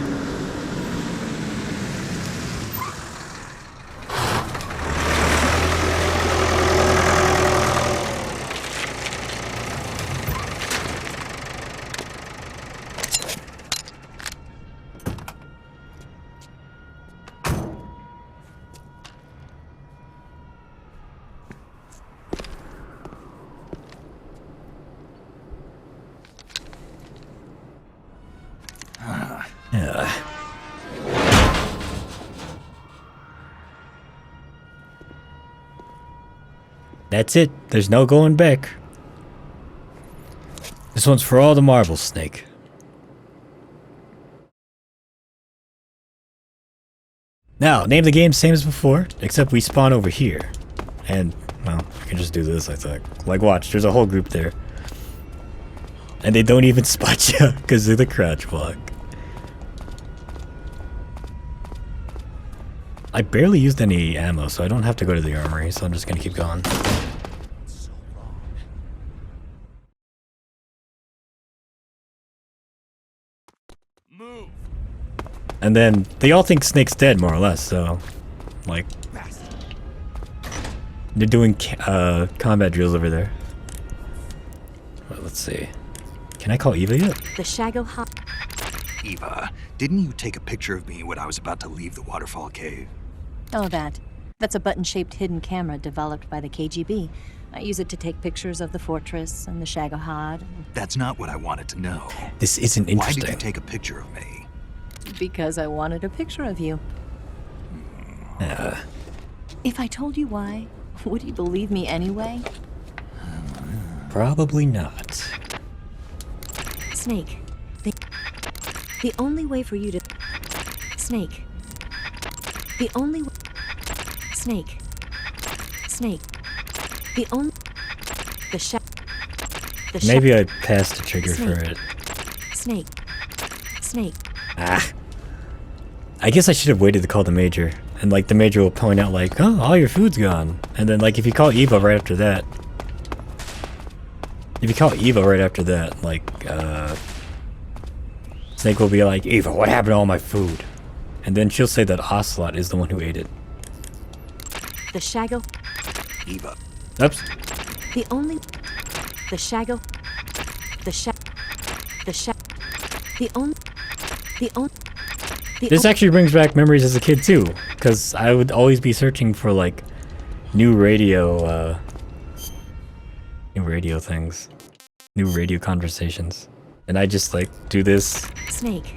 Speaker 1: That's it. There's no going back. This one's for all the marbles, Snake. Now, name the game same as before, except we spawn over here. And, well, I can just do this, I think. Like, watch, there's a whole group there. And they don't even spot you, because of the crouch block. I barely used any ammo, so I don't have to go to the armory, so I'm just gonna keep going.
Speaker 13: Move.
Speaker 1: And then, they all think Snake's dead, more or less, so... Like... They're doing combat drills over there. Well, let's see. Can I call Eva yet?
Speaker 7: The Shagohod.
Speaker 5: Eva, didn't you take a picture of me when I was about to leave the waterfall cave?
Speaker 10: Oh, that. That's a button-shaped hidden camera developed by the KGB. I use it to take pictures of the fortress and the Shagohod.
Speaker 5: That's not what I wanted to know.
Speaker 1: This isn't interesting.
Speaker 5: Why did you take a picture of me?
Speaker 10: Because I wanted a picture of you. If I told you why, would you believe me anyway?
Speaker 1: Probably not.
Speaker 7: Snake. The only way for you to... Snake. The only... Snake. Snake. The only...
Speaker 1: Maybe I passed the trigger
Speaker 7: Snake.
Speaker 1: for it.
Speaker 7: Snake. Snake.
Speaker 1: Ah. I guess I should have waited to call the major, And like the major will point out like, oh, all your food's gone. And then like if you call Eva right after that, like Snake will be like, Eva, what happened to all my food? And then she'll say that Ocelot is the one who ate it.
Speaker 7: The Shago.
Speaker 5: Eva.
Speaker 1: Oops.
Speaker 7: The only. The Shago. The Shag. The Shag. The only. The only.
Speaker 1: This actually brings back memories as a kid too, because I would always be searching for like new radio things, new radio conversations, and I just like do this.
Speaker 10: Snake.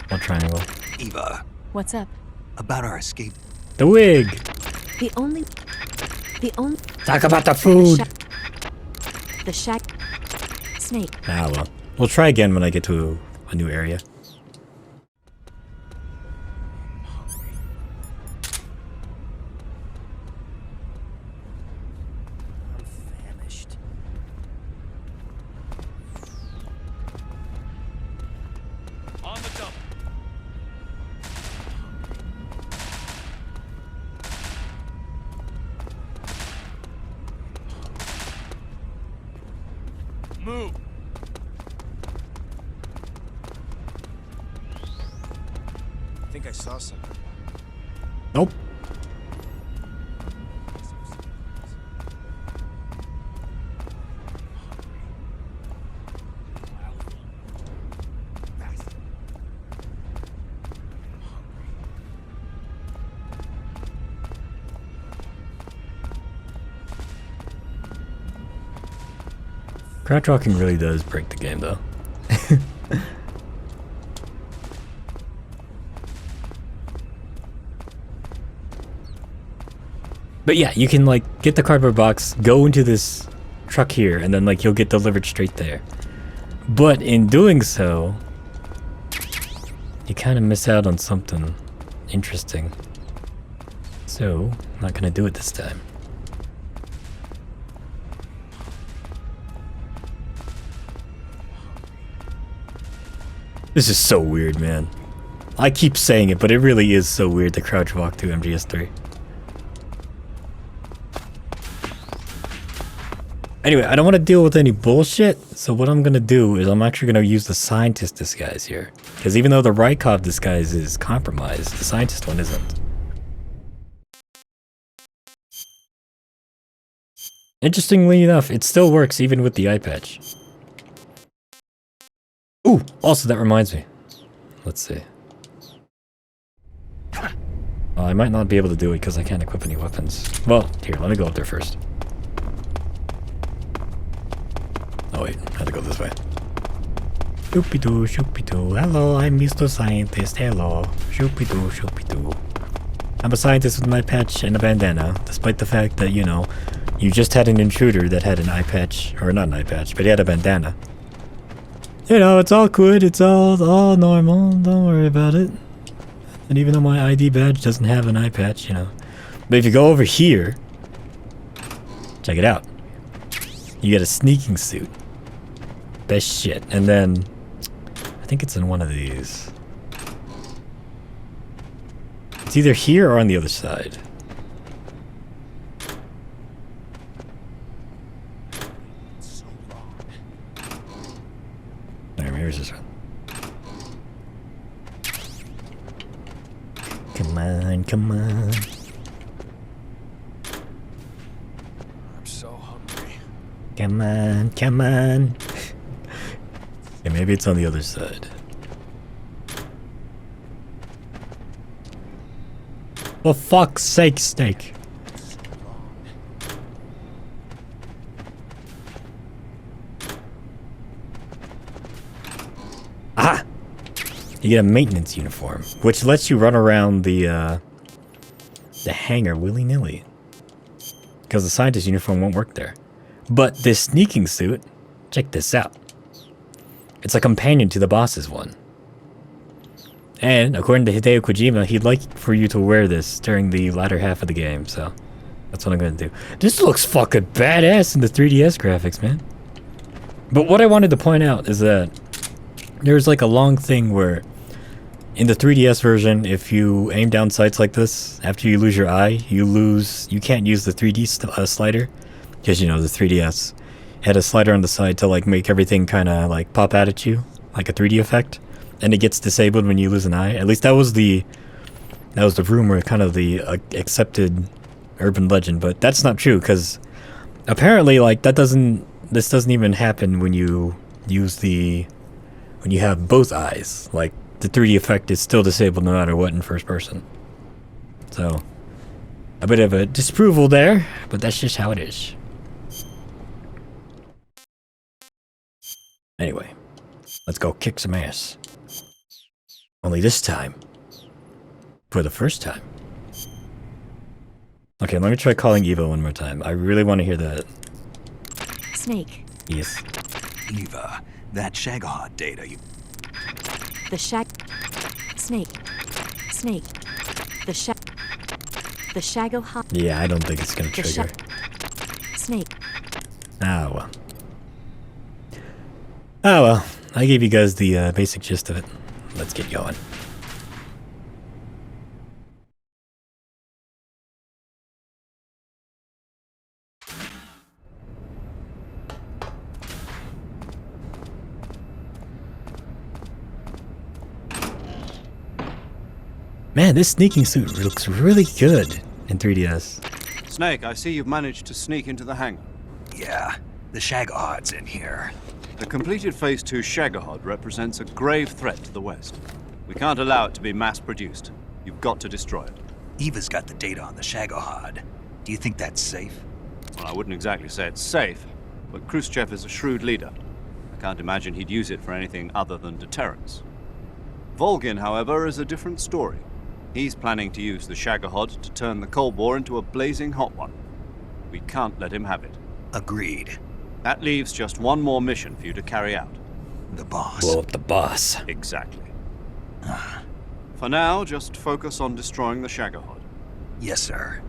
Speaker 1: One triangle.
Speaker 5: Eva.
Speaker 10: What's up?
Speaker 5: About our escape.
Speaker 1: The wig.
Speaker 7: The only. The only.
Speaker 1: Talk about the food.
Speaker 7: The Shag. Snake.
Speaker 1: Ah well, we'll try again when I get to a new area.
Speaker 13: Move. I think I saw something.
Speaker 1: Nope. Crouch walking really does break the game though. But yeah, you can like get the cardboard box, go into this truck here, and then like you'll get delivered straight there. But in doing so, you kind of miss out on something interesting. So, I'm not gonna do it this time. This is so weird, man. I keep saying it, but it really is so weird to crouch walk to MGS3. Anyway, I don't want to deal with any bullshit, so what I'm gonna do is I'm actually gonna use the scientist disguise here. Because even though the Raikov disguise is compromised, the scientist one isn't. Interestingly enough, it still works even with the eye patch. Ooh, also that reminds me. Let's see. I might not be able to do it because I can't equip any weapons. Well, here, let me go up there first. Oh wait, I have to go this way. Shoopy-doo, shoopy-doo. Hello, I'm Mr. Scientist. Hello. Shoopy-doo, shoopy-doo. I'm a scientist with an eye patch and a bandana, despite the fact that, you know, you just had an intruder that had an eye patch, or not an eye patch, but he had a bandana. You know, it's all good, it's all normal, don't worry about it. And even though my ID badge doesn't have an eye patch, you know. But if you go over here, check it out. You get a sneaking suit. Best shit. And then, I think it's in one of these. It's either here or on the other side. Here's this one. Come on, come on.
Speaker 13: I'm so hungry.
Speaker 1: Come on, come on. Yeah, maybe it's on the other side. For fuck's sake, Snake. Ah! You get a maintenance uniform, which lets you run around the hangar willy-nilly. Because the scientist uniform won't work there. But this sneaking suit, check this out. It's a companion to the boss's one. And according to Hideo Kojima, he'd like for you to wear this during the latter half of the game, so that's what I'm gonna do. This looks fucking badass in the 3DS graphics, man. But what I wanted to point out is that there's like a long thing where in the 3DS version, if you aim down sights like this, after you lose your eye, you can't use the 3D slider, because, you know, the 3DS had a slider on the side to, like, make everything kind of, like, pop out at you, like a 3D effect, and it gets disabled when you lose an eye. At least that was the rumor, kind of the accepted urban legend, but that's not true, because apparently, like, this doesn't even happen when you when you have both eyes. Like, the 3D effect is still disabled no matter what in first person. So, a bit of a disapproval there, but that's just how it is. Anyway, let's go kick some ass. Only this time, for the first time. Okay, let me try calling Eva one more time. I really want to hear that.
Speaker 7: Snake.
Speaker 1: Yes.
Speaker 5: Eva, that Shagohod data you...
Speaker 7: The Snake. Snake. The Shagohod.
Speaker 1: Yeah, I don't think it's gonna trigger.
Speaker 7: Snake.
Speaker 1: Ah, well. Ah, well. I gave you guys the basic gist of it. Let's get going. Man, this sneaking suit looks really good in 3DS.
Speaker 2: Snake, I see you've managed to sneak into the hangar.
Speaker 5: Yeah, the Shagohod's in here.
Speaker 2: The completed Phase 2 Shagohod represents a grave threat to the West. We can't allow it to be mass-produced. You've got to destroy it.
Speaker 5: Eva's got the data on the Shagohod. Do you think that's safe?
Speaker 2: Well, I wouldn't exactly say it's safe, but Khrushchev is a shrewd leader. I can't imagine he'd use it for anything other than deterrence. Volgin, however, is a different story. He's planning to use the Shagohod to turn the Cold War into a blazing hot one. We can't let him have it.
Speaker 5: Agreed.
Speaker 2: That leaves just one more mission for you to carry out.
Speaker 5: The boss.
Speaker 1: Blow up the boss.
Speaker 2: Exactly. For now, just focus on destroying the Shagohod.
Speaker 5: Yes, sir.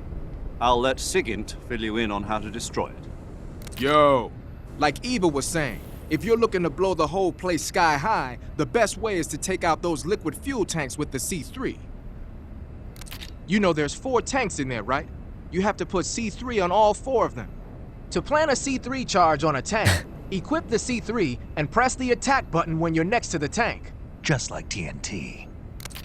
Speaker 2: I'll let Sigint fill you in on how to destroy it.
Speaker 4: Yo, like Eva was saying, if you're looking to blow the whole place sky high, the best way is to take out those liquid fuel tanks with the C3. You know there's 4 tanks in there, right? You have to put C3 on all 4 of them. To plant a C3 charge on a tank, equip the C3 and press the attack button when you're next to the tank.
Speaker 5: Just like TNT.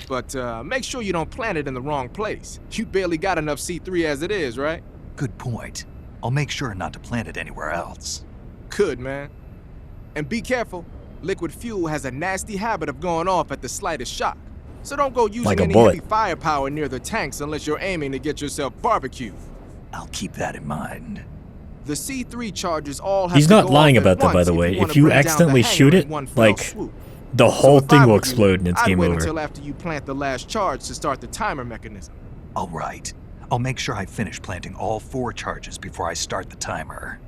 Speaker 4: But make sure you don't plant it in the wrong place. You barely got enough C3 as it is, right?
Speaker 5: Good point. I'll make sure not to plant it anywhere else.
Speaker 4: Good, man. And be careful. Liquid fuel has a nasty habit of going off at the slightest shock. So don't go using
Speaker 1: Like a
Speaker 4: any
Speaker 1: bullet.
Speaker 4: heavy firepower near the tanks unless you're aiming to get yourself barbecued.
Speaker 5: I'll keep that in mind.
Speaker 4: The C3 charges all have
Speaker 1: He's
Speaker 4: to
Speaker 1: not
Speaker 4: go
Speaker 1: lying
Speaker 4: off at
Speaker 1: about that, by
Speaker 4: once
Speaker 1: the way.
Speaker 4: wanna
Speaker 1: If you
Speaker 4: bring down the
Speaker 1: accidentally
Speaker 4: hangar
Speaker 1: shoot
Speaker 4: in
Speaker 1: it,
Speaker 4: one fell
Speaker 1: like,
Speaker 4: swoop.
Speaker 1: the whole
Speaker 4: So if
Speaker 1: thing
Speaker 4: I
Speaker 1: will
Speaker 4: were
Speaker 1: explode and it's
Speaker 4: I'd
Speaker 1: game
Speaker 4: wait
Speaker 1: over.
Speaker 4: until after you plant the last charge to start the timer mechanism.
Speaker 5: All right. I'll make sure I finish planting all 4 charges before I start the timer.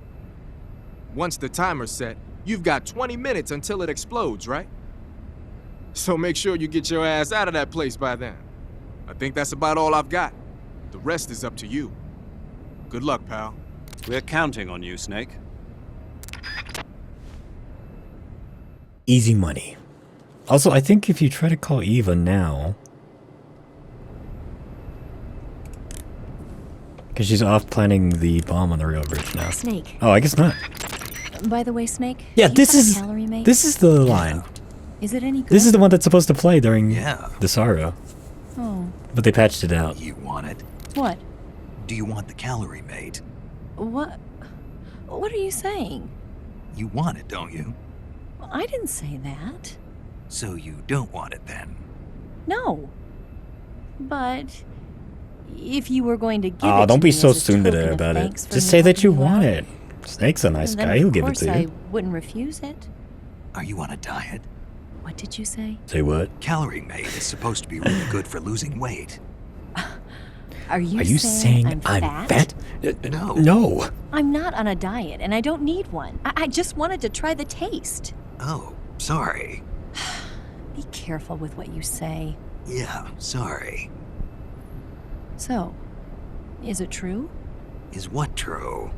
Speaker 4: Once the timer's set, you've got 20 minutes until it explodes, right? So make sure you get your ass out of that place by then. I think that's about all I've got. The rest is up to you. Good luck, pal.
Speaker 2: We're counting on you, Snake.
Speaker 1: Easy money. Also, I think if you try to call Eva now, because she's off planning the bomb on the rail bridge now.
Speaker 7: Snake.
Speaker 1: Oh, I guess not.
Speaker 10: By the way, Snake.
Speaker 1: Yeah,
Speaker 10: do you
Speaker 1: this
Speaker 10: have a
Speaker 1: is
Speaker 10: calorie mate?
Speaker 1: this is the line.
Speaker 10: Is it any good?
Speaker 1: This is the one that's supposed to play during
Speaker 5: Yeah.
Speaker 1: the Sorrow,
Speaker 10: Oh,
Speaker 1: but they patched it out.
Speaker 5: You want it?
Speaker 10: what?
Speaker 5: Do you want the calorie mate?
Speaker 10: What? What are you saying?
Speaker 5: You want it, don't you?
Speaker 10: I didn't say that.
Speaker 5: So you don't want it then?
Speaker 10: No. But if you were going to give
Speaker 1: Oh,
Speaker 10: it
Speaker 1: don't
Speaker 10: to
Speaker 1: be
Speaker 10: me
Speaker 1: so
Speaker 10: as a
Speaker 1: stupid
Speaker 10: token of
Speaker 1: about it.
Speaker 10: thanks for
Speaker 1: Just say that you
Speaker 10: helping me
Speaker 1: want
Speaker 10: out,
Speaker 1: it. Snake's a nice
Speaker 10: then
Speaker 1: guy. He'll
Speaker 10: of
Speaker 1: give it
Speaker 10: course
Speaker 1: to you.
Speaker 10: I wouldn't refuse it.
Speaker 5: Are you on a diet?
Speaker 10: What did you say?
Speaker 1: Say what?
Speaker 5: Calorie mate is supposed to be really good for losing weight.
Speaker 10: Are you
Speaker 1: saying I'm fat?
Speaker 5: No.
Speaker 1: No.
Speaker 10: I'm not on a diet, and I don't need one. I just wanted to try the taste.
Speaker 5: Oh, sorry.
Speaker 10: Be careful with what you say.
Speaker 5: Yeah, sorry.
Speaker 10: So, is it true?
Speaker 5: Is what true?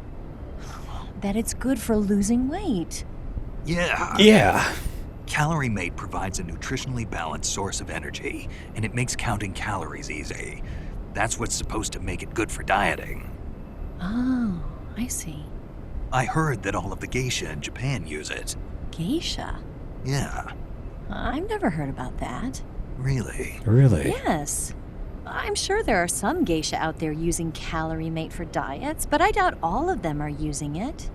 Speaker 10: That it's good for losing weight.
Speaker 5: Yeah.
Speaker 1: Yeah.
Speaker 5: Calorie Mate provides a nutritionally balanced source of energy, and it makes counting calories easy. That's what's supposed to make it good for dieting.
Speaker 10: Oh, I see.
Speaker 5: I heard that all of the geisha in Japan use it.
Speaker 10: Geisha?
Speaker 5: Yeah.
Speaker 10: I've never heard about that.
Speaker 5: Really?
Speaker 1: Really?
Speaker 10: Yes. I'm sure there are some geisha out there using Calorie Mate for diets, but I doubt all of them are using it.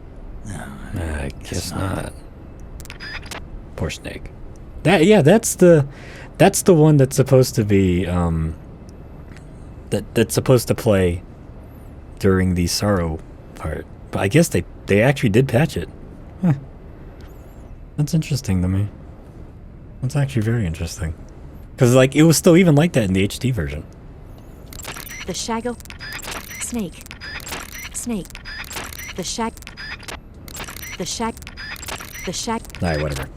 Speaker 1: I guess not. Poor Snake. That's the one that's supposed to be that's supposed to play during the sorrow part. But I guess they actually did patch it. Huh. That's interesting to me. That's actually very interesting. Because like it was still even like that in the HD version.
Speaker 7: The Shago... Snake. Snake. The Shag... The Shag... The Shag...
Speaker 1: Alright, whatever.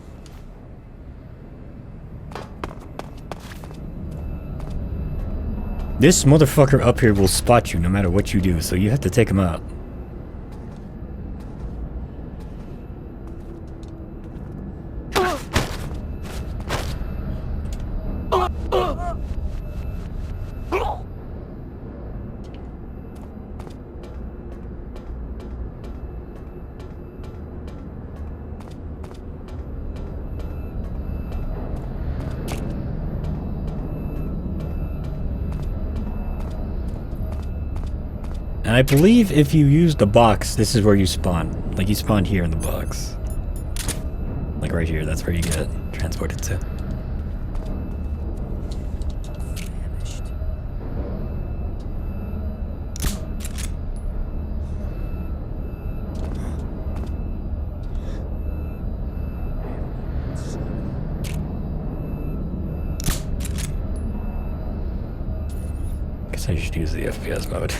Speaker 1: This motherfucker up here will spot you no matter what you do, so you have to take him out. And I believe if you use the box, this is where you spawn. Like you spawn here in the box. Like right here, that's where you get transported to. Guess I should use the FPS mode.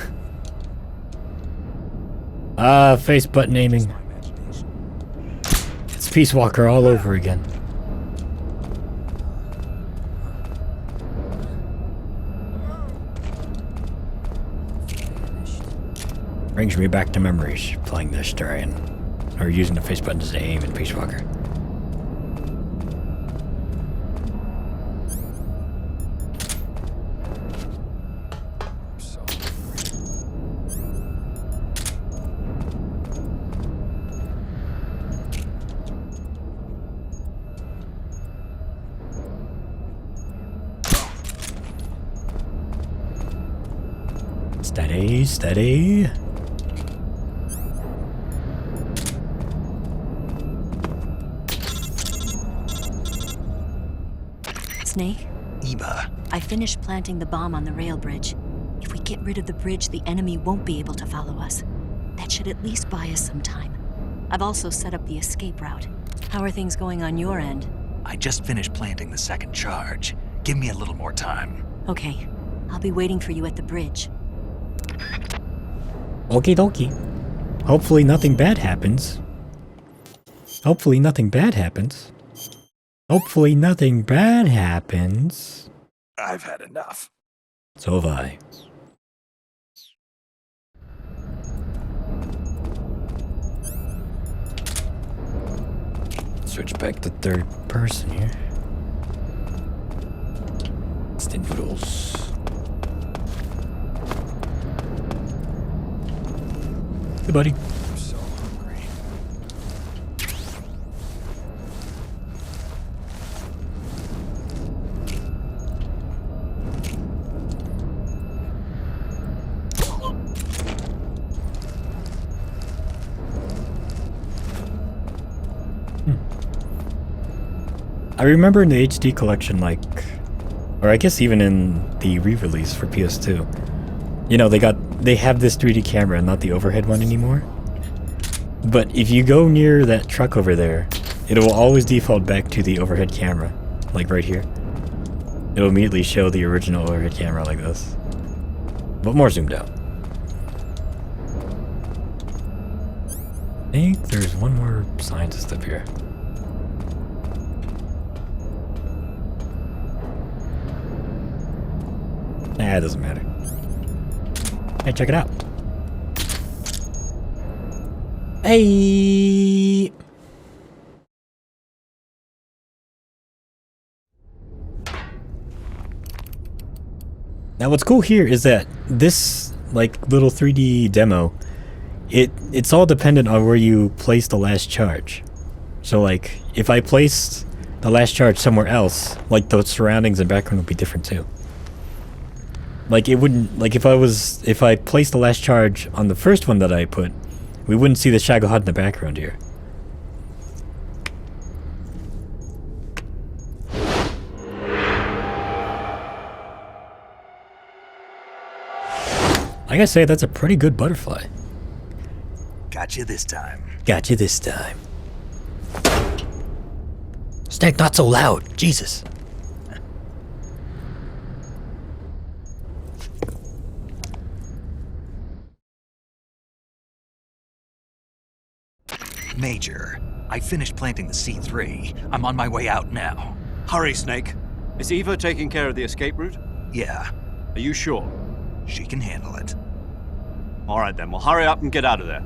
Speaker 1: Face button aiming. It's Peace Walker all over again. Brings me back to memories playing this during, or using the face buttons to aim in Peace Walker. Steady, steady.
Speaker 10: Snake?
Speaker 5: Eva.
Speaker 10: I finished planting the bomb on the rail bridge. If we get rid of the bridge, the enemy won't be able to follow us. That should at least buy us some time. I've also set up the escape route. How are things going on your end?
Speaker 5: I just finished planting the second charge. Give me a little more time.
Speaker 10: Okay. I'll be waiting for you at the bridge.
Speaker 1: Okie dokie. Hopefully nothing bad happens. Hopefully nothing bad happens. Hopefully nothing bad happens.
Speaker 5: I've had enough.
Speaker 1: So have I. Switch back to third person here. Instant noodles. Hey, buddy.
Speaker 5: I'm so hungry.
Speaker 1: I remember in the HD collection, like, or I guess even in the re-release for PS2, you know, they have this 3D camera and not the overhead one anymore. But if you go near that truck over there, it will always default back to the overhead camera, like right here. It'll immediately show the original overhead camera like this, but more zoomed out. I think there's one more scientist up here. Nah, it doesn't matter. Hey, check it out. Hey! Now what's cool here is that this like little 3D demo, it's all dependent on where you place the last charge. So like if I placed the last charge somewhere else, like the surroundings and background would be different too. Like it wouldn't, like if I placed the last charge on the first one that I put, we wouldn't see the Shagohod in the background here. I gotta say, that's a pretty good butterfly.
Speaker 5: Got you this time.
Speaker 1: Got you this time. Snake, not so loud. Jesus.
Speaker 5: Major, I finished planting the C3. I'm on my way out now.
Speaker 2: Hurry, Snake. Is Eva taking care of the escape route?
Speaker 5: Yeah,
Speaker 2: Are you sure?
Speaker 5: she can handle it.
Speaker 2: All right then, well hurry up and get out of there.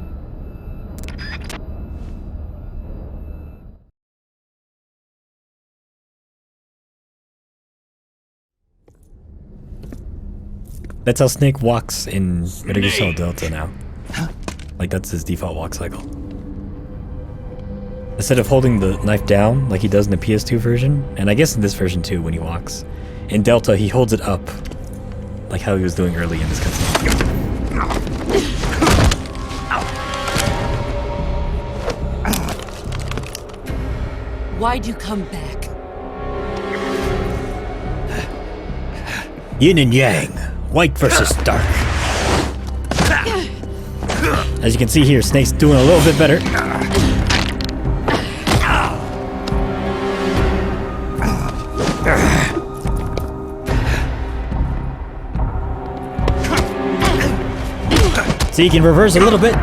Speaker 1: That's how Snake walks in Metal Gear Solid Delta now. Like that's his default walk cycle. Instead of holding the knife down like he does in the PS2 version, and I guess in this version too when he walks, in Delta he holds it up like how he was doing early in this cutscene.
Speaker 14: Why'd you come back?
Speaker 1: Yin and Yang, white versus dark. As you can see here, Snake's doing a little bit better. See, he can reverse a little bit,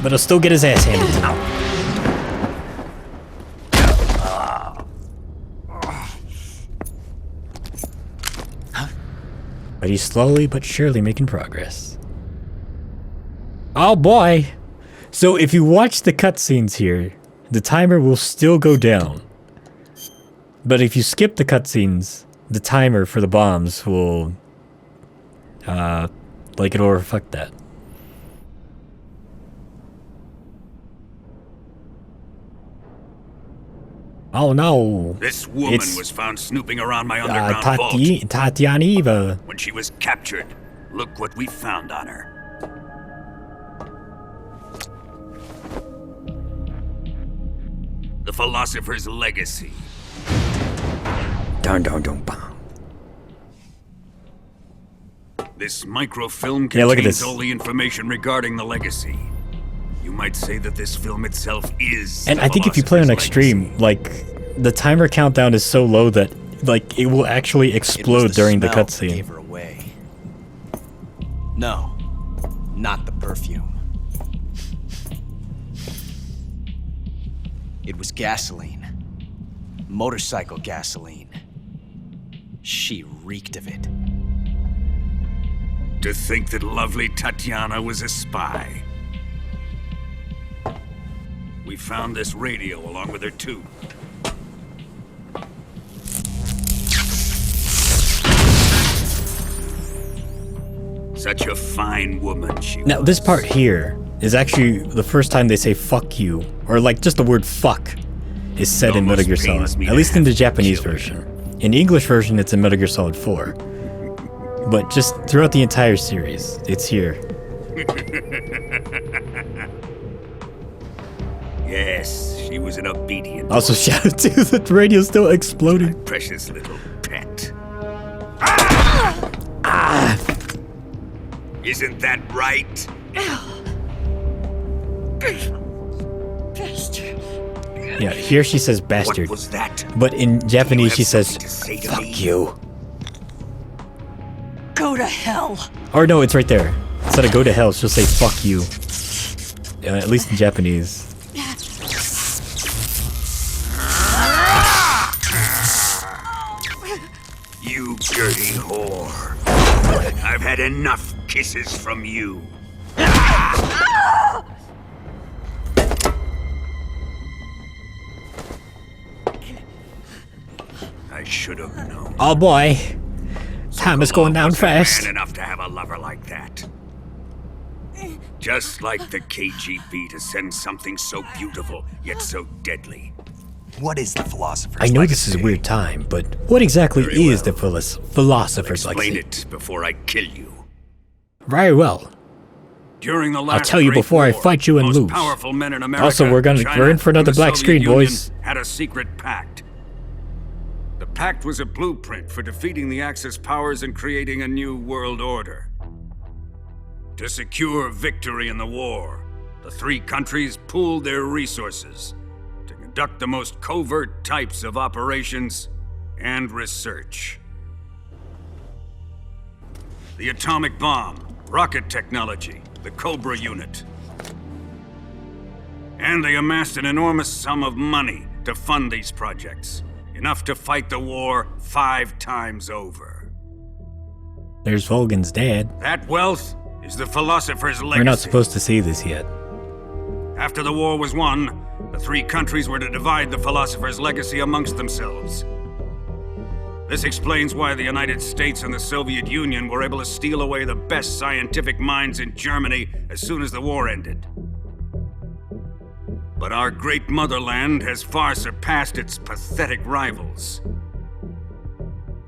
Speaker 1: but he'll still get his ass handed to him. But he's slowly but surely making progress. Oh boy! So if you watch the cutscenes here, the timer will still go down. But if you skip the cutscenes, the timer for the bombs will, like it'll reflect that. Oh no!
Speaker 9: This woman was found snooping around my underground vault.
Speaker 1: Tatiana Eva.
Speaker 9: When she was captured, look what we found on her. The philosopher's legacy.
Speaker 1: Dun dun dun bang.
Speaker 9: This microfilm
Speaker 1: Yeah, look at
Speaker 9: contains
Speaker 1: this.
Speaker 9: all the information regarding the legacy. You might say that this film itself is.
Speaker 1: And
Speaker 9: the
Speaker 1: I think if you play on
Speaker 9: philosopher's
Speaker 1: extreme, like the timer countdown is so low that like it will actually explode during the
Speaker 11: smell that
Speaker 1: cutscene.
Speaker 11: gave her away. No, not the perfume. It was gasoline. Motorcycle gasoline. She reeked of it.
Speaker 9: To think that lovely Tatiana was a spy. We found this radio along with her too. Such a fine woman she was.
Speaker 1: Now this part here is actually the first time they say fuck you, or like just the word fuck is said in Metal Gear Solid, at least in the Japanese version. In the English version it's in Metal Gear Solid 4. But just throughout the entire series, it's here.
Speaker 9: Yes, she was an obedient
Speaker 1: Also
Speaker 9: woman.
Speaker 1: shout out to the radio's still exploding.
Speaker 9: Precious little pet. Isn't that right?
Speaker 14: Bastard.
Speaker 1: Yeah, here she says bastard.
Speaker 9: What was that?
Speaker 1: But in Japanese she says
Speaker 9: to say to
Speaker 1: fuck
Speaker 9: me?
Speaker 1: you.
Speaker 14: Go to hell.
Speaker 1: Or no, it's right there. Instead of go to hell, she'll say fuck you. At least in Japanese.
Speaker 9: You dirty whore. I've had enough kisses from you. I should have known.
Speaker 1: Oh boy. Time is going down fast.
Speaker 9: Man enough to have a lover like that. Just like the KGB to send something so beautiful, yet so deadly.
Speaker 5: What is the Philosopher's
Speaker 1: I know
Speaker 5: Legacy?
Speaker 1: this is a weird time, but what exactly is the Philosopher's
Speaker 9: Explain
Speaker 1: Legacy?
Speaker 9: it before I kill you.
Speaker 1: Very well.
Speaker 9: During the last
Speaker 1: I'll tell you
Speaker 9: Great
Speaker 1: before I
Speaker 9: War,
Speaker 1: fight you and
Speaker 9: most
Speaker 1: lose.
Speaker 9: powerful men in America,
Speaker 1: Also, we're
Speaker 9: China,
Speaker 1: in for another
Speaker 9: and the
Speaker 1: black
Speaker 9: Soviet
Speaker 1: screen,
Speaker 9: Union
Speaker 1: boys.
Speaker 9: Had a secret pact. The pact was a blueprint for defeating the Axis powers and creating a new world order. To secure victory in the war, the three countries pooled their resources to conduct the most covert types of operations and research. The atomic bomb, rocket technology, the Cobra unit. And they amassed an enormous sum of money to fund these projects, enough to fight the war 5 times over.
Speaker 1: There's Volgin's dad.
Speaker 9: That wealth is the Philosopher's Legacy.
Speaker 1: We're not supposed to see this yet.
Speaker 9: After the war was won, the three countries were to divide the Philosopher's Legacy amongst themselves. This explains why the United States and the Soviet Union were able to steal away the best scientific minds in Germany as soon as the war ended. But our great motherland has far surpassed its pathetic rivals.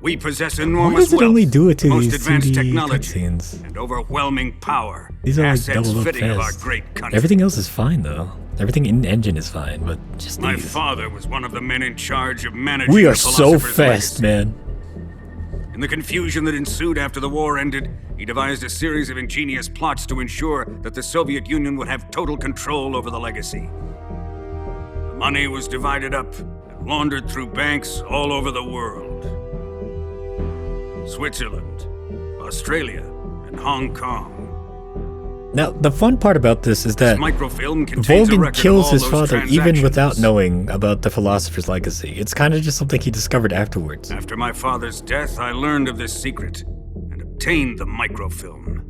Speaker 9: We possess
Speaker 1: Why
Speaker 9: enormous
Speaker 1: does it
Speaker 9: wealth,
Speaker 1: only do it to
Speaker 9: most
Speaker 1: these
Speaker 9: advanced
Speaker 1: 2D
Speaker 9: technology,
Speaker 1: cutscenes?
Speaker 9: and overwhelming power.
Speaker 1: These are like
Speaker 9: assets
Speaker 1: doubled up
Speaker 9: fitting of our
Speaker 1: fast.
Speaker 9: great country.
Speaker 1: Everything else is fine though. Everything in engine is fine, but just
Speaker 9: My
Speaker 1: these.
Speaker 9: father was one of the men in charge of managing
Speaker 1: We
Speaker 9: the
Speaker 1: are so
Speaker 9: Philosopher's
Speaker 1: fast,
Speaker 9: Legacy.
Speaker 1: man.
Speaker 9: In the confusion that ensued after the war ended, he devised a series of ingenious plots to ensure that the Soviet Union would have total control over the legacy. The money was divided up and laundered through banks all over the world. Switzerland, Australia, and Hong Kong.
Speaker 1: Now, the fun part about this is that
Speaker 9: Microfilm contains a
Speaker 1: Volgin
Speaker 9: record of
Speaker 1: kills
Speaker 9: all
Speaker 1: his
Speaker 9: those
Speaker 1: father even
Speaker 9: transactions.
Speaker 1: without knowing about the Philosopher's Legacy. It's kind of just something he discovered afterwards.
Speaker 9: After my father's death, I learned of this secret and obtained the microfilm.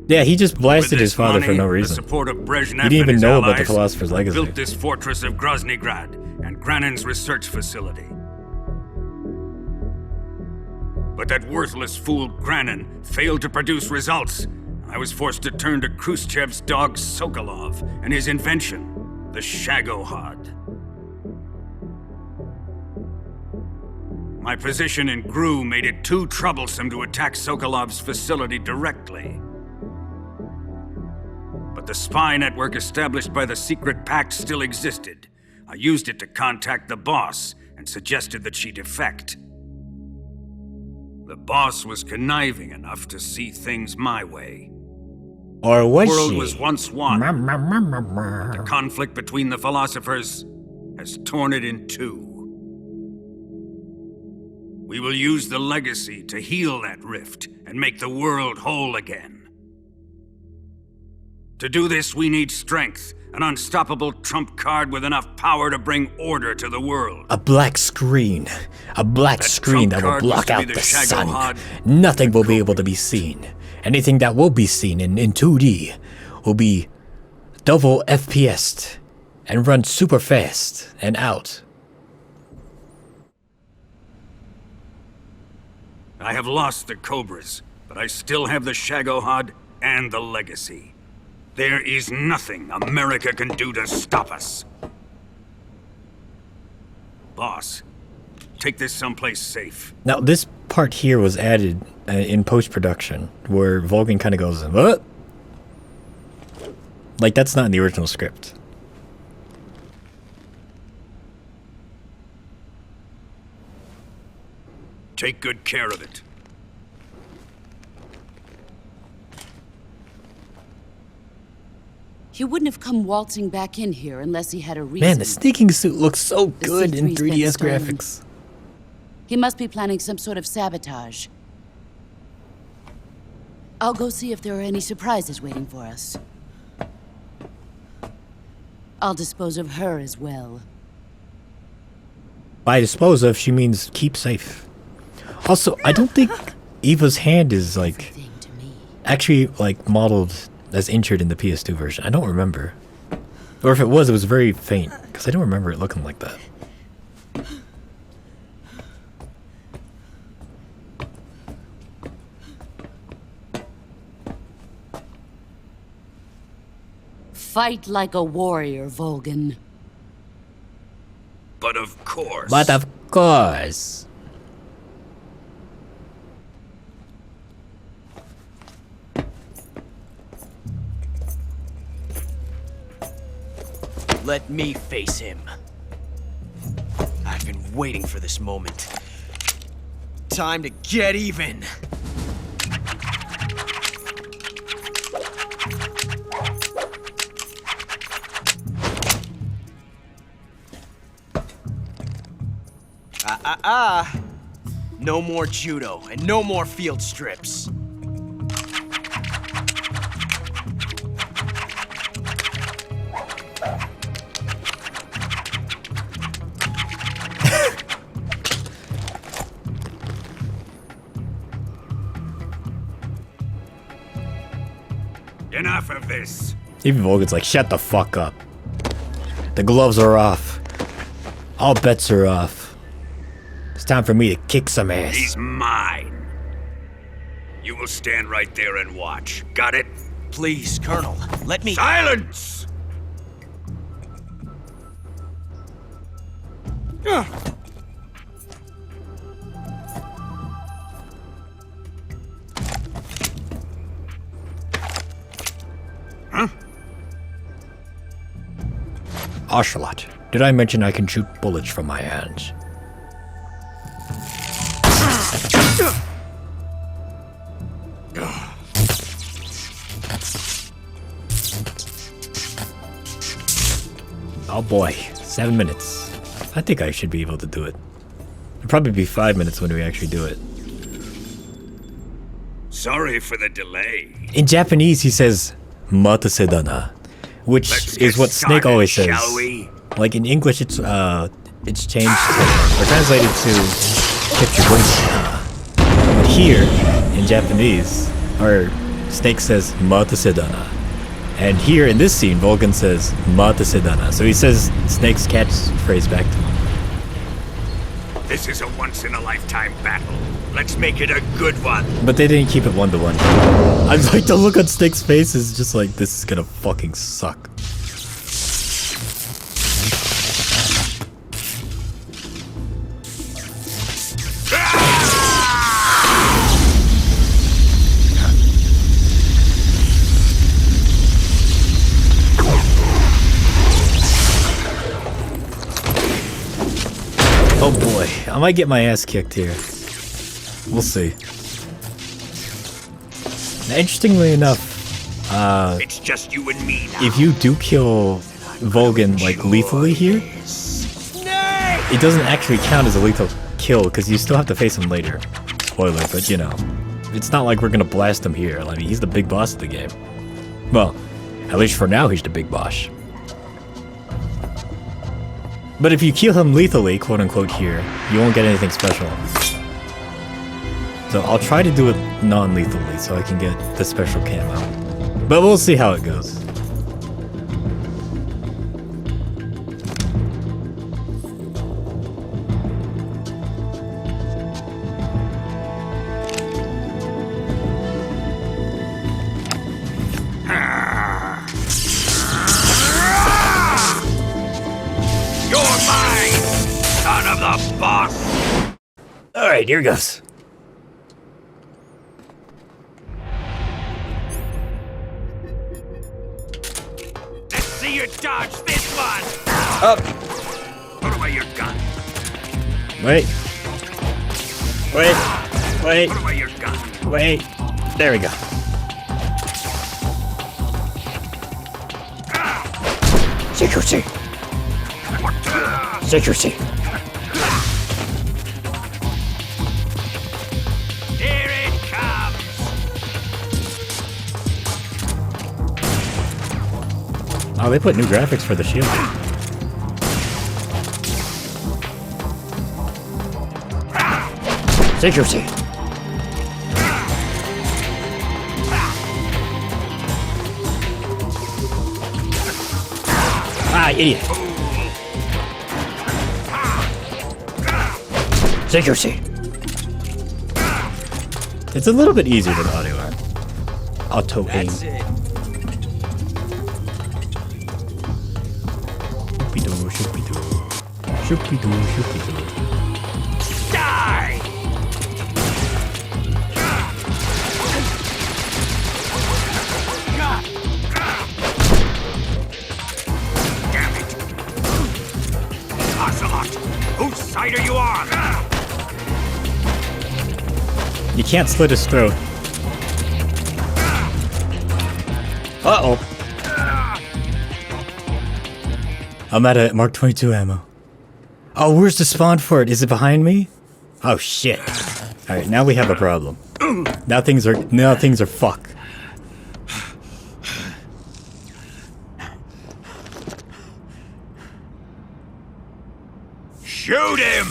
Speaker 1: Yeah, he just blasted
Speaker 9: With
Speaker 1: his
Speaker 9: this
Speaker 1: father
Speaker 9: money,
Speaker 1: for no
Speaker 9: the
Speaker 1: reason.
Speaker 9: support of Brezhnev
Speaker 1: He didn't
Speaker 9: and
Speaker 1: even
Speaker 9: his
Speaker 1: know about the
Speaker 9: allies,
Speaker 1: Philosopher's Legacy.
Speaker 9: built this fortress of Groznyj and Granin's research facility. But that worthless fool Granin failed to produce results. I was forced to turn to Khrushchev's dog Sokolov and his invention, the Shagohod. My position in GRU made it too troublesome to attack Sokolov's facility directly. But the spy network established by the secret pact still existed. I used it to contact the boss and suggested that she defect. The boss was conniving enough to see things my way.
Speaker 1: Or was
Speaker 9: The world
Speaker 1: she?
Speaker 9: was once one. The conflict between the philosophers has torn it in two. We will use the legacy to heal that rift and make the world whole again. To do this, we need strength, an unstoppable trump card with enough power to bring order to the world.
Speaker 1: A black screen. A black screen that will
Speaker 9: trump card was
Speaker 1: block
Speaker 9: to be
Speaker 1: out
Speaker 9: the
Speaker 1: the sun.
Speaker 9: Shagohod
Speaker 1: Nothing will be able to be seen. Anything that will be seen in 2D will be double FPS and run super fast and out.
Speaker 9: I have lost the Cobras, but I still have the Shagohod and the legacy. There is nothing America can do to stop us. Boss, take this someplace safe.
Speaker 1: Now, this part here was added in post-production, where Volgin kind of goes, what? Like, that's not in the original script.
Speaker 9: Take good care of it.
Speaker 14: He wouldn't have come waltzing back in here unless he had a reason.
Speaker 1: Man, the sneaking suit looks so
Speaker 14: The
Speaker 1: good in
Speaker 14: C3's been
Speaker 1: 3DS
Speaker 14: stolen.
Speaker 1: graphics.
Speaker 14: He must be planning some sort of sabotage. I'll go see if there are any surprises waiting for us. I'll dispose of her as well.
Speaker 1: By dispose of, she means keep safe. Also, I don't think Eva's hand is, like, actually, like, modeled as injured in the PS2 version. I don't remember. Or if it was very faint, because I don't remember it looking like that.
Speaker 14: Fight like a warrior, Volgin.
Speaker 9: But of course.
Speaker 1: But of course.
Speaker 11: Let me face him. I've been waiting for this moment. Time to get even. No more judo and no more field strips.
Speaker 9: Enough of this.
Speaker 1: Even Volgin's like, shut the fuck up. The gloves are off. All bets are off. It's time for me to kick some ass.
Speaker 9: He's mine. You will stand right there and watch. Got it?
Speaker 11: Please, Colonel, let me—
Speaker 9: Silence!
Speaker 1: Ocelot, did I mention I can shoot bullets from my hands? Oh boy, 7 minutes. I think I should be able to do it. It'll probably be 5 minutes when we actually do it.
Speaker 9: Sorry for the delay.
Speaker 1: In Japanese, he says, "Mata sedana," which is what Snake always says.
Speaker 9: Shall we?
Speaker 1: Like in English, it's changed to, or translated to "kept your voice." But here, in Japanese, or Snake says "Mata sedana," and here in this scene, Volgin says "Mata sedana." So he says Snake's catchphrase back to him.
Speaker 9: This is a once-in-a-lifetime battle. Let's make it a good one.
Speaker 1: But they didn't keep it 1-to-1. I like the look on Snake's face is just like, this is gonna fucking suck. Oh boy, I might get my ass kicked here. We'll see. Now, interestingly enough,
Speaker 9: it's just you and me now.
Speaker 1: If you do kill Volgin like lethally here, it doesn't actually count as a lethal kill because you still have to face him later. Spoiler, but you know, it's not like we're gonna blast him here. I mean, he's the big boss of the game. Well, at least for now, he's the big boss. But if you kill him lethally, quote unquote, here, you won't get anything special. So I'll try to do it non-lethally so I can get the special camo. But we'll see how it goes.
Speaker 9: You're mine, son of the boss.
Speaker 1: Alright, here goes.
Speaker 9: You dodge this one!
Speaker 1: Up!
Speaker 9: Put away your gun.
Speaker 1: Wait. Wait. Wait.
Speaker 9: Put away your gun.
Speaker 1: Wait. There we go. Secrecy. Secrecy.
Speaker 9: Here it comes!
Speaker 1: Oh, they put new graphics for the shield. Secrecy. Ah, idiot. Secrecy. It's a little bit easier than audio art. Auto aim. Shoopy-doo, shoopy-doo.
Speaker 9: Die! Damn it! Ocelot, whose side are you on?
Speaker 1: You can't slit his throat. Uh-oh. I'm out of Mark 22 ammo. Oh, where's the spawn for it? Is it behind me? Oh shit. Alright, now we have a problem. Now things are fuck.
Speaker 9: Shoot him!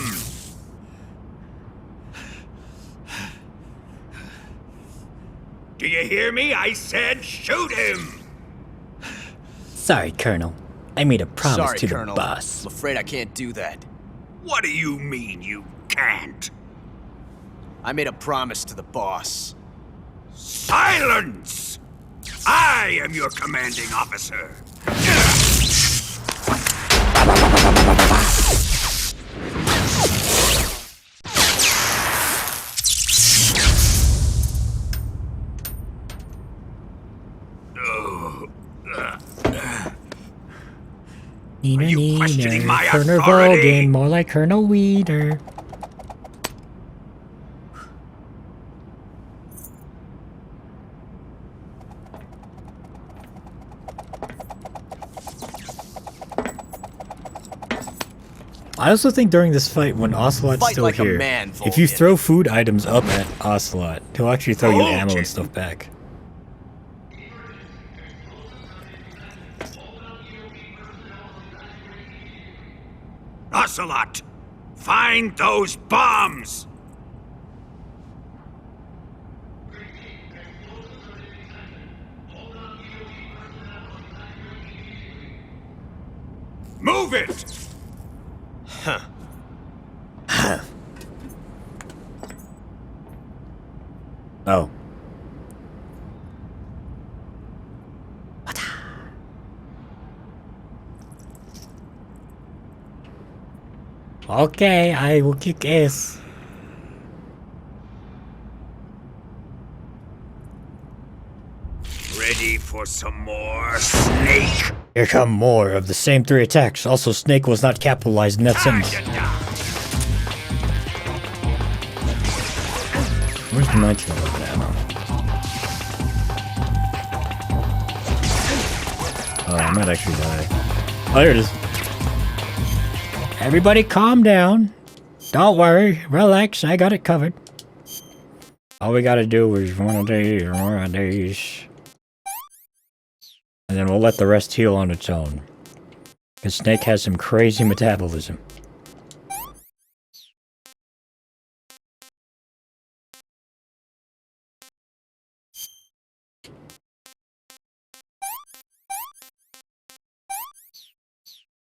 Speaker 9: Do you hear me? I said shoot him!
Speaker 1: Sorry, Colonel. I made a promise
Speaker 11: Sorry,
Speaker 1: to
Speaker 11: Colonel.
Speaker 1: the boss.
Speaker 11: I'm afraid I can't do that.
Speaker 9: What do you mean you can't?
Speaker 11: I made a promise to the boss.
Speaker 9: Silence! I am your commanding officer.
Speaker 1: Nina,
Speaker 9: Are you questioning my
Speaker 1: Colonel
Speaker 9: authority?
Speaker 1: Volgin, more like Colonel Weeder. I also think during this fight, when Ocelot's
Speaker 11: Fight
Speaker 1: still
Speaker 11: like a
Speaker 1: here,
Speaker 11: man,
Speaker 1: if you
Speaker 11: Volgin.
Speaker 1: throw food items up at Ocelot, he'll actually throw you ammo
Speaker 9: Volgin.
Speaker 1: and stuff back.
Speaker 9: Ocelot, find those bombs! Move it!
Speaker 11: Huh.
Speaker 1: Oh. Okay, I will kick ass.
Speaker 9: Ready for some more, Snake?
Speaker 1: Here come more of the same 3 attacks. Also, Snake was not capitalized in that sentence. Where's the 1911 ammo? Oh, I might actually die. Oh, there it is. Everybody calm down. Don't worry. Relax. I got it covered. All we gotta do is one of these. And then we'll let the rest heal on its own. Because Snake has some crazy metabolism.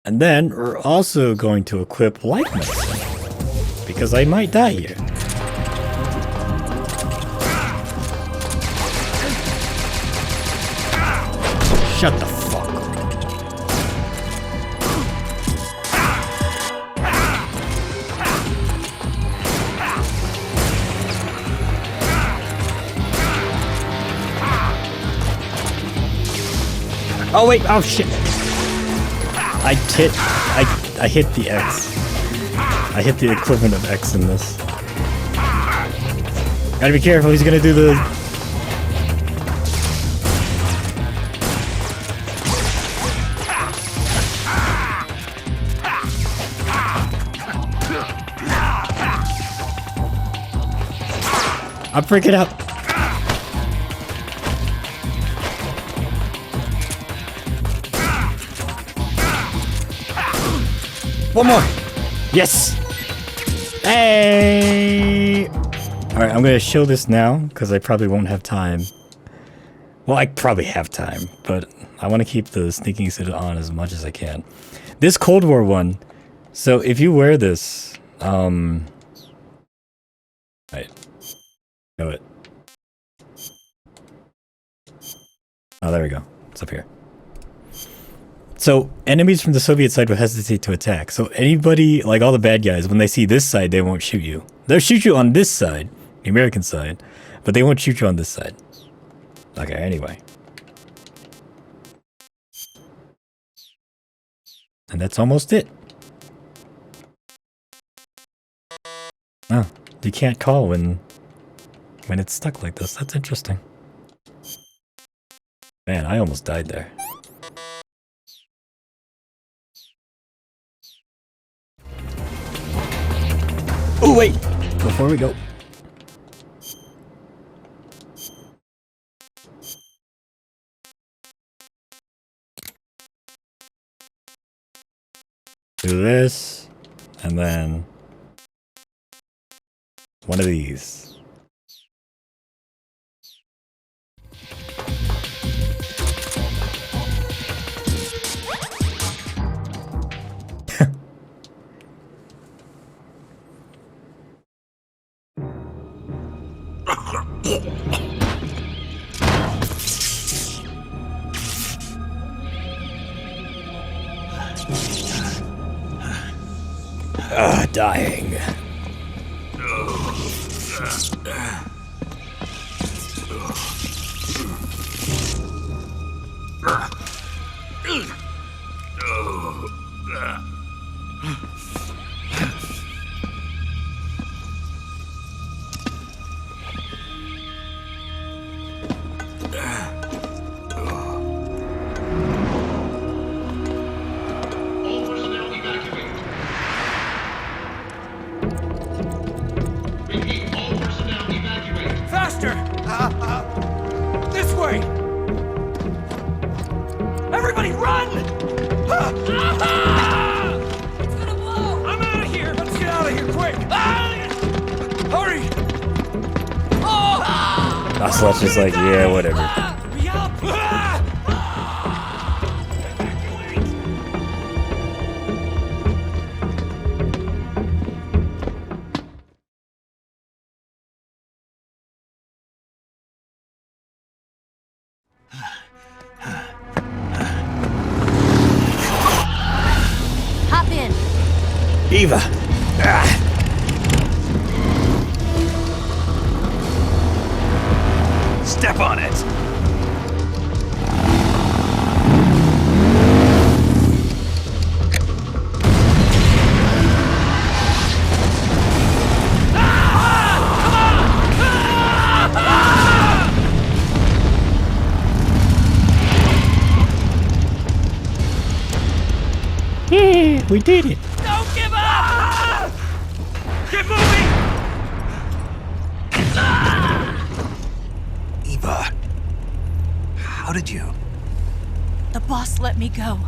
Speaker 1: And then we're also going to equip life medicine. Because I might die here. Shut the fuck up. Oh wait, oh shit. I hit the X. I hit the equivalent of X in this. Gotta be careful, he's gonna do the... I'm freaking out. One more. Yes. Hey. All right, I'm gonna show this now because I probably won't have time. Well, I probably have time, but I want to keep the sneaking suit on as much as I can. This Cold War one. So if you wear this, right. Show it. Oh, there we go. It's up here. So enemies from the Soviet side will hesitate to attack. So anybody, like all the bad guys, when they see this side, they won't shoot you. They'll shoot you on this side, the American side, but they won't shoot you on this side. Okay, anyway. And that's almost it. Oh, you can't call when it's stuck like this. That's interesting. Man, I almost died there. Oh, wait! Before we go. Do this, and then one of these. Dying. Ocelot's just like, yeah, whatever.
Speaker 10: Hop in.
Speaker 1: Eva.
Speaker 5: Step on it!
Speaker 1: Yeah, we did it!
Speaker 13: Don't give up! Keep moving!
Speaker 5: Eva, how did you?
Speaker 10: The boss let me go.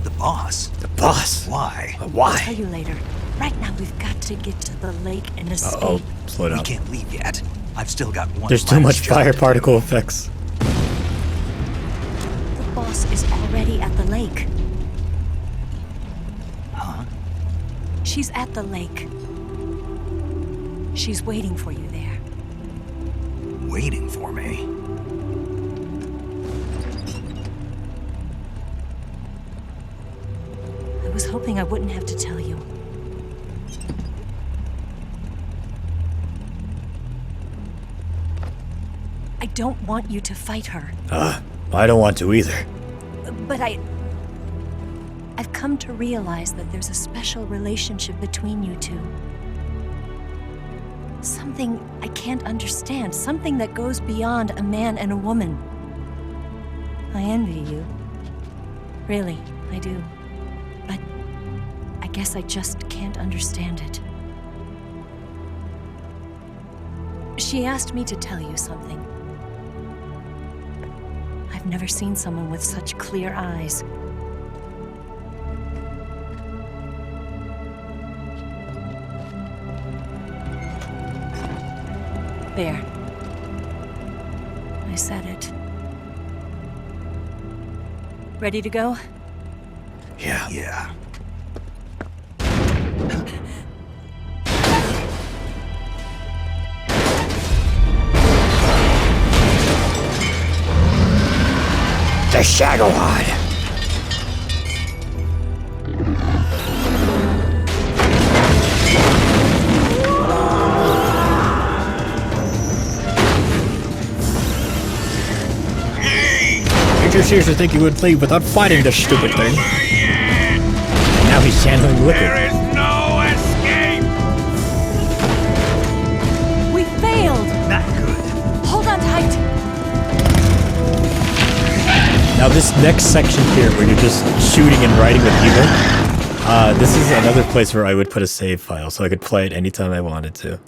Speaker 5: The boss?
Speaker 1: The boss?
Speaker 5: Why?
Speaker 1: Why?
Speaker 10: I'll tell you later. Right now, we've got to get to the lake and escape.
Speaker 1: Uh-oh, slow down.
Speaker 5: We can't leave yet. I've still got one.
Speaker 1: There's too much
Speaker 5: job
Speaker 1: fire
Speaker 5: to do.
Speaker 1: particle effects.
Speaker 10: The boss is already at the lake.
Speaker 5: Huh?
Speaker 10: She's at the lake. She's waiting for you there.
Speaker 5: Waiting for me?
Speaker 10: I was hoping I wouldn't have to tell you. I don't want you to fight her.
Speaker 1: I don't want to either.
Speaker 10: But I've come to realize that there's a special relationship between you two. Something I can't understand. Something that goes beyond a man and a woman. I envy you. Really, I do. But I guess I just can't understand it. She asked me to tell you something. I've never seen someone with such clear eyes. There. I said it. Ready to go?
Speaker 1: Yeah.
Speaker 5: Yeah.
Speaker 1: The Shadowheart! seriously think you would leave without fighting this stupid thing? And now he's channeling liquid.
Speaker 9: There is no escape!
Speaker 10: We failed!
Speaker 5: Not good.
Speaker 10: Hold on tight!
Speaker 1: Now this next section here, where you're just shooting and riding with evil, this is another place where I would put a save file, so I could play it anytime I wanted to.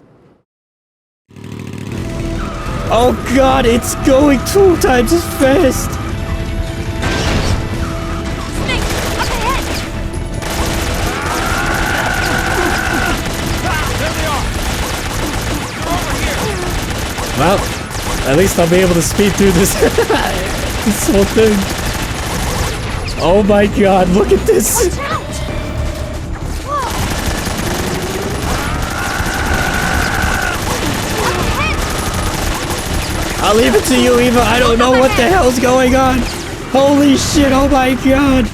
Speaker 1: Oh god, it's going 2 times as fast!
Speaker 6: Snake, up ahead!
Speaker 13: There they are! Over here!
Speaker 1: Well, at least I'll be able to speed through this, this whole thing. Oh my god, look at this!
Speaker 6: Watch out!
Speaker 1: I'll leave it to you, Eva. I don't know what the hell's going on. Holy shit, oh my god.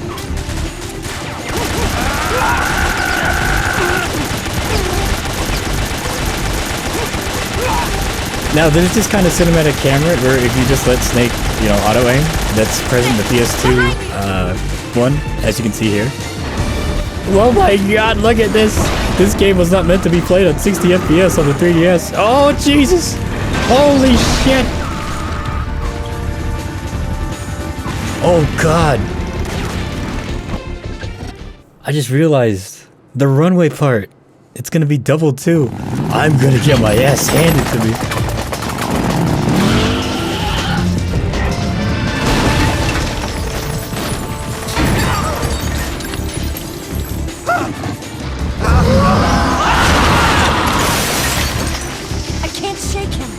Speaker 1: Now, there's this kind of cinematic camera where if you just let Snake, you know, auto-aim, that's present in the PS2 one, as you can see here. Oh my god, look at this. This game was not meant to be played at 60 FPS on the 3DS. Oh, Jesus. Holy shit. Oh god. I just realized the runway part, it's gonna be double too. I'm gonna get my ass handed to me.
Speaker 10: I can't shake him!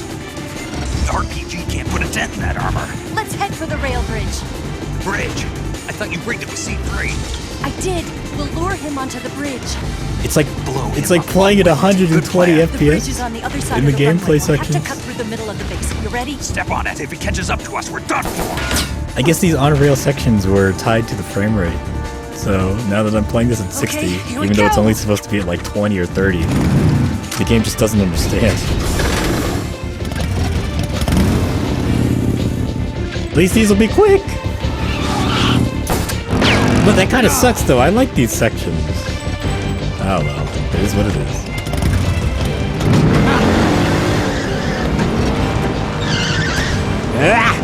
Speaker 5: The RPG can't put a dent in that armor.
Speaker 10: Let's head for the rail bridge.
Speaker 5: Bridge. I thought you rigged it with C3.
Speaker 10: I did. We'll lure him onto the bridge.
Speaker 1: It's like
Speaker 5: Blow
Speaker 1: playing at 120
Speaker 10: The bridge
Speaker 1: FPS
Speaker 10: is on the other side
Speaker 1: in
Speaker 10: of
Speaker 1: the
Speaker 10: the runway.
Speaker 1: gameplay
Speaker 10: We'll have to
Speaker 1: sections.
Speaker 10: cut through the middle of the base. You ready?
Speaker 5: Step on it. If he catches up to us, we're done for.
Speaker 1: I guess these on-rail sections were tied to the frame rate. So now that I'm playing this at 60,
Speaker 10: Okay, here we
Speaker 1: even though it's
Speaker 10: go.
Speaker 1: only supposed to be at like 20 or 30, the game just doesn't understand. At least these will be quick! But that kind of sucks though, I like these sections. Oh well, it is what it is. Ah!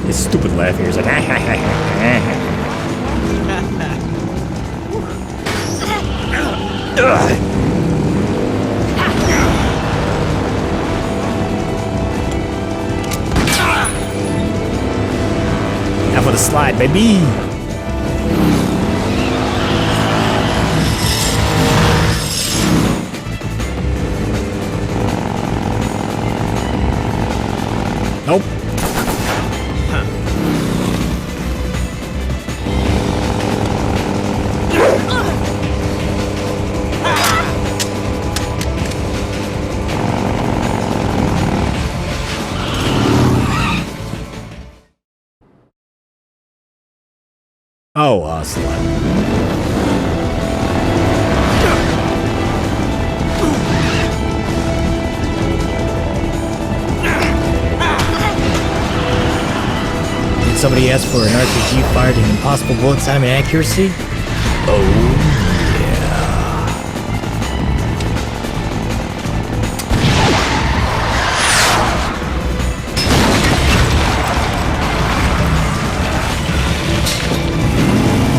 Speaker 1: His stupid laugh here is like Now for the slide, baby! Nope. Oh, Ocelot. Did somebody ask for an RPG fired in impossible bullet time and accuracy? Oh, yeah.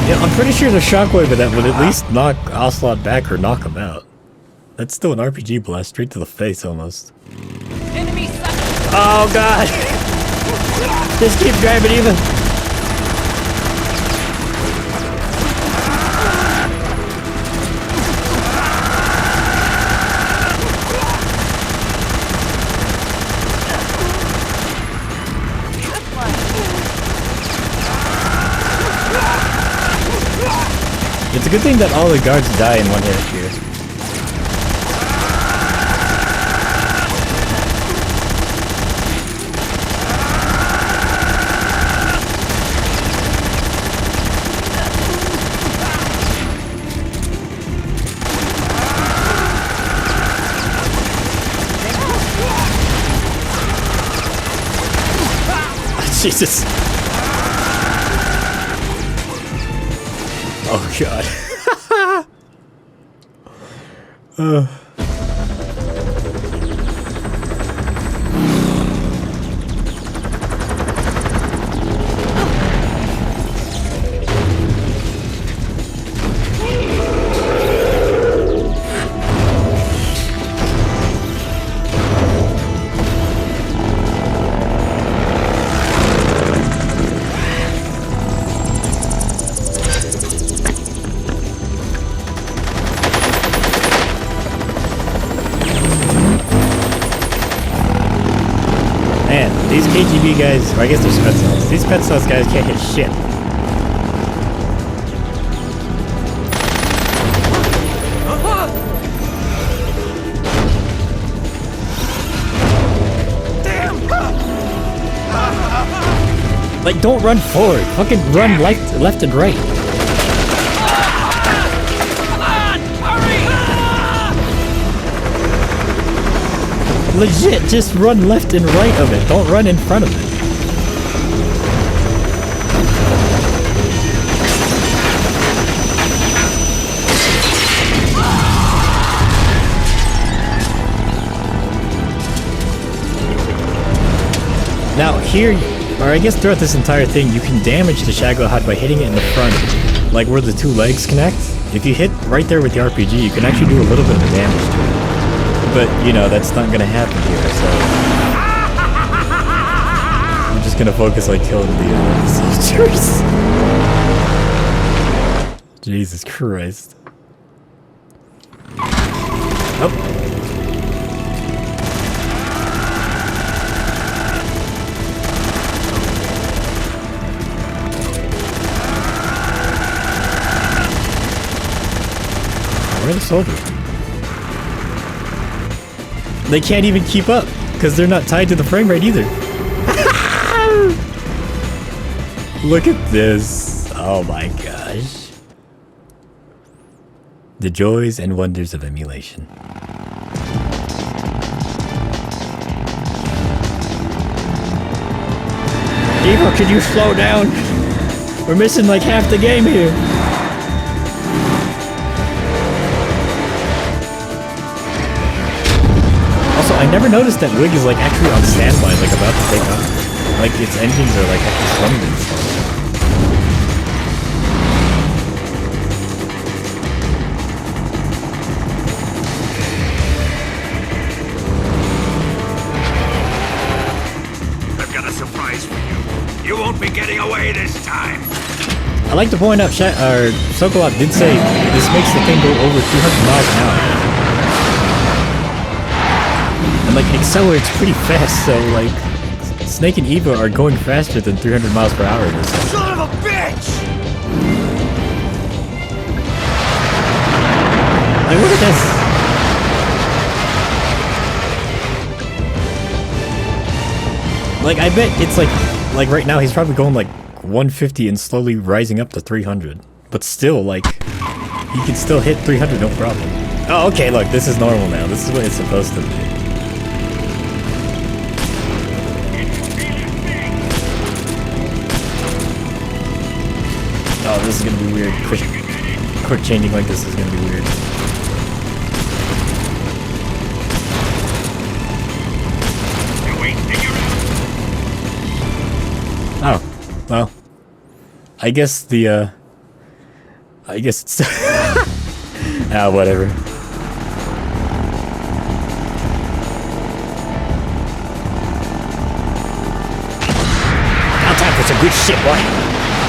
Speaker 1: Yeah, I'm pretty sure the shockwave of that would at least knock Ocelot back or knock him out. That's still an RPG blast straight to the face almost.
Speaker 13: Enemy sighted!
Speaker 1: Oh god! Just keep driving even. It's a good thing that all the guards die in one hit here. Jesus. Oh god. These KGB guys, or I guess they're Spetsnaz. These Spetsnaz guys can't hit shit. Like, don't run forward. Fucking run left and right. Legit, just run left and right of it. Don't run in front of it. Now here, or I guess throughout this entire thing, you can damage the Shagohod by hitting it in the front, like where the two legs connect. If you hit right there with the RPG, you can actually do a little bit of damage to it. But, you know, that's not gonna happen here, so... I'm just gonna focus on killing the soldiers. Jesus Christ. Oh. Where are the soldiers? They can't even keep up, because they're not tied to the frame rate either. Look at this. Oh my gosh. The joys and wonders of emulation. Evo, could you slow down? We're missing like half the game here. Also, I never noticed that Wig is like actually on standby, like about to take off. Like its engines are like actually slumming and stuff.
Speaker 9: I've got a surprise for you. You won't be getting away this time.
Speaker 1: I like to point out, Sokolov did say this makes the thing go over 200 miles an hour. And like, it accelerates pretty fast, so like, Snake and Eva are going faster than 300 miles per hour in this thing.
Speaker 11: Son of a bitch!
Speaker 1: Like, look at this! Like, I bet it's like right now he's probably going like 150 and slowly rising up to 300. But still, like, he can still hit 300 no problem. Oh, okay, look, this is normal now. This is what it's supposed to be. Oh, this is gonna be weird. Quick changing like this is gonna be weird. Oh, well. I guess the, I guess it's... ah, whatever. Now time for some good shit, boy.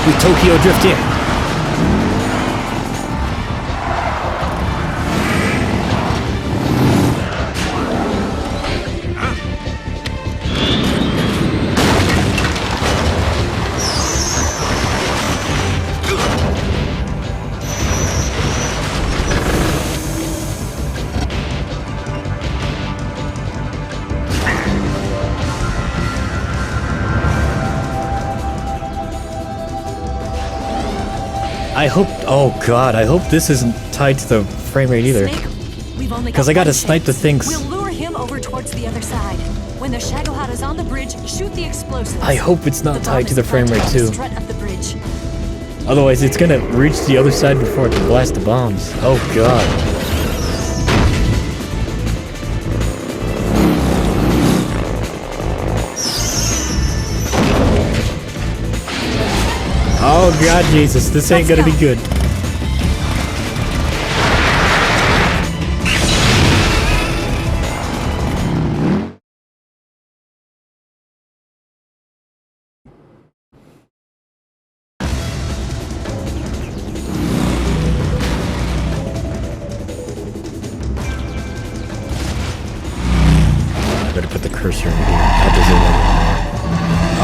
Speaker 1: We Tokyo drift in. I hope, oh god, I hope this isn't tied to the frame rate either. Because I gotta snipe the things.
Speaker 10: We'll lure him over towards the other side. When the Shagohod is on the bridge, shoot the explosives.
Speaker 1: I hope it's not tied to the frame rate too.
Speaker 10: Strut of the bridge.
Speaker 1: Otherwise, it's gonna reach the other side before it can blast the bombs. Oh god. Oh god, Jesus, this ain't gonna be good. Better put the cursor in here. That doesn't.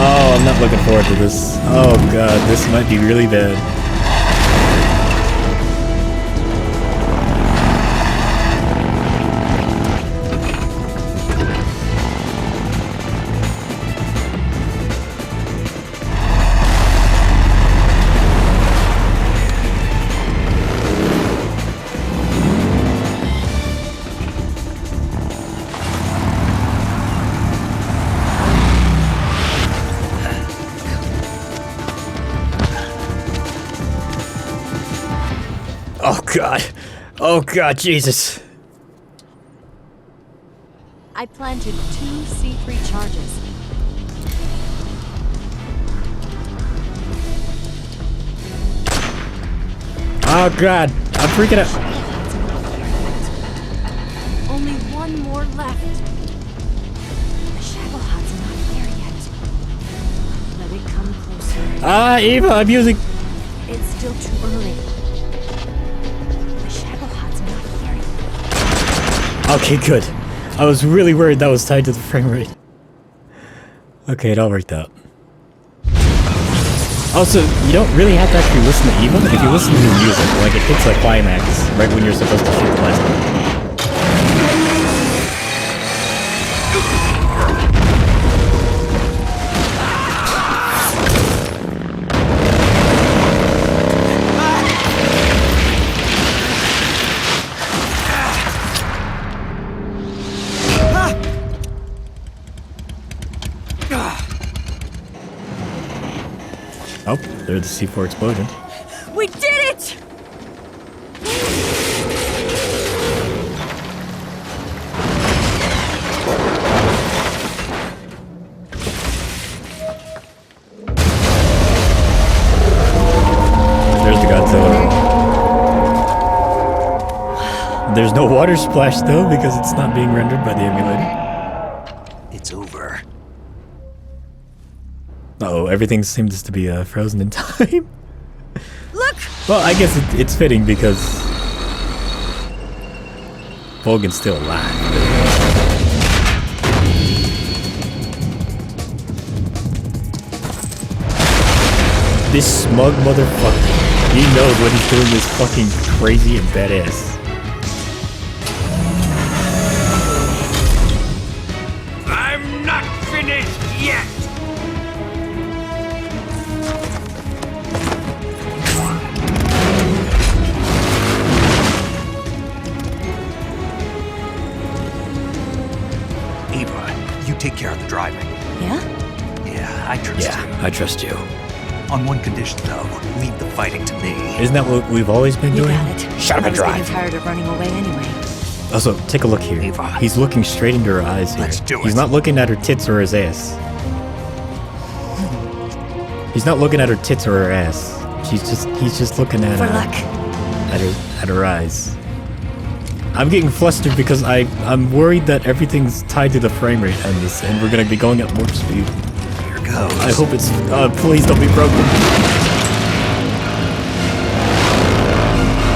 Speaker 1: Oh, I'm not looking forward to this. Oh god, this might be really bad. Oh god. Oh god, Jesus.
Speaker 10: I planted 2 C3 charges.
Speaker 1: Oh god, I'm freaking out.
Speaker 10: Only one more left. The Shagohod's not there yet. Let it come closer.
Speaker 1: Ah, Eva, I'm using.
Speaker 10: It's still too early. The Shagohod's not here yet.
Speaker 1: Okay, good. I was really worried that was tied to the frame rate. Okay, it all worked out. Also, you don't really have to actually listen to Eva. If you listen to the music, like it hits a climax right when you're supposed to shoot the last one. Oh, there's the C4 explosion.
Speaker 10: We did it!
Speaker 1: There's the Godzilla. There's no water splash though because it's not being rendered by the emulator.
Speaker 5: It's over.
Speaker 1: Uh-oh, everything seems to be frozen in time.
Speaker 10: Look!
Speaker 1: Well, I guess it's fitting because Volgin's still alive. This smug motherfucker, he knows what he's doing is fucking crazy and badass.
Speaker 9: I'm not finished yet!
Speaker 5: Eva, you take care of the driving.
Speaker 10: Yeah?
Speaker 5: Yeah, I trust you.
Speaker 1: Yeah, I trust you.
Speaker 5: On one condition, though, leave the fighting to me.
Speaker 1: Isn't that what we've always been
Speaker 10: You
Speaker 1: doing?
Speaker 10: got it.
Speaker 1: Shut up and
Speaker 10: I was
Speaker 1: drive.
Speaker 10: getting tired of running away anyway.
Speaker 1: Also, take a look here.
Speaker 5: Eva.
Speaker 1: He's looking straight into her eyes here.
Speaker 5: Let's do
Speaker 1: He's
Speaker 5: it.
Speaker 1: not looking at her tits or his ass. He's not looking at her tits or her ass. He's just looking at
Speaker 10: For luck.
Speaker 1: at her eyes. I'm getting flustered because I'm worried that everything's tied to the frame rate on this, and we're gonna be going at warp speed.
Speaker 5: Here goes.
Speaker 1: I hope it's. Please don't be broken.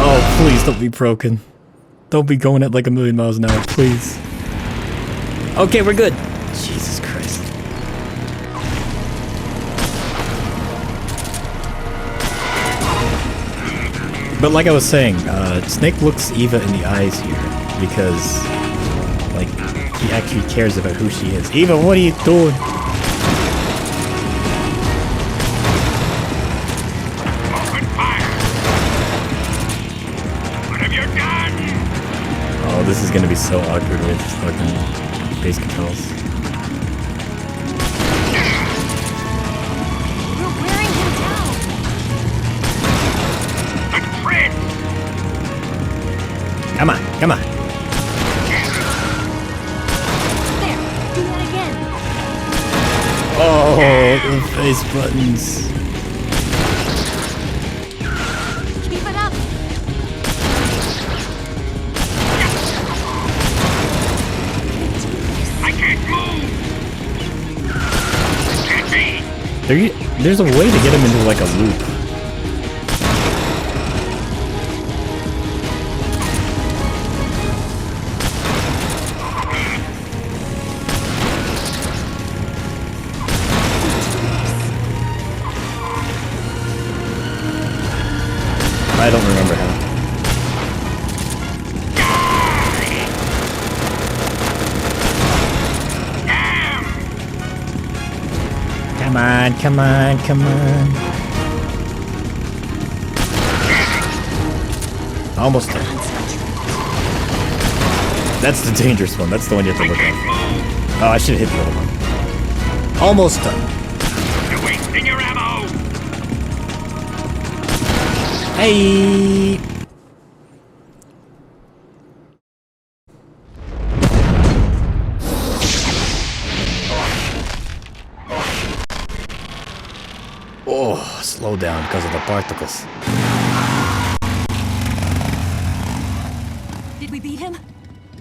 Speaker 1: Oh, please don't be broken. Don't be going at like 1,000,000 miles an hour, please. Okay, we're good. Jesus Christ. But like I was saying, Snake looks Eva in the eyes here because, like, he actually cares about who she is. Eva, what are you doing?
Speaker 9: Open fire! What have you done?
Speaker 1: Oh, this is gonna be so awkward with fucking base controls. Come on, come on.
Speaker 7: There, do that again.
Speaker 1: Oh, the face buttons.
Speaker 7: Keep it up.
Speaker 9: I can't move. Can't be.
Speaker 1: There's a way to get him into like a loop. I don't remember how. Come on, come on, come on. Almost done. That's the dangerous one. That's the one you have to look at. Oh, I should have hit the other one. Almost done.
Speaker 9: You're wasting your ammo.
Speaker 1: Hey! Oh, slow down because of the particles.
Speaker 7: Did we beat him?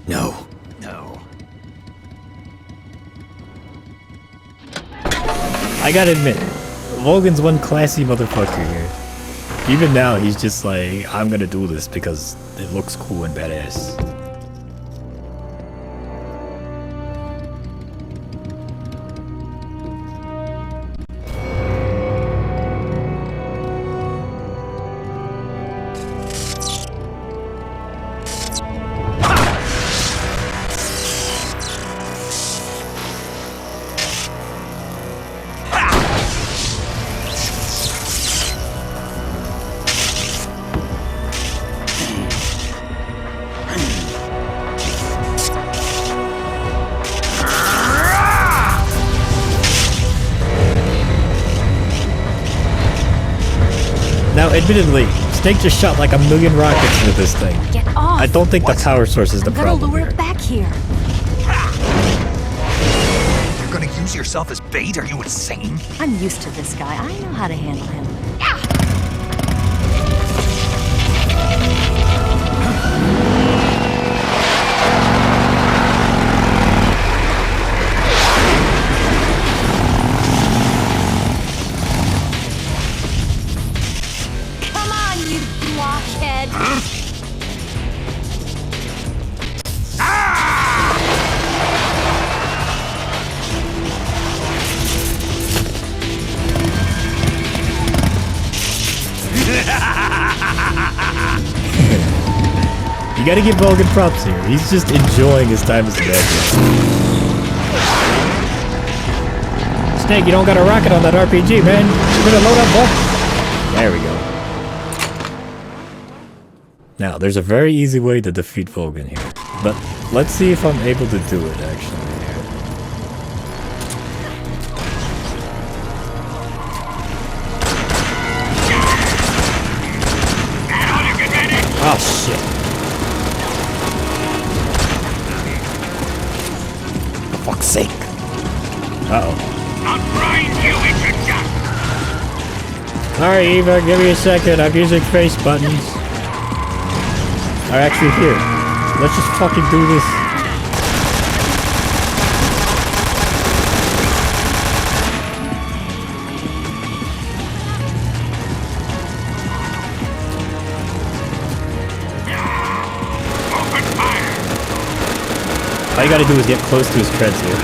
Speaker 1: No.
Speaker 11: No.
Speaker 1: I gotta admit, Volgin's one classy motherfucker here. Even now, he's just like, I'm gonna do this because it looks cool and badass. Now, admittedly, Snake just shot like 1,000,000 rockets into this thing.
Speaker 7: Get off!
Speaker 1: I don't think the power source is the
Speaker 7: I'm gonna
Speaker 1: problem
Speaker 7: lure
Speaker 1: here.
Speaker 7: it back here.
Speaker 5: You're gonna use yourself as bait? Are you insane?
Speaker 7: I'm used to this guy. I know how to handle him. Come on, you blockhead!
Speaker 1: You gotta give Volgin props here. He's just enjoying his time as a bad guy. Snake, you don't got a rocket on that RPG, man. You better load up, boy. There we go. Now, there's a very easy way to defeat Volgin here. But let's see if I'm able to do it, actually. Oh, shit. For fuck's sake. Uh-oh.
Speaker 9: I'll grind you into dust.
Speaker 1: Alright, Eva, give me a second. I'm using face buttons. Are actually here. Let's just fucking do this. All you gotta do is get close to his treads here.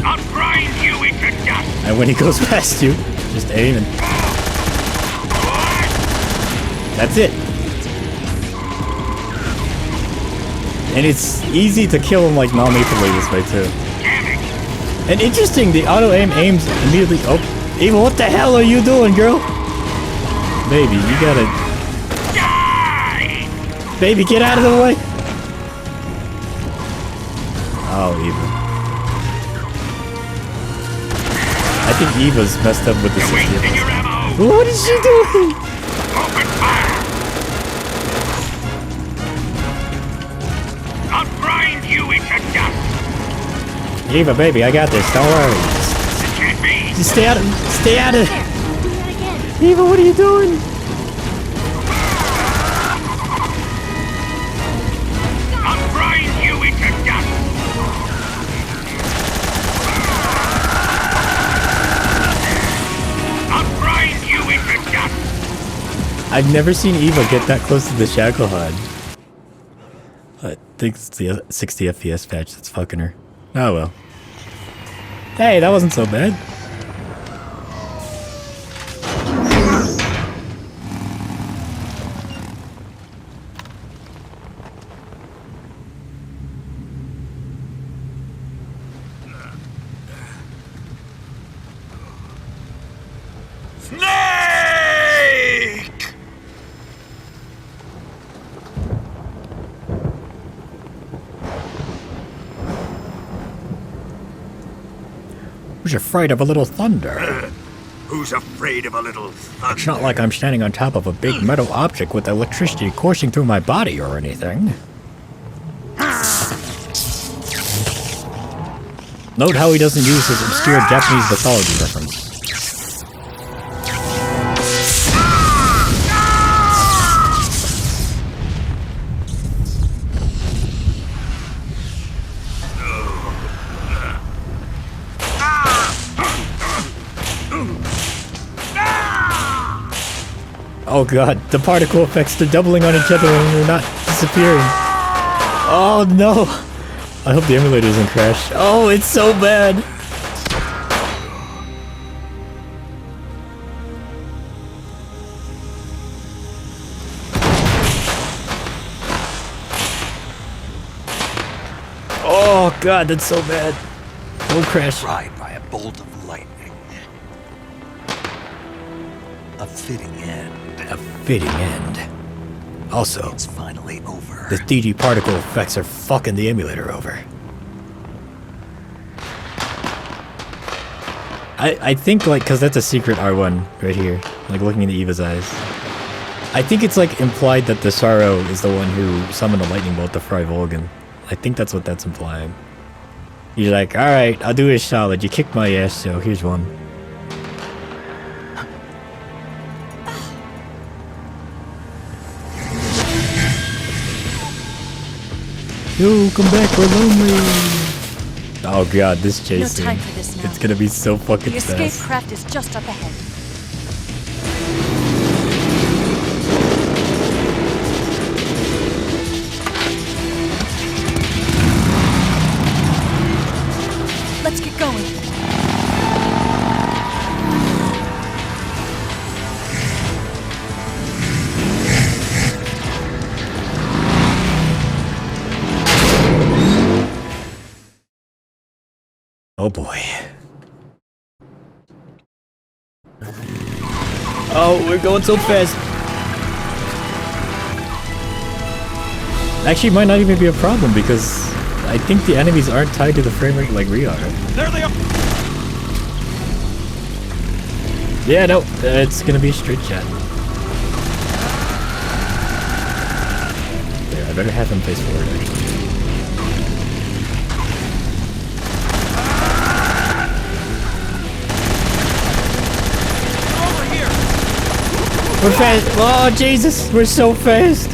Speaker 9: I'll grind you into dust.
Speaker 1: And when he goes past you, just aim and... That's it. And it's easy to kill him like non-lethally this way too. And interesting, the auto-aim aims immediately... Oh, Eva, what the hell are you doing, girl? Baby, you gotta... Baby, get out of the way! Oh, Eva. I think Eva's messed up with the system. What is she doing?
Speaker 9: Open fire.
Speaker 1: Eva, baby, I got this. Don't worry. Just stay out of it. Stay out of it. Eva, what are you doing?
Speaker 9: I'll grind you into dust. I'll grind you into dust.
Speaker 1: I've never seen Eva get that close to the Shackleton. I think it's the 60 FPS patch that's fucking her. Oh well. Hey, that wasn't so bad. Who's afraid of a little thunder?
Speaker 9: Who's afraid of a little thunder?
Speaker 1: It's not like I'm standing on top of a big metal object with electricity coursing through my body or anything. Note how he doesn't use his obscure Japanese mythology reference. Oh god, the particle effects are doubling on each other and they're not disappearing. Oh no! I hope the emulator doesn't crash. Oh, it's so bad! Oh god, that's so bad. Don't crash.
Speaker 5: Tried by a bolt of lightning. A fitting end.
Speaker 1: A fitting end. Also,
Speaker 5: it's finally over.
Speaker 1: The 3D particle effects are fucking the emulator over. I think, like, because that's a secret R1 right here, like looking into Eva's eyes. I think it's like implied that the Sorrow is the one who summoned a lightning bolt to fry Volgin. I think that's what that's implying. He's like, alright, I'll do it solid. You kicked my ass, so here's one. Yo, come back, we're lonely. Oh god, this chase scene.
Speaker 10: No time for this now.
Speaker 1: It's gonna be so fucking
Speaker 10: The
Speaker 1: fast.
Speaker 10: escape craft is just up ahead. Let's get going.
Speaker 1: Oh boy. Oh, we're going so fast. Actually, it might not even be a problem because I think the enemies aren't tied to the frame rate like we are.
Speaker 13: There they are.
Speaker 1: Yeah, no, it's gonna be a straight shot. There, I better have him face forward actually. We're fast. Oh, Jesus. We're so fast.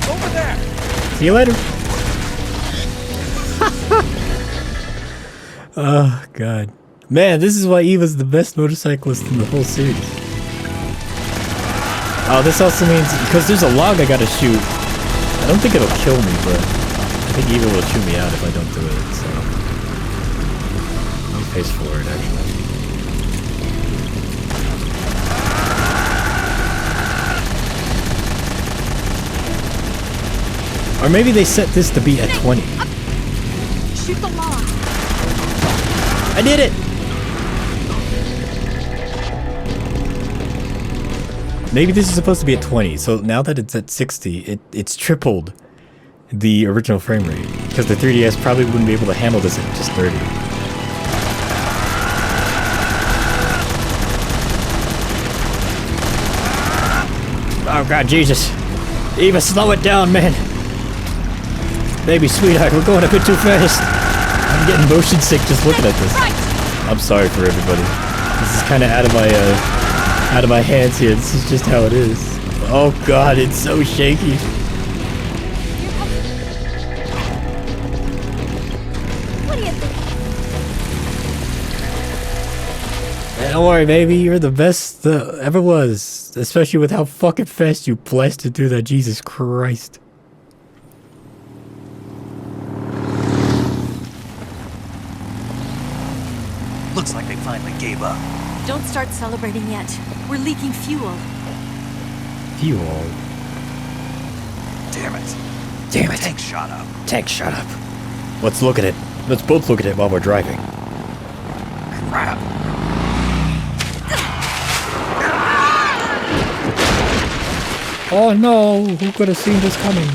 Speaker 13: Over there.
Speaker 1: See you later. Oh, God. Man, this is why Eva's the best motorcyclist in the whole series. Oh, this also means, because there's a log I gotta shoot. I don't think it'll kill me, but I think Eva will shoot me out if I don't do it, so. Let me face forward, actually. Or maybe they set this to be at 20.
Speaker 12: Shoot the log.
Speaker 1: I did it! Maybe this is supposed to be at 20, so now that it's at 60, it's tripled the original frame rate. Because the 3DS probably wouldn't be able to handle this at just 30. Oh god, Jesus. Eva, slow it down, man. Baby, sweetheart, we're going a bit too fast. I'm getting motion sick just looking at this. I'm sorry for everybody. This is kind of out of my hands here. This is just how it is. Oh god, it's so shaky.
Speaker 6: What do you think?
Speaker 1: Hey, don't worry, baby. You're the best that ever was. Especially with how fucking fast you blasted through that. Jesus Christ.
Speaker 5: Looks like they finally gave up.
Speaker 10: Don't start celebrating yet. We're leaking fuel.
Speaker 1: Fuel?
Speaker 5: Damn it.
Speaker 1: Damn it.
Speaker 5: Tank shot up.
Speaker 1: Tank shut up. Let's look at it. Let's both look at it while we're driving.
Speaker 5: Crap.
Speaker 1: Oh no, who could have seen this coming?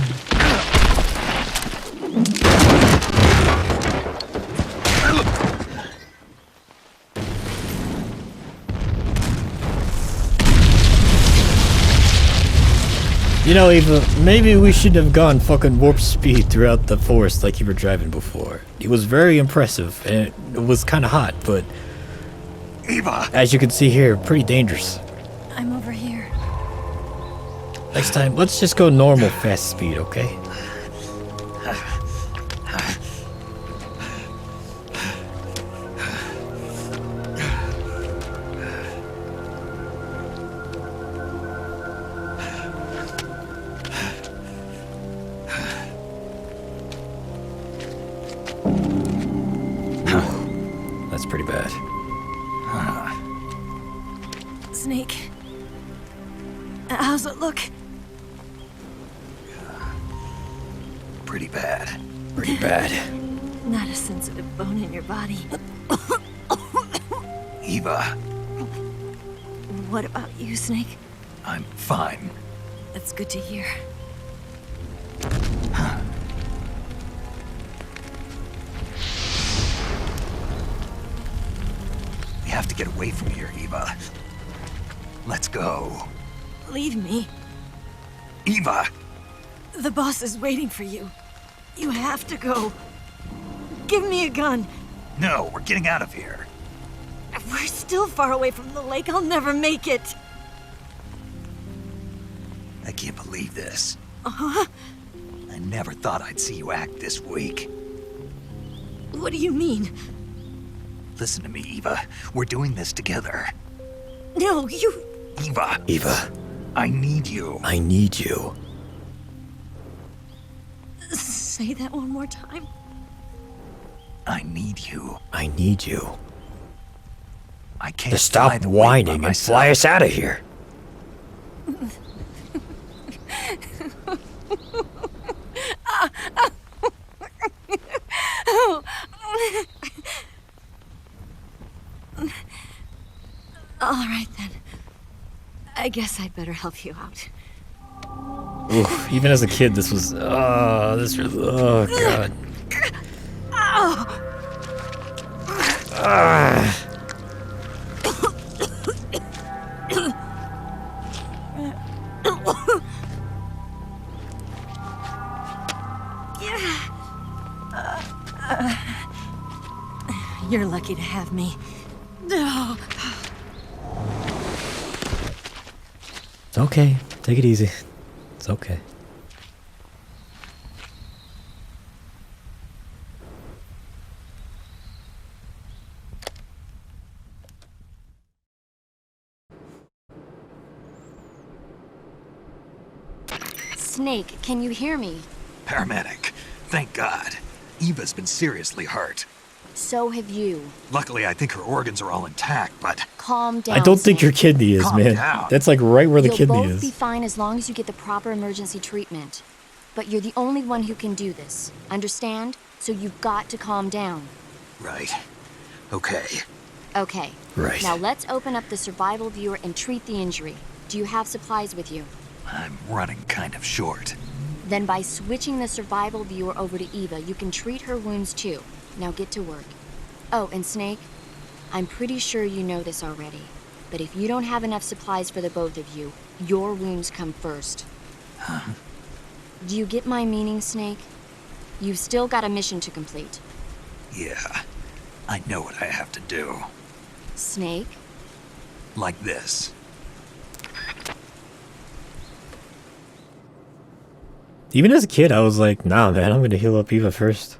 Speaker 1: You know, Eva, maybe we should have gone fucking warp speed throughout the forest like you were driving before. It was very impressive, and it was kind of hot, but...
Speaker 5: Eva!
Speaker 1: As you can see here, pretty dangerous.
Speaker 10: I'm over here.
Speaker 1: Next time, let's just go normal fast speed, okay? That's pretty bad.
Speaker 10: Snake. How's it look?
Speaker 5: Pretty bad.
Speaker 1: Pretty bad.
Speaker 10: Not a sensitive bone in your body.
Speaker 5: Eva.
Speaker 10: What about you, Snake?
Speaker 5: I'm fine.
Speaker 10: That's good to hear.
Speaker 5: We have to get away from here, Eva. Let's go.
Speaker 10: Leave me.
Speaker 5: Eva!
Speaker 10: The boss is waiting for you. You have to go. Give me a gun.
Speaker 5: No, we're getting out of here.
Speaker 10: We're still far away from the lake. I'll never make it.
Speaker 5: I can't believe this.
Speaker 10: Uh-huh.
Speaker 5: I never thought I'd see you act this weak.
Speaker 10: What do you mean?
Speaker 5: Listen to me, Eva. We're doing this together.
Speaker 10: No, you...
Speaker 5: Eva.
Speaker 1: Eva.
Speaker 5: I need you.
Speaker 1: I need you.
Speaker 10: Say that one more time.
Speaker 5: I need you.
Speaker 1: I need you.
Speaker 5: I can't
Speaker 1: to stop whining and fly us out of here.
Speaker 10: All right then. I guess I'd better help you out.
Speaker 1: Oof, even as a kid, this was, oh god.
Speaker 10: You're lucky to have me. No.
Speaker 1: It's okay. Take it easy. It's okay.
Speaker 6: Snake, can you hear me?
Speaker 5: Paramedic. Thank God. Eva's been seriously hurt.
Speaker 6: So have you.
Speaker 5: Luckily, I think her organs are all intact, but...
Speaker 6: Calm down,
Speaker 1: I don't think
Speaker 6: Snake.
Speaker 1: your kidney is,
Speaker 5: Calm
Speaker 1: man.
Speaker 5: down.
Speaker 1: That's like right where the
Speaker 6: You'll
Speaker 1: kidney
Speaker 6: both
Speaker 1: is.
Speaker 6: be fine as long as you get the proper emergency treatment. But you're the only one who can do this. Understand? So you've got to calm down.
Speaker 5: Right. Okay.
Speaker 6: Okay.
Speaker 1: Right.
Speaker 6: Now let's open up the survival viewer and treat the injury. Do you have supplies with you?
Speaker 5: I'm running kind of short.
Speaker 6: Then by switching the survival viewer over to Eva, you can treat her wounds too. Now get to work. Oh, and Snake, I'm pretty sure you know this already, but if you don't have enough supplies for the both of you, your wounds come first.
Speaker 5: Huh?
Speaker 6: Do you get my meaning, Snake? You've still got a mission to complete.
Speaker 5: Yeah, I know what I have to do.
Speaker 6: Snake?
Speaker 5: Like this.
Speaker 1: Even as a kid, I was like, nah, man, I'm gonna heal up Eva first.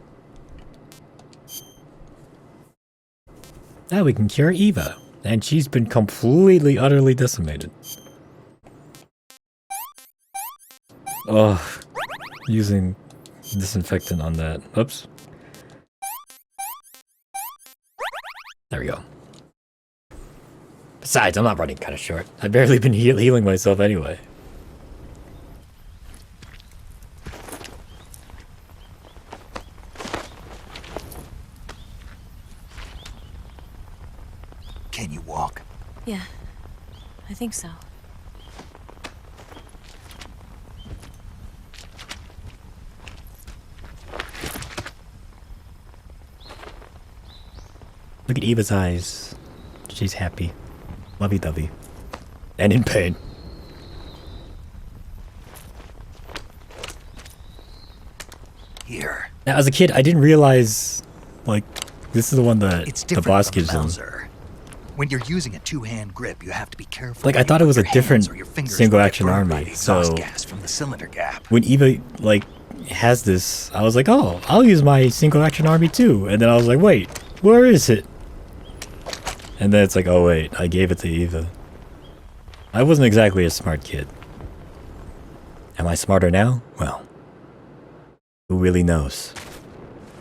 Speaker 1: Now we can cure Eva. And she's been completely, utterly decimated. Oh, using disinfectant on that. Oops. There we go. Besides, I'm not running kind of short. I've barely been healing myself anyway.
Speaker 5: Can you walk?
Speaker 10: Yeah, I think so.
Speaker 1: Look at Eva's eyes. She's happy. Lovey-dovey. And in pain.
Speaker 5: Here.
Speaker 1: Now, as a kid, I didn't realize, like, this is the one that the boss gives them.
Speaker 5: When you're using a two-hand grip, you have to be careful.
Speaker 1: Like, I thought it was a different single-action army, so
Speaker 5: gas from the cylinder gap.
Speaker 1: when Eva, like, has this, I was like, oh, I'll use my single-action army too. And then I was like, wait, where is it? And then it's like, oh wait, I gave it to Eva. I wasn't exactly a smart kid. Am I smarter now? Well, who really knows?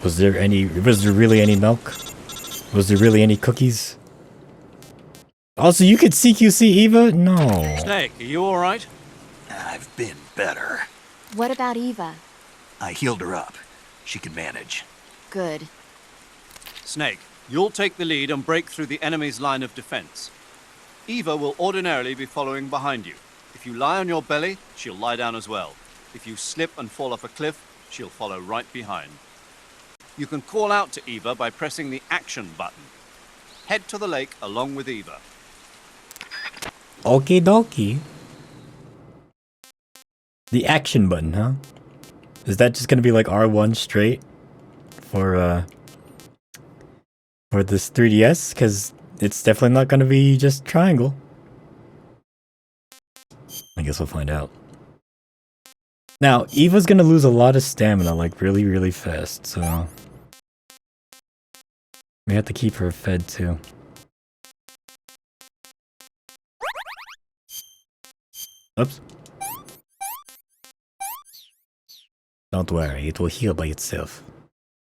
Speaker 1: Was there really any milk? Was there really any cookies? Also, you could CQC Eva? No.
Speaker 2: Snake, are you alright?
Speaker 5: I've been better.
Speaker 6: What about Eva?
Speaker 5: I healed her up. She can manage.
Speaker 6: Good.
Speaker 2: Snake, you'll take the lead and break through the enemy's line of defense. Eva will ordinarily be following behind you. If you lie on your belly, she'll lie down as well. If you slip and fall off a cliff, she'll follow right behind. You can call out to Eva by pressing the action button. Head to the lake along with Eva.
Speaker 1: Okie dokie. The action button, huh? Is that just gonna be like R1 straight for this 3DS? Because it's definitely not gonna be just triangle. I guess we'll find out. Now, Eva's gonna lose a lot of stamina, like really, really fast, so we have to keep her fed too. Oops. Don't worry, it will heal by itself.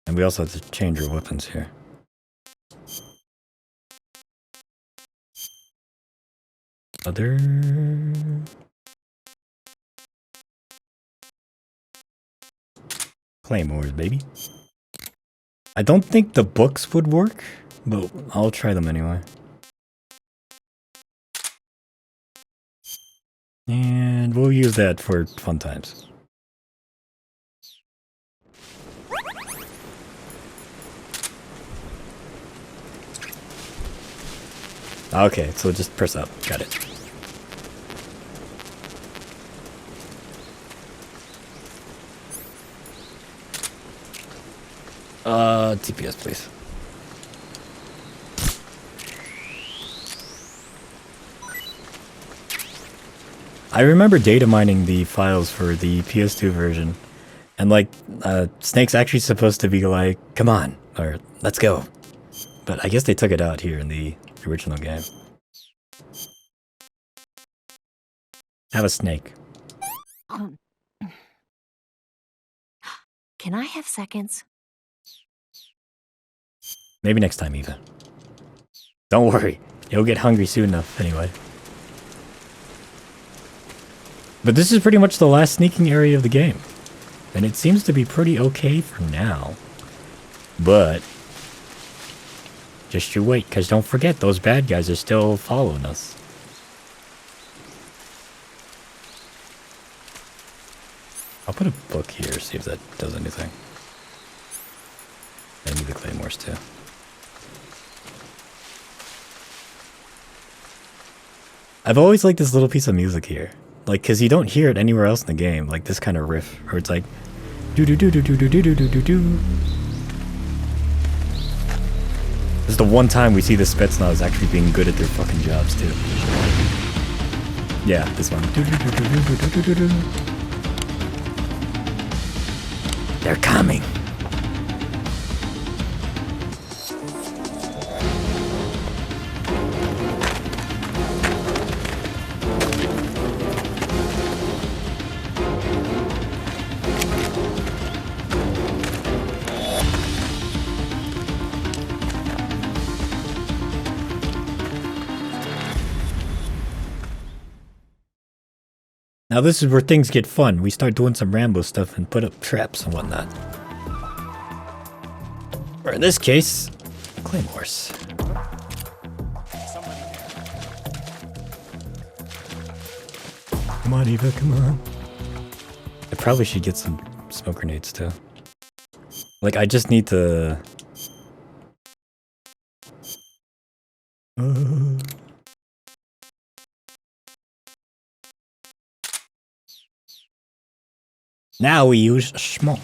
Speaker 1: And we also have to change our weapons here. Other... Claymores, baby. I don't think the books would work, but I'll try them anyway. And we'll use that for fun times. Okay, so just press up. Got it. TPS, please. I remember data mining the files for the PS2 version, and like, Snake's actually supposed to be like, come on, or let's go. But I guess they took it out here in the original game. Have a snake.
Speaker 7: Can I have seconds?
Speaker 1: Maybe next time, Eva. Don't worry, you'll get hungry soon enough anyway. But this is pretty much the last sneaking area of the game. And it seems to be pretty okay for now. But just you wait, because don't forget, those bad guys are still following us. I'll put a book here, see if that does anything. I need the claymores too. I've always liked this little piece of music here. Like, cause you don't hear it anywhere else in the game, like this kind of riff, where it's like do do do do do do do do do do. This is the one time we see the Spetsnaz actually being good at their fucking jobs, too. Yeah, this one. They're coming. Now this is where things get fun. We start doing some Rambo stuff and put up traps and whatnot. Or in this case, claymores. Come on, Eva, come on. I probably should get some smoke grenades too. Like, I just need to... Now we use smoke.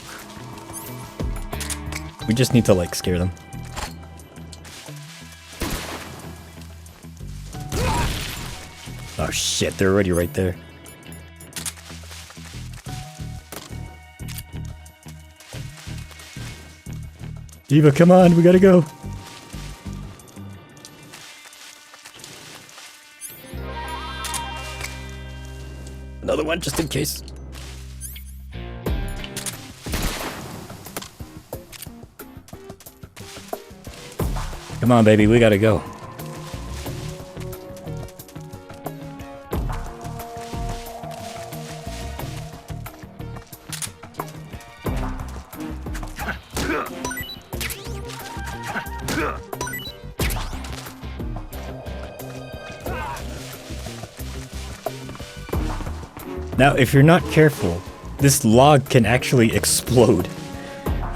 Speaker 1: We just need to, like, scare them. Oh shit, they're already right there. Eva, come on, we gotta go. Another one, just in case. Come on, baby, we gotta go. Now, if you're not careful, this log can actually explode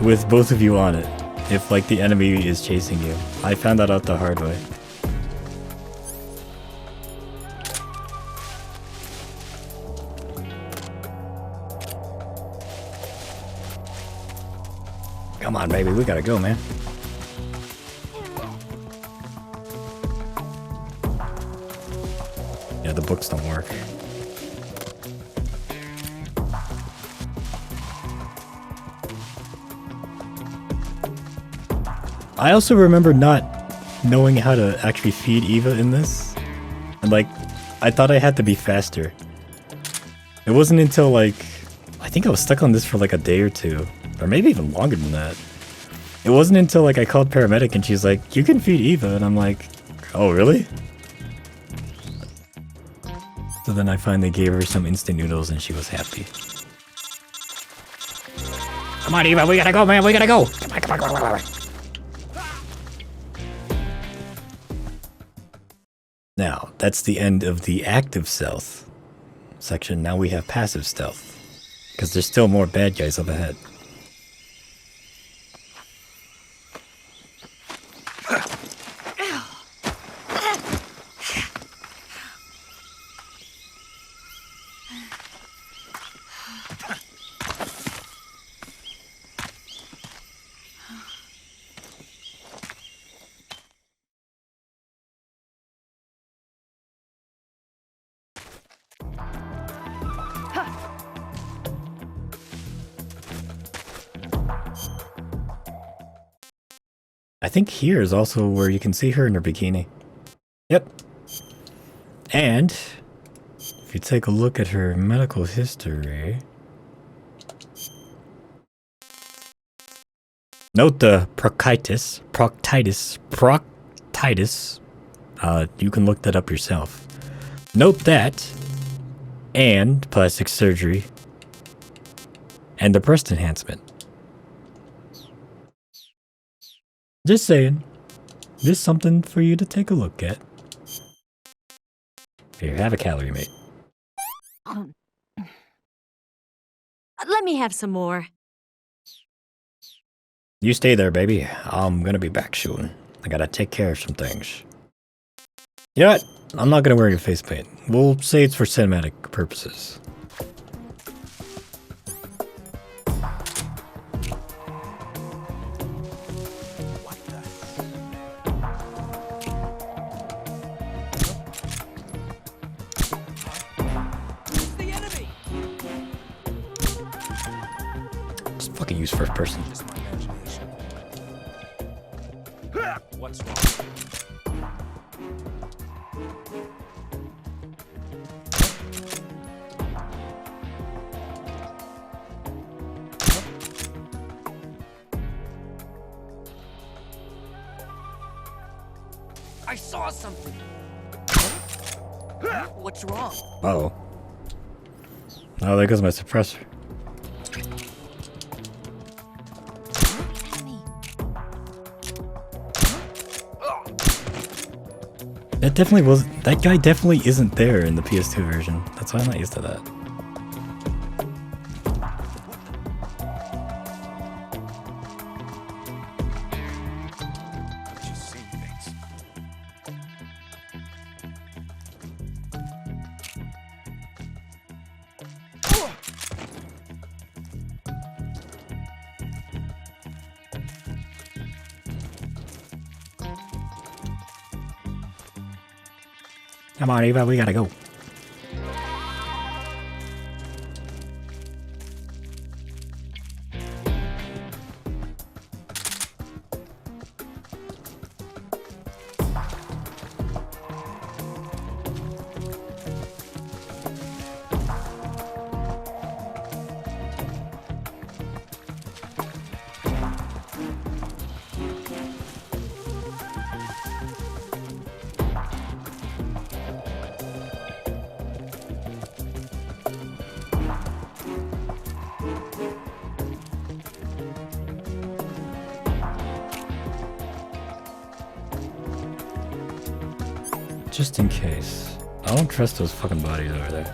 Speaker 1: with both of you on it. If, like, the enemy is chasing you. I found that out the hard way. Come on, baby, we gotta go, man. Yeah, the books don't work. I also remember not knowing how to actually feed Eva in this. And like, I thought I had to be faster. It wasn't until like, I think I was stuck on this for like a day or two. Or maybe even longer than that. It wasn't until like I called paramedic and she's like, you can feed Eva. And I'm like, oh really? So then I finally gave her some instant noodles and she was happy. Come on Eva, we gotta go man, we gotta go! Come on, come on, come on, come on. Now, that's the end of the active stealth section. Now we have passive stealth. Because there's still more bad guys up ahead. I think here is also where you can see her in her bikini. Yep. And if you take a look at her medical history, note the proctitis. You can look that up yourself. Note that, and plastic surgery, and the breast enhancement. Just saying. Just something for you to take a look at. Here, have a calorie, mate.
Speaker 7: Let me have some more.
Speaker 1: You stay there, baby. I'm gonna be back soon. I gotta take care of some things. You know what? I'm not gonna wear your face paint. We'll say it's for cinematic purposes. fucking use first person.
Speaker 4: Just my imagination. What's wrong?
Speaker 11: I saw something. What's wrong?
Speaker 1: Uh-oh. Oh, there goes my suppressor. That definitely was. That guy definitely isn't there in the PS2 version. That's why I'm not used to that.
Speaker 4: Just seeing things.
Speaker 1: Come on, Eva, we gotta go. Just in case. I don't trust those fucking bodies over there.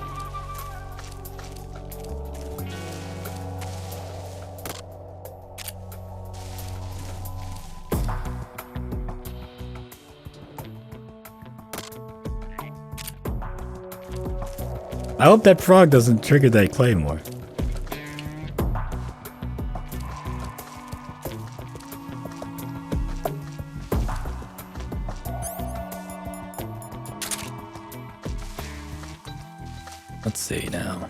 Speaker 1: I hope that frog doesn't trigger that claymore. Let's see now.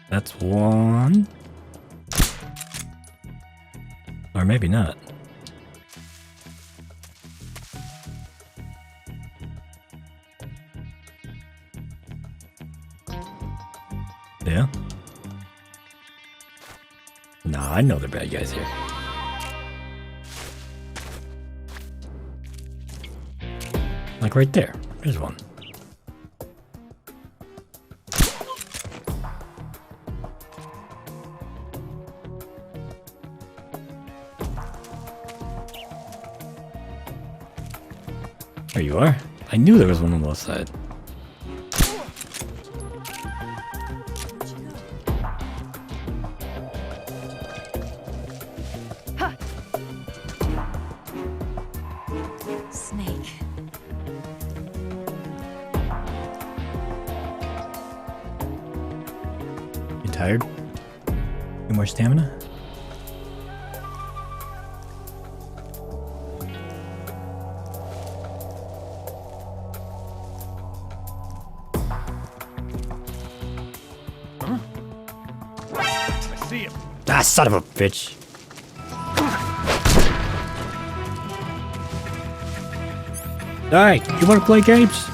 Speaker 1: That's one. Or maybe not. Yeah? Nah, I know they're bad guys here. Like right there. There's one. There you are. I knew there was one on the left side.
Speaker 10: Snake.
Speaker 1: You tired? Any more stamina? Ah, son of a bitch. Alright, you wanna play games?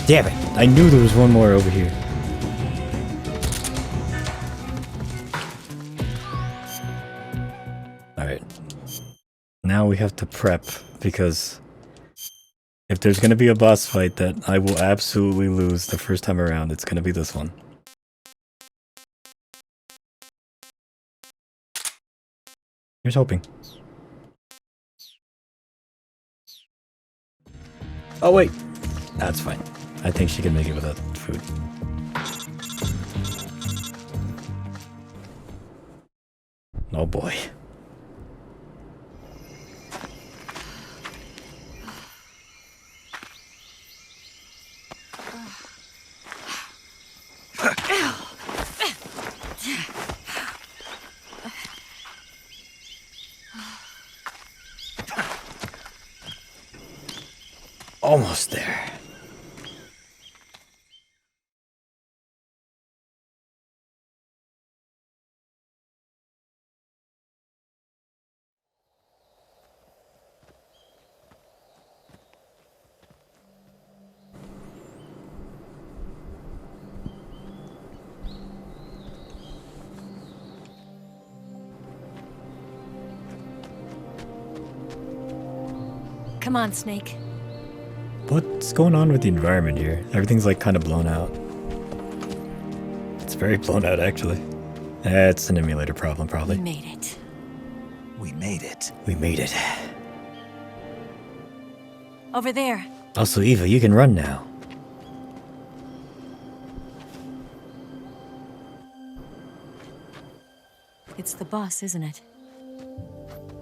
Speaker 1: Damn it, I knew there was one more over here. Alright. Now we have to prep, because if there's gonna be a boss fight that I will absolutely lose the first time around, it's gonna be this one. Here's hoping. Oh wait, that's fine. I think she can make it without food. Oh boy. Almost there.
Speaker 7: Come on, Snake.
Speaker 1: What's going on with the environment here? Everything's like kind of blown out. It's very blown out, actually. It's an emulator problem, probably.
Speaker 7: We made it.
Speaker 5: We made it.
Speaker 1: We made it.
Speaker 7: Over there.
Speaker 1: Also, Eva, you can run now.
Speaker 7: It's the boss, isn't it?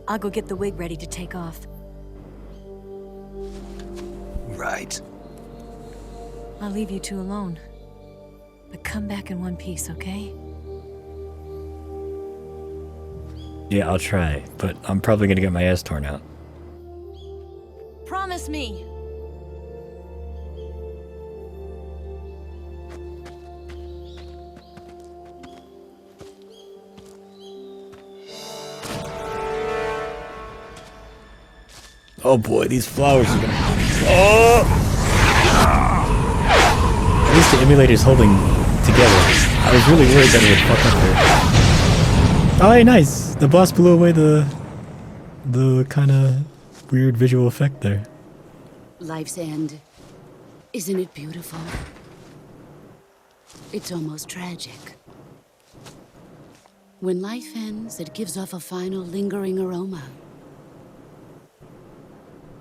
Speaker 7: I'll go get the wig ready to take off.
Speaker 5: Right.
Speaker 7: I'll leave you two alone. But come back in one piece, okay?
Speaker 1: Yeah, I'll try, but I'm probably gonna get my ass torn out.
Speaker 7: Promise me!
Speaker 1: Oh boy, these flowers are gonna... Oh! At least the emulator's holding together. I was really worried that it would fuck up there. Oh, hey, nice! The boss blew away the kind of weird visual effect there.
Speaker 14: Life's end. Isn't it beautiful? It's almost tragic. When life ends, it gives off a final lingering aroma.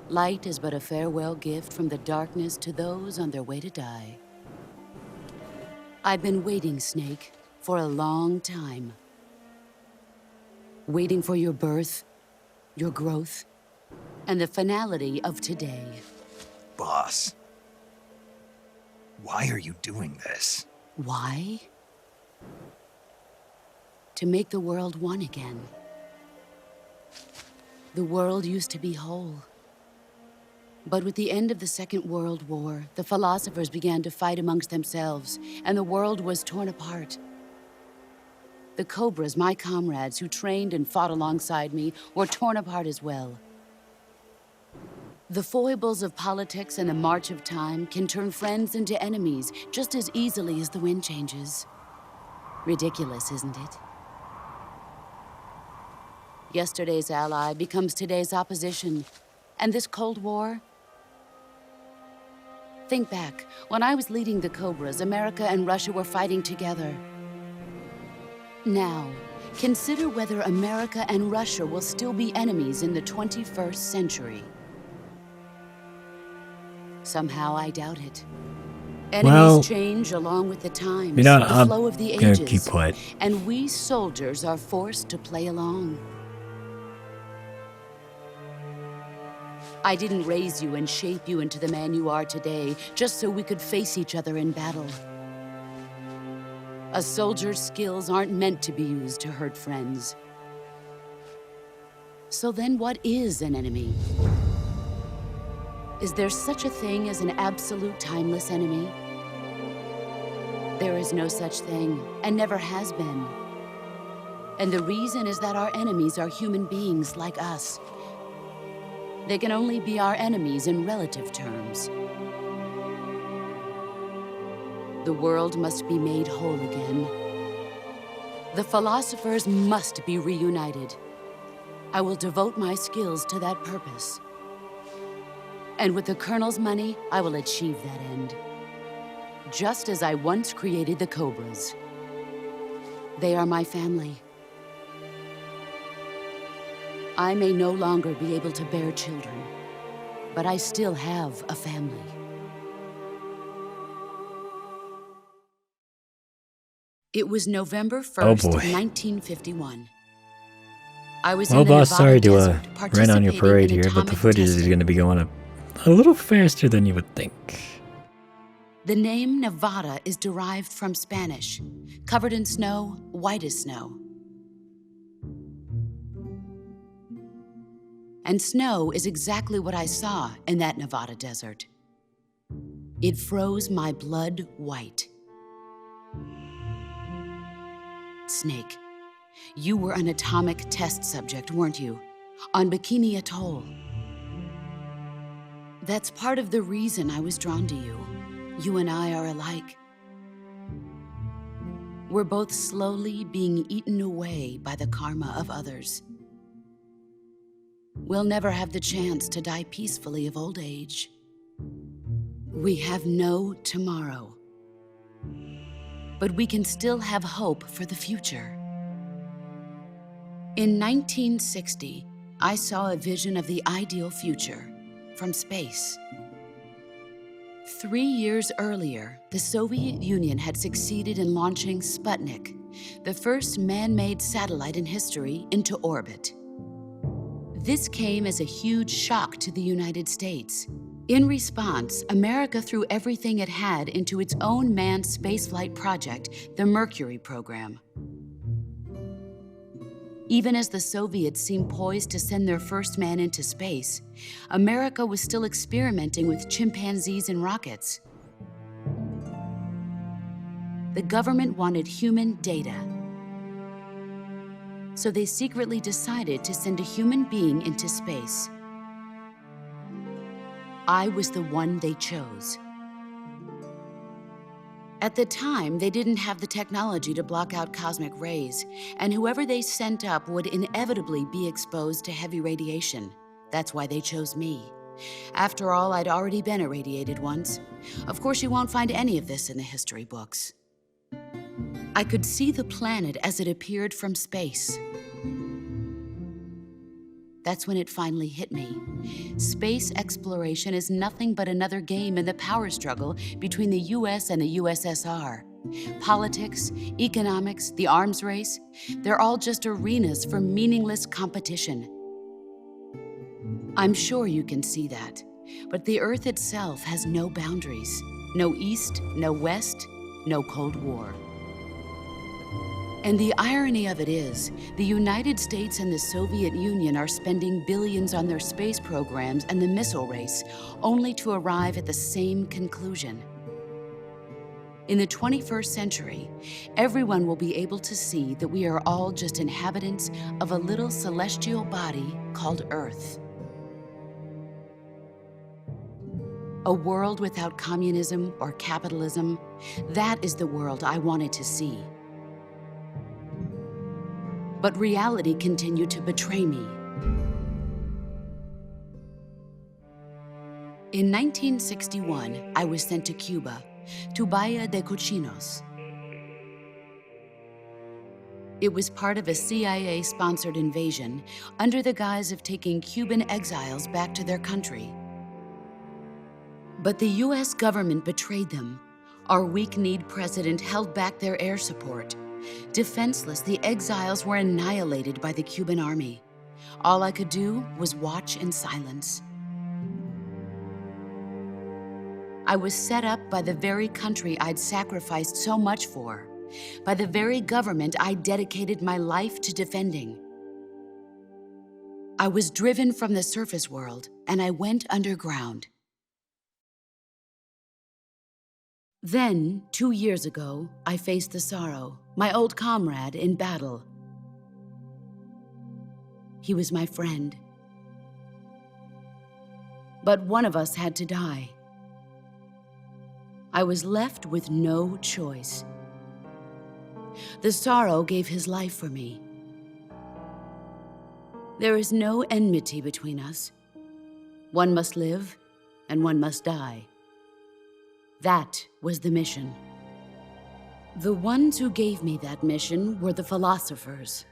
Speaker 14: Light is but a farewell gift from the darkness to those on their way to die. I've been waiting, Snake, for a long time. Waiting for your birth, your growth, and the finality of today.
Speaker 5: Boss. Why are you doing this?
Speaker 14: Why? To make the world one again. The world used to be whole. But with the end of the Second World War, the philosophers began to fight amongst themselves, and the world was torn apart. The Cobras, my comrades who trained and fought alongside me, were torn apart as well. The foibles of politics and the march of time can turn friends into enemies just as easily as the wind changes. Ridiculous, isn't it? Yesterday's ally becomes today's opposition, and this Cold War... Think back. When I was leading the Cobras, America and Russia were fighting together. Now, consider whether America and Russia will still be enemies in the 21st century. Somehow I doubt it. Enemies change along with the times, the flow of the ages,
Speaker 1: keep quiet.
Speaker 14: And we soldiers are forced to play along. I didn't raise you and shape you into the man you are today just so we could face each other in battle. A soldier's skills aren't meant to be used to hurt friends. So then what is an enemy? Is there such a thing as an absolute timeless enemy? There is no such thing, and never has been. And the reason is that our enemies are human beings like us. They can only be our enemies in relative terms. The world must be made whole again. The philosophers must be reunited. I will devote my skills to that purpose. And with the Colonel's money, I will achieve that end. Just as I once created the Cobras. They are my family. I may no longer be able to bear children, but I still have a family. It was November 1st, 1951. I was in the
Speaker 1: boss,
Speaker 14: Nevada
Speaker 1: sorry to
Speaker 14: desert,
Speaker 1: rain on your
Speaker 14: participating
Speaker 1: parade
Speaker 14: in
Speaker 1: here, but the
Speaker 14: atomic
Speaker 1: footage is
Speaker 14: testing.
Speaker 1: going to be going up a little faster than you would think.
Speaker 14: The name Nevada is derived from Spanish, covered in snow, white as snow. And snow is exactly what I saw in that Nevada desert. It froze my blood white. Snake, you were an atomic test subject, weren't you? On Bikini Atoll. That's part of the reason I was drawn to you. You and I are alike. We're both slowly being eaten away by the karma of others. We'll never have the chance to die peacefully of old age. We have no tomorrow. But we can still have hope for the future. In 1960, I saw a vision of the ideal future from space. 3 years earlier, the Soviet Union had succeeded in launching Sputnik, the first man-made satellite in history, into orbit. This came as a huge shock to the United States. In response, America threw everything it had into its own manned spaceflight project, the Mercury program. Even as the Soviets seemed poised to send their first man into space, America was still experimenting with chimpanzees and rockets. The government wanted human data. So they secretly decided to send a human being into space. I was the one they chose. At the time, they didn't have the technology to block out cosmic rays, and whoever they sent up would inevitably be exposed to heavy radiation. That's why they chose me. After all, I'd already been irradiated once. Of course, you won't find any of this in the history books. I could see the planet as it appeared from space. That's when it finally hit me. Space exploration is nothing but another game in the power struggle between the US and the USSR. Politics, economics, the arms race, they're all just arenas for meaningless competition. I'm sure you can see that, but the Earth itself has no boundaries. No East, no West, no Cold War. And the irony of it is, the United States and the Soviet Union are spending billions on their space programs and the missile race, only to arrive at the same conclusion. In the 21st century, everyone will be able to see that we are all just inhabitants of a little celestial body called Earth. A world without communism or capitalism, that is the world I wanted to see. But reality continued to betray me. In 1961, I was sent to Cuba, to Bahia de Cochinos. It was part of a CIA-sponsored invasion under the guise of taking Cuban exiles back to their country. But the US government betrayed them. Our weak-kneed president held back their air support. Defenseless, the exiles were annihilated by the Cuban army. All I could do was watch in silence. I was set up by the very country I'd sacrificed so much for, by the very government I dedicated my life to defending. I was driven from the surface world, and I went underground. Then, 2 years ago, I faced the Sorrow, my old comrade in battle. He was my friend. But one of us had to die. I was left with no choice. The Sorrow gave his life for me. There is no enmity between us. One must live, and one must die. That was the mission. The ones who gave me that mission were the philosophers.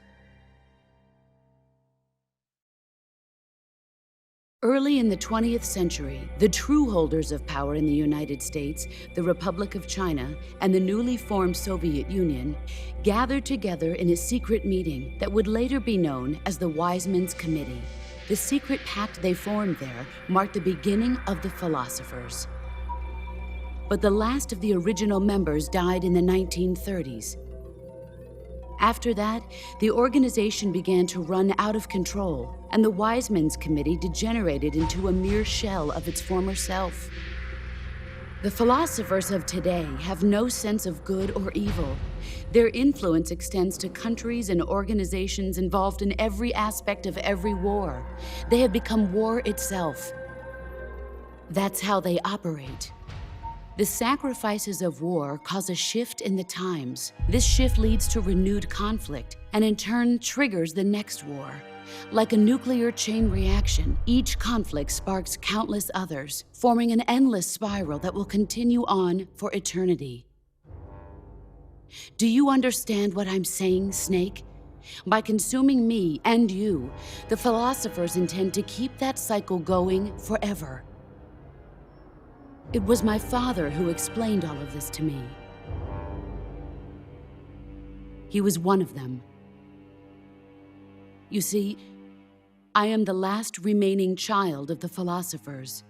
Speaker 14: Early in the 20th century, the true holders of power in the United States, the Republic of China, and the newly formed Soviet Union gathered together in a secret meeting that would later be known as the Wise Men's Committee. The secret pact they formed there marked the beginning of the philosophers. But the last of the original members died in the 1930s. After that, the organization began to run out of control, and the Wise Men's Committee degenerated into a mere shell of its former self. The philosophers of today have no sense of good or evil. Their influence extends to countries and organizations involved in every aspect of every war. They have become war itself. That's how they operate. The sacrifices of war cause a shift in the times. This shift leads to renewed conflict, and in turn triggers the next war. Like a nuclear chain reaction, each conflict sparks countless others, forming an endless spiral that will continue on for eternity. Do you understand what I'm saying, Snake? By consuming me and you, the philosophers intend to keep that cycle going forever. It was my father who explained all of this to me. He was one of them. You see, I am the last remaining child of the philosophers.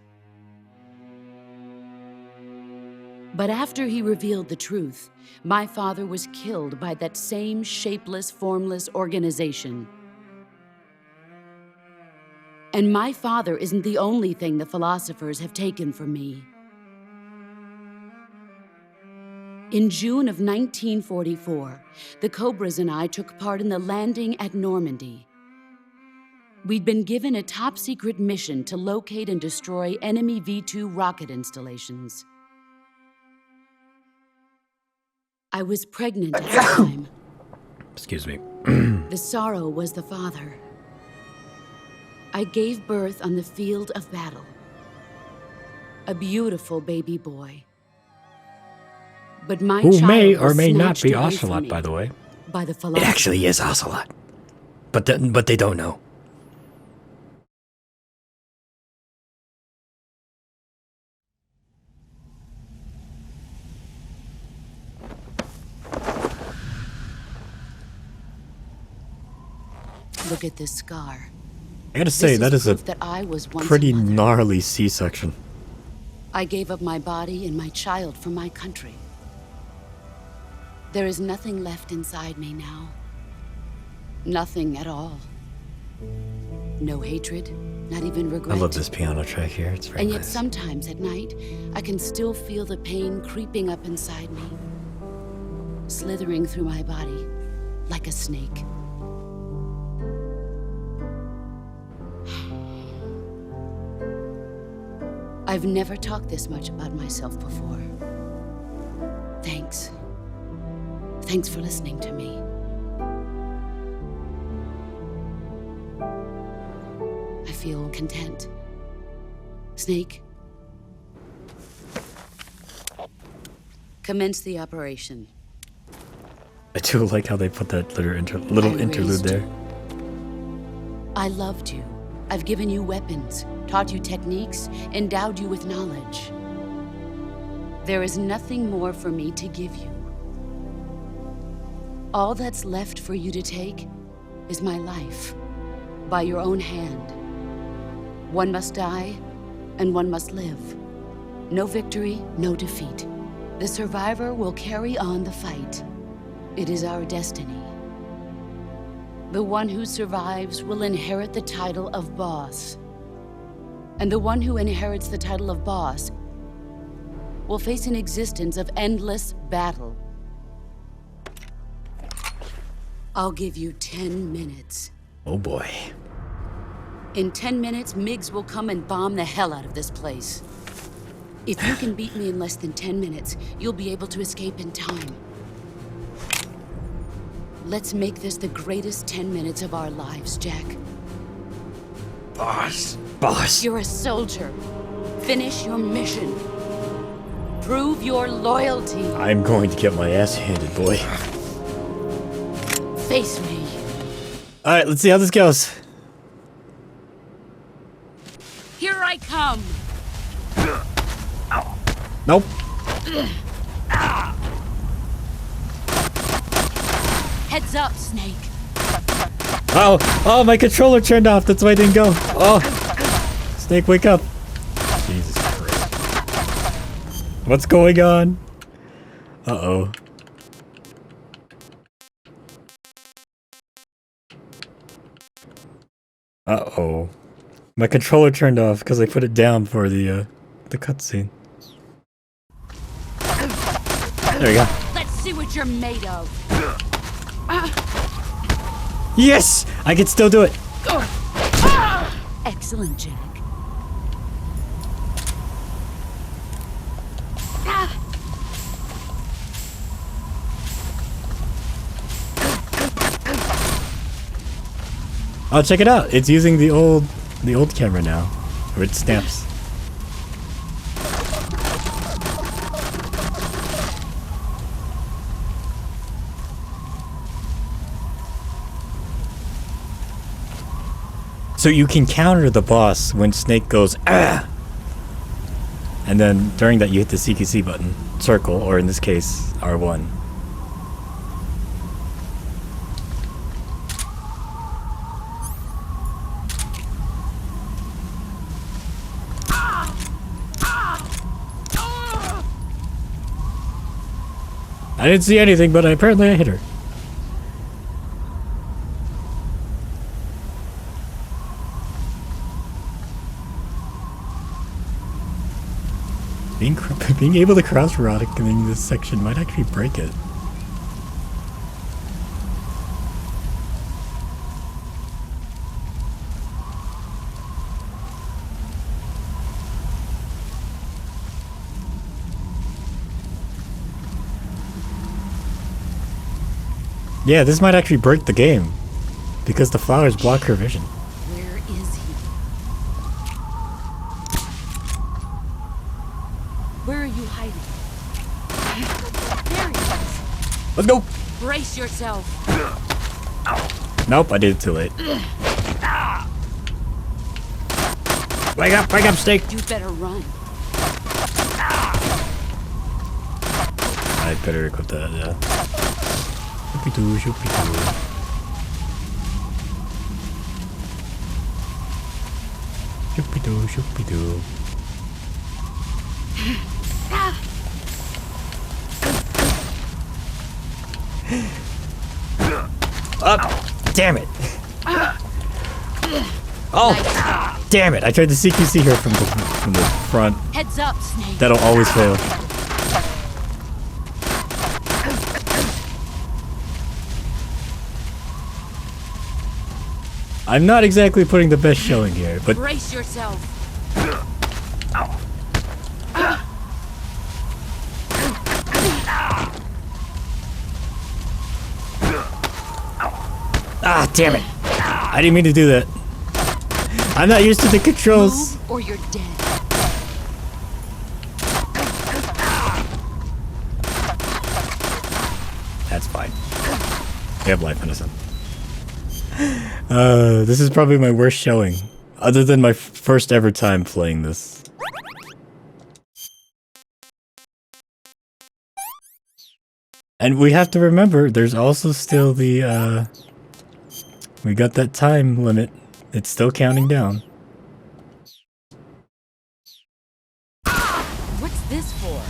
Speaker 14: But after he revealed the truth, my father was killed by that same shapeless, formless organization. And my father isn't the only thing the philosophers have taken from me. In June of 1944, the Cobras and I took part in the landing at Normandy. We'd been given a top-secret mission to locate and destroy enemy V-2 rocket installations. I was pregnant at the time.
Speaker 1: Excuse me.
Speaker 14: The sorrow was the father. I gave birth on the field of battle. A beautiful baby boy. But my
Speaker 1: Who
Speaker 14: child
Speaker 1: may
Speaker 14: was
Speaker 1: or may not
Speaker 14: snatched
Speaker 1: be
Speaker 14: away from
Speaker 1: Ocelot,
Speaker 14: me
Speaker 1: by the way.
Speaker 14: By the
Speaker 1: It
Speaker 14: philosophers.
Speaker 1: actually is Ocelot. But they don't know.
Speaker 14: Look at this scar.
Speaker 1: I gotta say, that is a
Speaker 14: proof that I was once
Speaker 1: pretty
Speaker 14: a mother.
Speaker 1: gnarly C-section.
Speaker 14: I gave up my body and my child for my country. There is nothing left inside me now. Nothing at all. No hatred, not even regret.
Speaker 1: I love this piano track here. It's very
Speaker 14: And yet
Speaker 1: nice.
Speaker 14: sometimes at night, I can still feel the pain creeping up inside me, slithering through my body like a snake. I've never talked this much about myself before. Thanks. Thanks for listening to me. I feel content. Snake, commence the operation.
Speaker 1: I do like how they put that little interlude there.
Speaker 14: I loved you. I've given you weapons, taught you techniques, endowed you with knowledge. There is nothing more for me to give you. All that's left for you to take is my life, by your own hand. One must die, and one must live. No victory, no defeat. The survivor will carry on the fight. It is our destiny. The one who survives will inherit the title of boss. And the one who inherits the title of boss will face an existence of endless battle. I'll give you 10 minutes.
Speaker 1: Oh boy.
Speaker 14: In 10 minutes, MiGs will come and bomb the hell out of this place. If you can beat me in less than 10 minutes, you'll be able to escape in time. Let's make this the greatest 10 minutes of our lives, Jack.
Speaker 1: Boss. Boss.
Speaker 14: You're a soldier. Finish your mission. Prove your loyalty.
Speaker 1: I'm going to get my ass handed, boy.
Speaker 14: Face me.
Speaker 1: Alright, let's see how this goes.
Speaker 14: Here I come.
Speaker 1: Nope.
Speaker 14: Heads up, Snake.
Speaker 1: Oh, my controller turned off. That's why I didn't go. Oh. Snake, wake up. Jesus Christ. What's going on? Uh-oh. Uh-oh. My controller turned off because I put it down for the cutscene. There we go.
Speaker 14: Let's see what you're made of.
Speaker 1: Yes! I can still do it.
Speaker 14: Excellent, Jack.
Speaker 1: Oh, check it out. It's using the old camera now. Or it snaps. So you can counter the boss when Snake goes, ah! And then during that you hit the CQC button, circle, or in this case, R1. I didn't see anything, but apparently I hit her. Being able to cross-rod in this section might actually break it. Yeah, this might actually break the game because the flowers block her vision.
Speaker 14: Where is he? Where are you hiding? There he is.
Speaker 1: Let's go.
Speaker 14: Brace yourself.
Speaker 1: Nope, I did it too late. Wake up, Snake.
Speaker 14: You better run.
Speaker 1: I better equip that, yeah. Shoopy-doo, shoopy-doo. Shoopy-doo, shoopy-doo. Up! Damn it! Oh! Damn it! I tried to CQC her from the front.
Speaker 14: Heads up, Snake.
Speaker 1: That'll always fail. I'm not exactly putting the best showing here, but
Speaker 14: brace yourself.
Speaker 1: Ah, damn it! I didn't mean to do that. I'm not used to the controls.
Speaker 14: Move or you're dead.
Speaker 1: That's fine. We have life innocent. This is probably my worst showing, other than my first ever time playing this. And we have to remember, there's also still the, we got that time limit. It's still counting down.
Speaker 14: What's this for?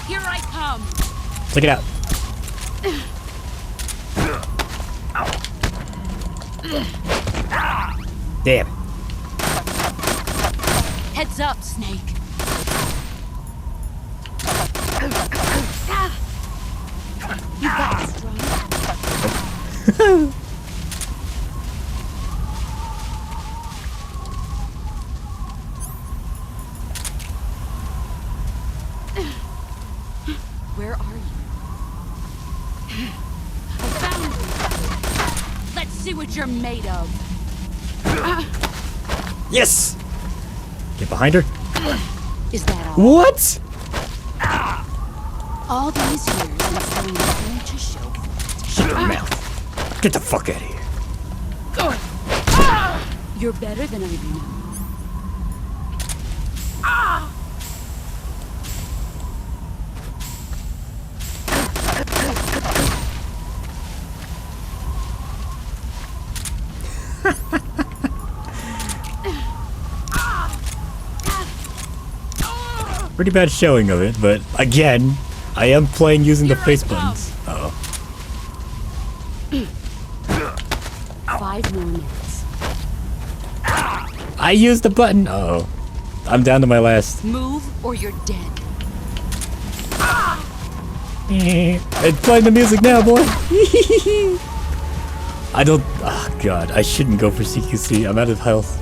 Speaker 14: Here I come.
Speaker 1: Check it out. Damn.
Speaker 14: Heads up, Snake. You got it, strong. Where are you? I found you. Let's see what you're made of.
Speaker 1: Yes! Get behind her.
Speaker 14: Is that all?
Speaker 1: What?
Speaker 14: All these years and still nothing to show.
Speaker 1: Shut your mouth. Get the fuck out of here.
Speaker 14: You're better than I've known.
Speaker 1: Pretty bad showing of it, but again, I am playing using the face buttons. Uh-oh.
Speaker 14: 5 more minutes.
Speaker 1: I used the button. Uh oh. I'm down to my last.
Speaker 14: Move or you're dead.
Speaker 1: It's playing the music now, boy. I don't. Oh god, I shouldn't go for CQC. I'm out of health.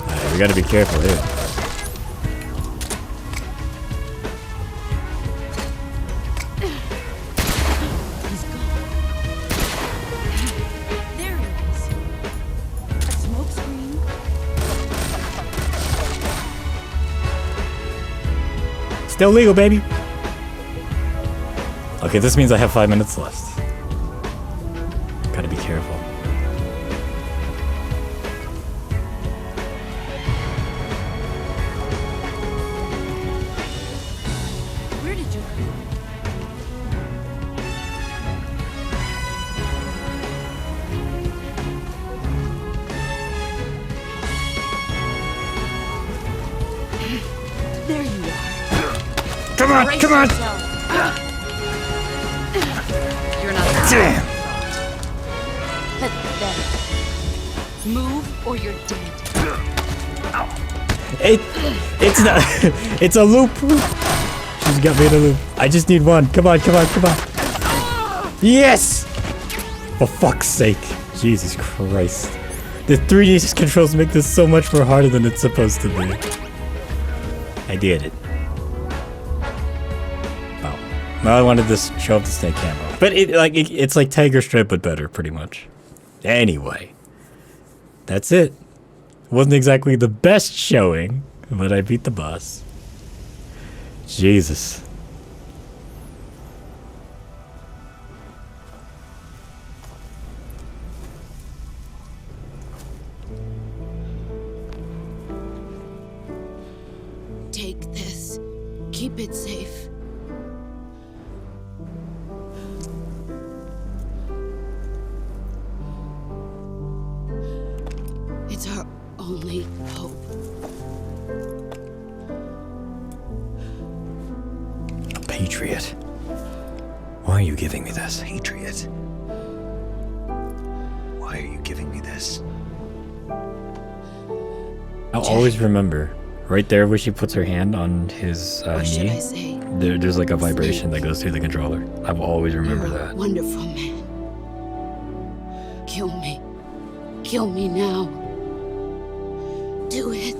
Speaker 1: Alright, we gotta be careful here.
Speaker 14: There it is. A smoke screen.
Speaker 1: Still legal, baby. Okay, this means I have 5 minutes left. Gotta be careful.
Speaker 14: Where did you go? There you are.
Speaker 1: Come on,
Speaker 14: Brace
Speaker 1: come on!
Speaker 14: yourself. You're not.
Speaker 1: Damn!
Speaker 14: Pathetic. Move or you're dead.
Speaker 1: It's not. It's a loop. She's got me in a loop. I just need one. Come on, come on, come on. Yes! For fuck's sake. Jesus Christ. The 3D controls make this so much more harder than it's supposed to be. I did it. Oh. Well, I wanted to show up the snake camo. But it's like Tiger Stripe, but better, pretty much. Anyway. That's it. Wasn't exactly the best showing, but I beat the boss. Jesus.
Speaker 14: Take this. Keep it safe. It's our only hope.
Speaker 1: A patriot. Why are you giving me this?
Speaker 5: Patriot. Why are you giving me this?
Speaker 1: I'll always remember. Right there where she puts her hand on his
Speaker 14: Or should I
Speaker 1: knee,
Speaker 14: say,
Speaker 1: there's like a vibration that goes through the controller. I will always remember
Speaker 14: you're a
Speaker 1: that.
Speaker 14: wonderful man. Kill me. Kill me now. Do it.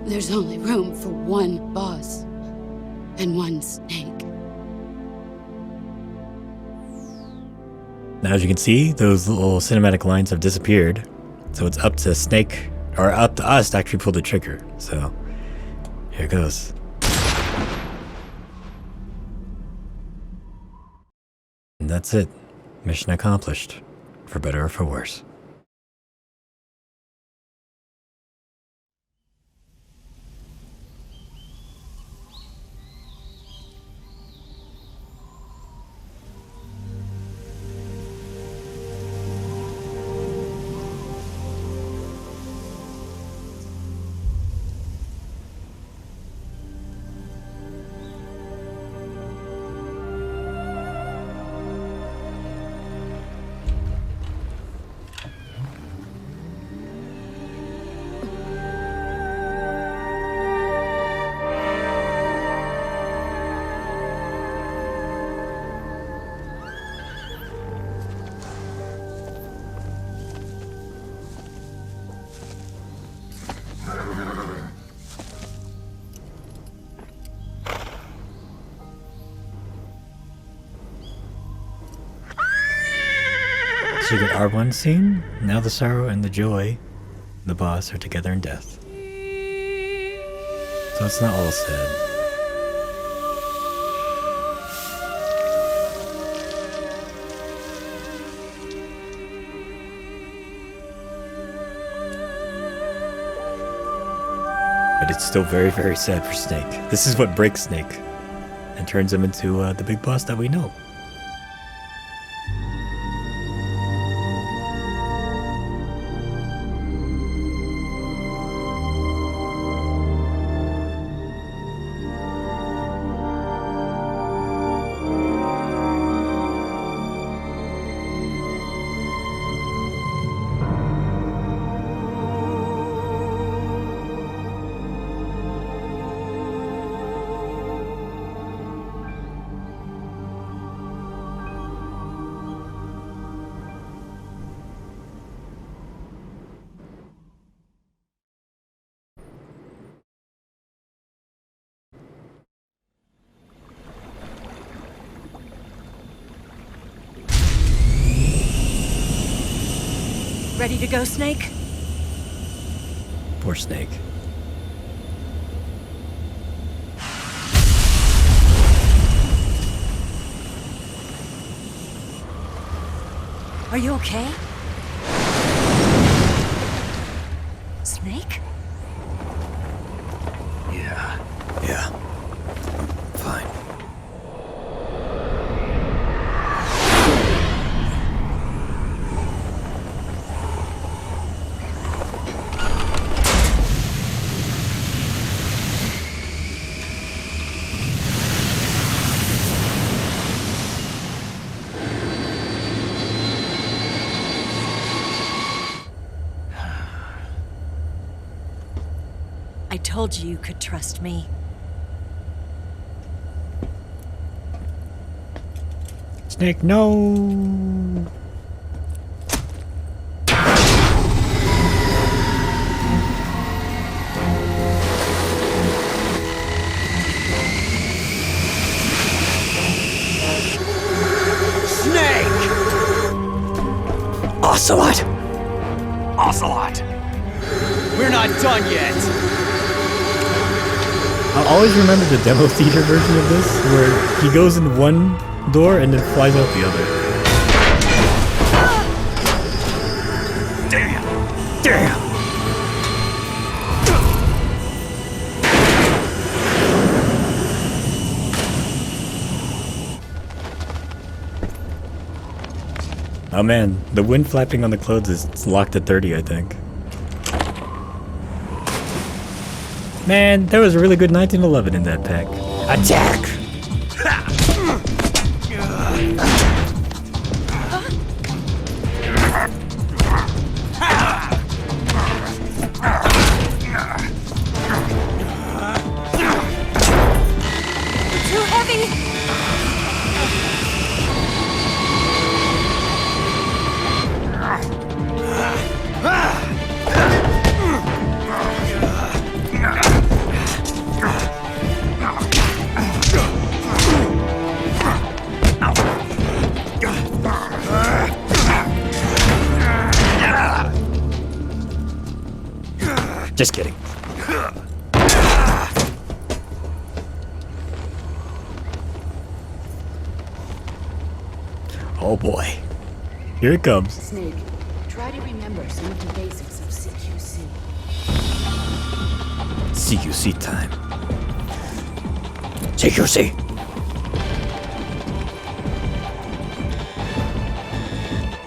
Speaker 14: There's only room for one boss and one snake.
Speaker 1: Now, as you can see, those little cinematic lines have disappeared. So it's up to Snake, or up to us to actually pull the trigger. So, here it goes. And that's it. Mission accomplished. For better or for worse. Secret R1 scene? Now the sorrow and the joy, the boss, are together in death. So it's not all sad. But it's still very, very sad for Snake. This is what breaks Snake and turns him into the big boss that we know.
Speaker 10: Ready to go, Snake?
Speaker 1: Poor Snake.
Speaker 10: Are you okay? Snake?
Speaker 1: Yeah. Fine.
Speaker 10: I told you you could trust me.
Speaker 1: Snake, no!
Speaker 11: Snake!
Speaker 1: Ocelot!
Speaker 11: Ocelot! We're not done yet!
Speaker 1: I'll always remember the demo theater version of this, where he goes in one door and then flies out the other.
Speaker 11: Damn!
Speaker 1: Oh man, the wind flapping on the clothes is locked at 30, I think. Man, there was a really good 1911 in that pack. Attack!
Speaker 10: Too heavy!
Speaker 1: Just kidding. Oh boy. Here it comes.
Speaker 14: Snake, try to remember some of the basics of CQC.
Speaker 1: CQC time. CQC!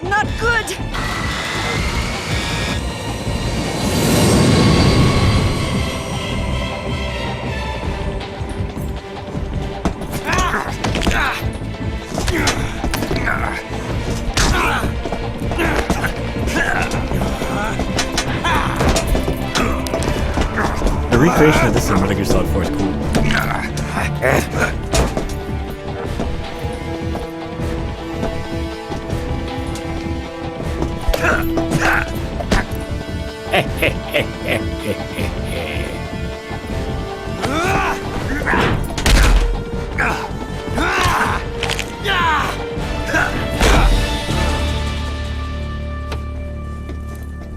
Speaker 10: Not good!
Speaker 1: The recreation of this in Metal Gear Solid 4 is cool.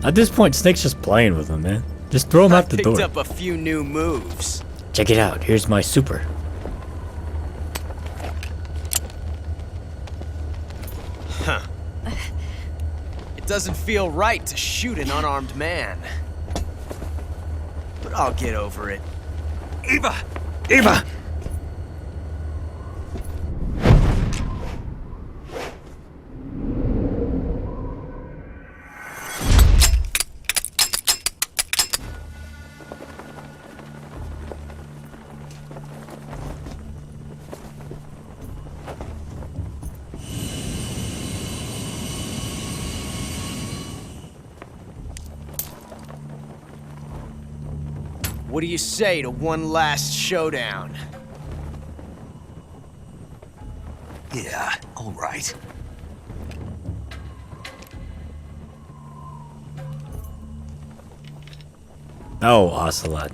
Speaker 1: At this point, Snake's just playing with him, man. Just throw him out the door.
Speaker 11: Picked up a few new moves.
Speaker 1: Check it out. Here's my super.
Speaker 11: Huh. It doesn't feel right to shoot an unarmed man. But I'll get over it.
Speaker 9: Eva! Eva!
Speaker 11: What do you say to one last showdown?
Speaker 5: Yeah, all right.
Speaker 1: Oh, Ocelot.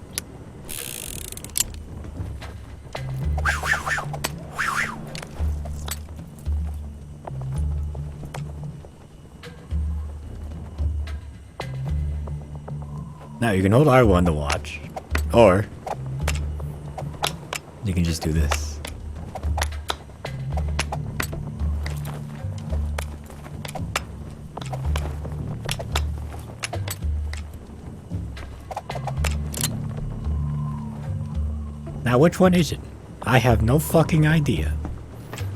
Speaker 1: Now you can hold R1 to watch, or you can just do this. Now which one is it? I have no fucking idea.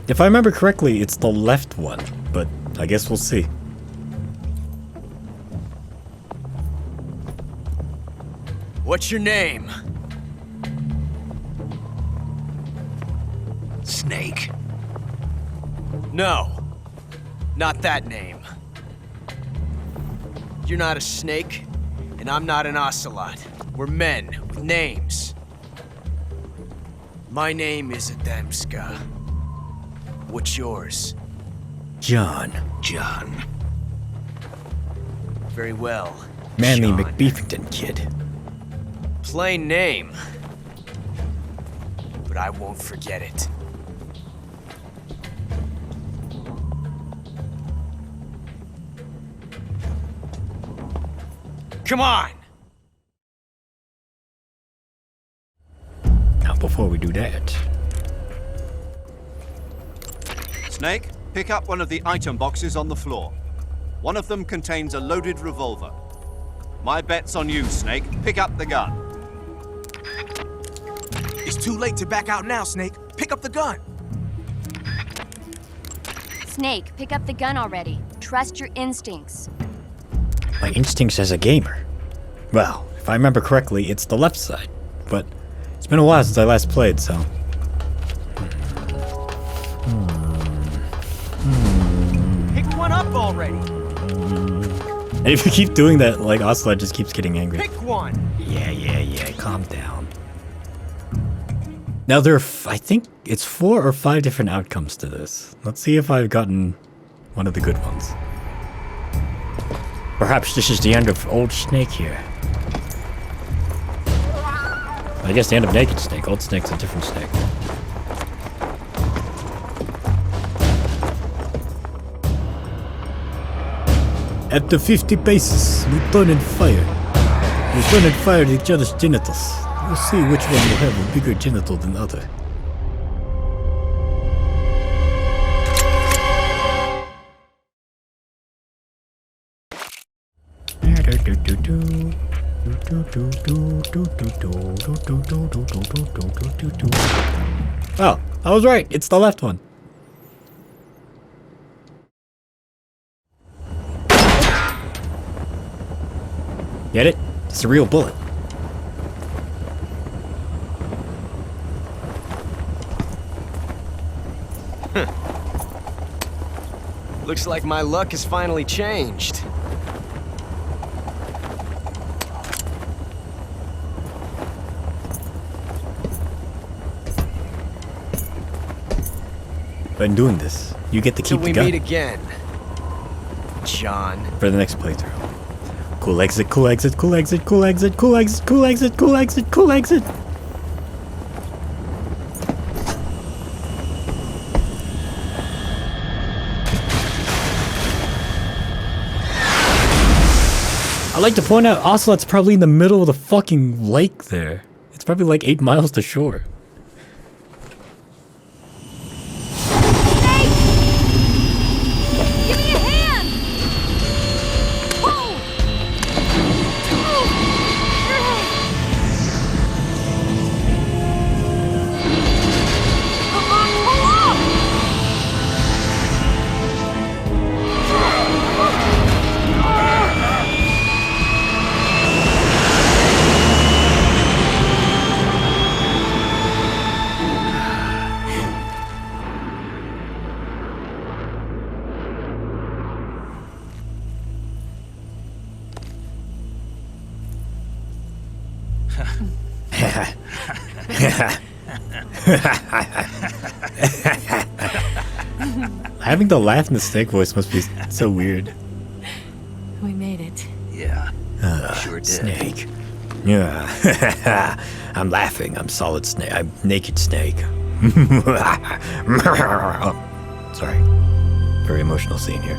Speaker 1: If I remember correctly, it's the left one, but I guess we'll see.
Speaker 11: What's your name?
Speaker 5: Snake.
Speaker 11: No, not that name. You're not a snake, and I'm not an ocelot. We're men with names. My name is Adamska. What's yours?
Speaker 1: John.
Speaker 5: John.
Speaker 11: Very well.
Speaker 1: Manly
Speaker 11: Sean.
Speaker 1: McBeefington kid.
Speaker 11: Plain name. But I won't forget it. Come on!
Speaker 1: Now before we do that...
Speaker 2: Snake, pick up one of the item boxes on the floor. One of them contains a loaded revolver. My bet's on you, Snake. Pick up the gun.
Speaker 4: It's too late to back out now, Snake. Pick up the gun.
Speaker 6: Snake, pick up the gun already. Trust your instincts.
Speaker 1: My instincts as a gamer. Well, if I remember correctly, it's the left side. But it's been a while since I last played, so...
Speaker 11: Pick one up already!
Speaker 1: And if you keep doing that, like, Ocelot just keeps getting angry.
Speaker 11: Pick one!
Speaker 1: Yeah, calm down. Now there are, I think it's 4 or 5 different outcomes to this. Let's see if I've gotten one of the good ones. Perhaps this is the end of Old Snake here. I guess the end of Naked Snake. Old Snake's a different snake. After 50 paces, Lieutenant fired. Lieutenant fired each other's genitals. We'll see which one will have a bigger genital than the other. Oh, I was right. It's the left one. Get it? It's a real bullet.
Speaker 11: Looks like my luck has finally changed.
Speaker 1: By doing this, you get to keep the gun.
Speaker 11: Till we meet again, John.
Speaker 1: For the next playthrough. Cool exit, cool exit, cool exit, cool exit, cool exit, cool exit, cool exit, cool exit. I'd like to point out, Ocelot's probably in the middle of the fucking lake there. It's probably like 8 miles to shore.
Speaker 6: Give me a hand! Whoa!
Speaker 1: Having the laugh in the snake voice must be so weird.
Speaker 10: We made it.
Speaker 5: Yeah, sure did.
Speaker 1: Snake. Yeah. I'm laughing. I'm solid snake. I'm naked snake. Oh, sorry. Very emotional scene here.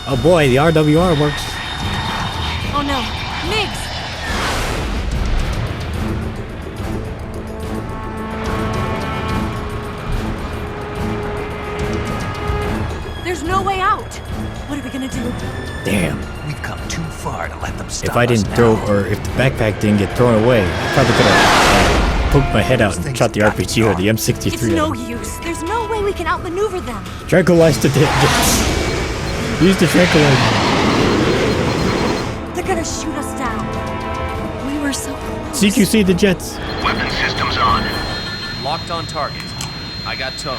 Speaker 1: Oh boy, the RWR works.
Speaker 10: Oh no, Migs! There's no way out. What are we gonna do?
Speaker 1: Damn.
Speaker 5: We've come too far to let them stop
Speaker 1: If I didn't throw, or if the backpack didn't get thrown away, I probably could have poked my head out and shot the RPG or the M63.
Speaker 7: It's no use. There's no way we can outmaneuver them.
Speaker 1: Tranquilize the jets. Use the tranquilizer.
Speaker 7: They're gonna shoot us down. We were so close.
Speaker 1: CQC the jets.
Speaker 15: Weapon systems on.
Speaker 13: Locked on target. I got towed.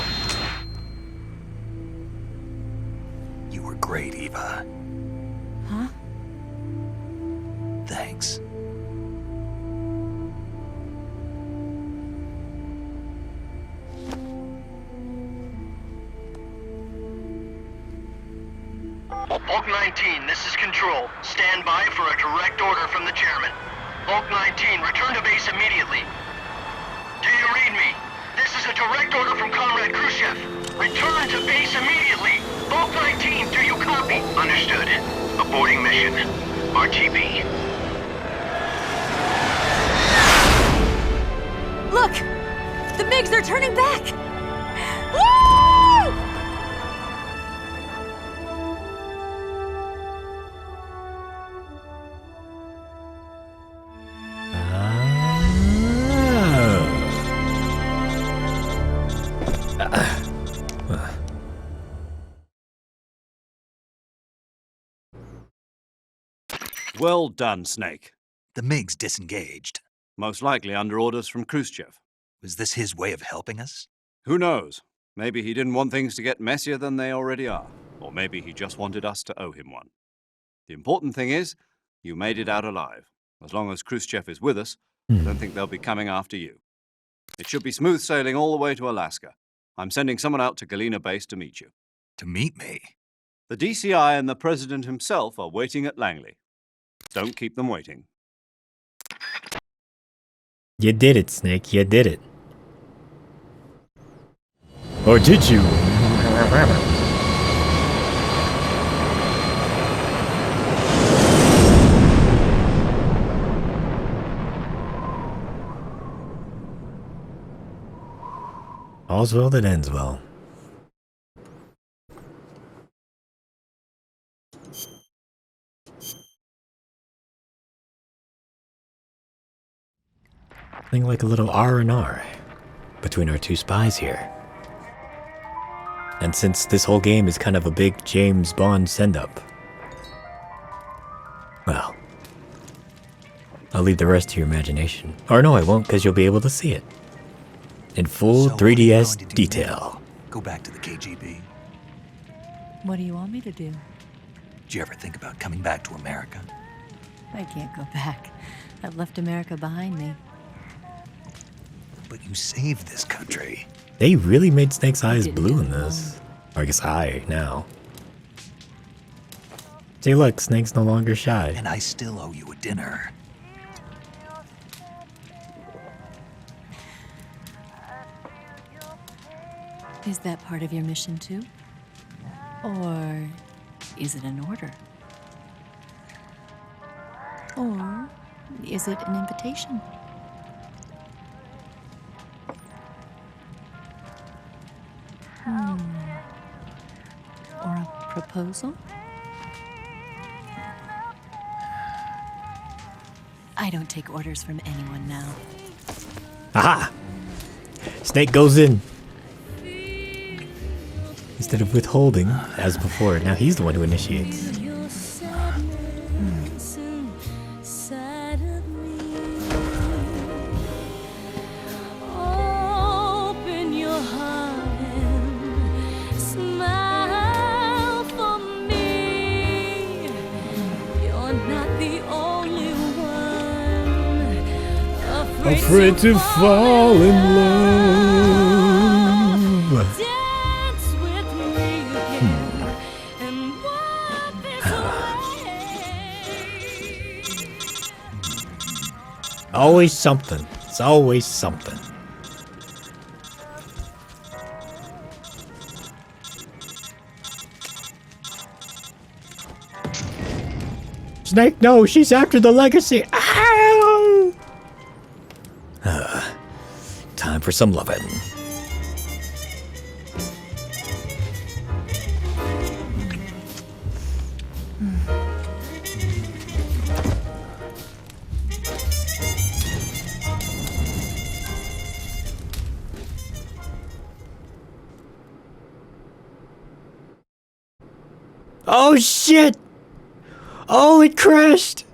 Speaker 5: You were great, Eva.
Speaker 10: Huh?
Speaker 5: Thanks.
Speaker 15: Bulk 19, this is Control. Stand by for a direct order from the chairman. Bulk 19, return to base immediately. Do you read me? This is a direct order from Comrade Khrushchev. Return to base immediately. Bulk 19, do you copy? Understood. Aborting mission. RTB.
Speaker 7: Look! The MiGs are turning back! Woo!
Speaker 2: Well done, Snake.
Speaker 5: The MiGs disengaged.
Speaker 2: Most likely under orders from Khrushchev.
Speaker 5: Was this his way of helping us?
Speaker 2: Who knows? Maybe he didn't want things to get messier than they already are. Or maybe he just wanted us to owe him one. The important thing is, you made it out alive. As long as Khrushchev is with us, I don't think they'll be coming after you. It should be smooth sailing all the way to Alaska. I'm sending someone out to Galena Base to meet you.
Speaker 5: To meet me?
Speaker 2: The DCI and the President himself are waiting at Langley. Don't keep them waiting.
Speaker 1: You did it, Snake. You did it. Or did you? All's well that ends well. Something like a little R&R between our two spies here. And since this whole game is kind of a big James Bond send-up, well, I'll leave the rest to your imagination. Or no, I won't, because you'll be able to see it. In full 3DS detail.
Speaker 5: Go back to the KGB.
Speaker 10: What do you want me to do?
Speaker 5: Did you ever think about coming back to America?
Speaker 10: I can't go back. I've left America behind me.
Speaker 5: But you saved this country.
Speaker 1: They really made Snake's eyes blue in this. Or I guess eye now. See, look, Snake's no longer shy.
Speaker 5: And I still owe you a dinner.
Speaker 10: Is that part of your mission too? Or is it an order? Or is it an invitation? Or a proposal? I don't take orders from anyone now.
Speaker 1: Aha! Snake goes in. Instead of withholding, as before, now he's the one who initiates. afraid to fall in love. Always something. It's always something. Snake, no, she's after the legacy. Ow! Time for some lovin'. Oh shit! Oh, it crashed!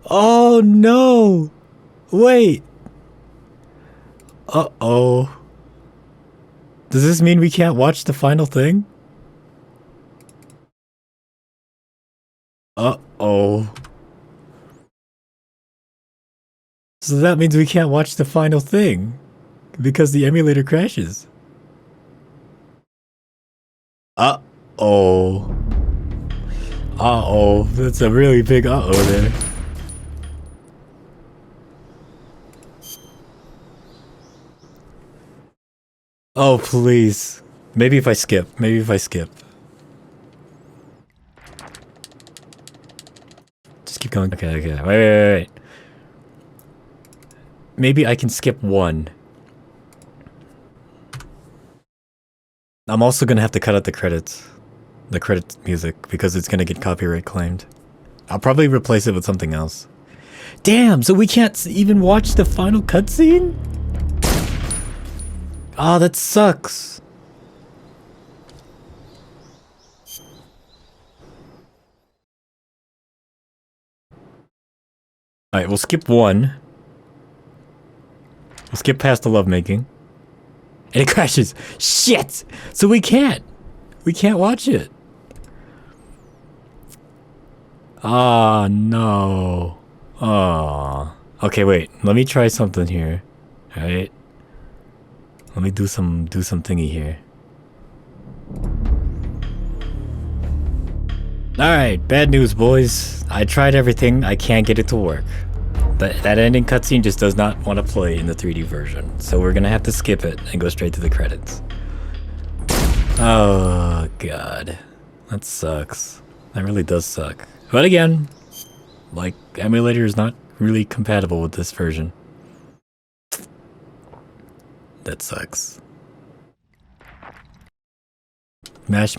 Speaker 1: Oh no! Wait! Uh-oh. Does this mean we can't watch the final thing? Uh-oh. So that means we can't watch the final thing because the emulator crashes. Uh-oh. Uh-oh. That's a really big uh-oh there. Oh, please. Maybe if I skip. Maybe if I skip. Just keep going. Okay, okay. Wait. Maybe I can skip one. I'm also gonna have to cut out the credits music because it's gonna get copyright claimed. I'll probably replace it with something else. Damn, so we can't even watch the final cutscene? Ah, that sucks. Alright, we'll skip one. We'll skip past the lovemaking. And it crashes. Shit! So we can't watch it. Ah, no. Ah. Okay, wait. Let me try something here. Alright. Let me do some thingy here. Alright, bad news, boys. I tried everything. I can't get it to work. That ending cutscene just does not want to play in the 3D version, so we're gonna have to skip it and go straight to the credits. Oh god, that sucks. That really does suck. But again, like, emulator is not really compatible with this version. That sucks. Mash.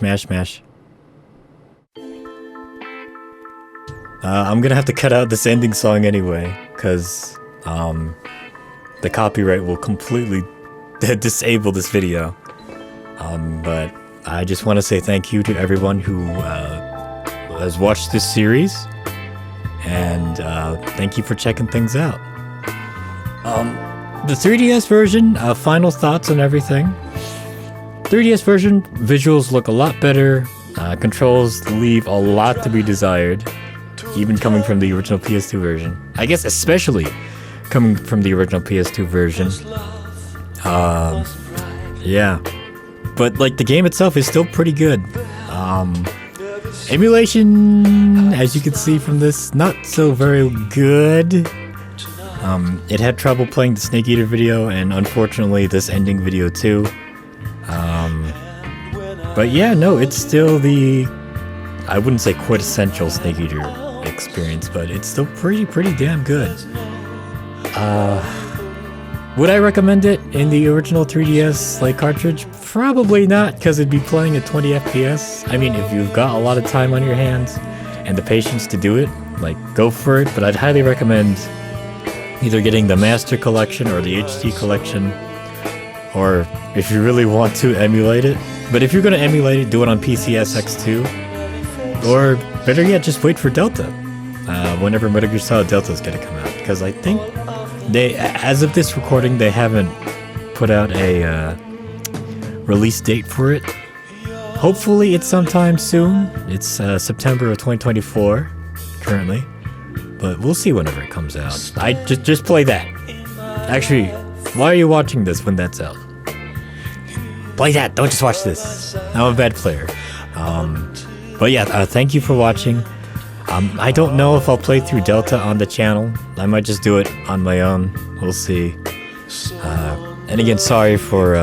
Speaker 1: I'm gonna have to cut out this ending song anyway, because the copyright will completely disable this video. But I just want to say thank you to everyone who has watched this series, and thank you for checking things out. The 3DS version, final thoughts on everything. 3DS version, visuals look a lot better, controls leave a lot to be desired. Even coming from the original PS2 version. I guess especially coming from the original PS2 version. Yeah. But like the game itself is still pretty good. Emulation, as you can see from this, not so very good. It had trouble playing the Snake Eater video, and unfortunately this ending video too. But yeah, no, it's still the, I wouldn't say quintessential Snake Eater experience, but it's still pretty damn good. Would I recommend it in the original 3DS like cartridge? Probably not, because it'd be playing at 20 FPS. I mean, if you've got a lot of time on your hands and the patience to do it, like, go for it, but I'd highly recommend either getting the Master Collection or the HD Collection, or if you really want to emulate it. But if you're going to emulate it, do it on PCSX2, or better yet, just wait for Delta. Whenever Metal Gear Solid Delta is going to come out, because I think they, as of this recording, they haven't put out a release date for it. Hopefully it's sometime soon. It's September of 2024 currently. but we'll see whenever it comes out. I just play that. Actually, why are you watching this when that's out? Play that. Don't just watch this. I'm a bad player. But yeah, thank you for watching. I don't know if I'll play through Delta on the channel. I might just do it on my own. We'll see. And again, sorry for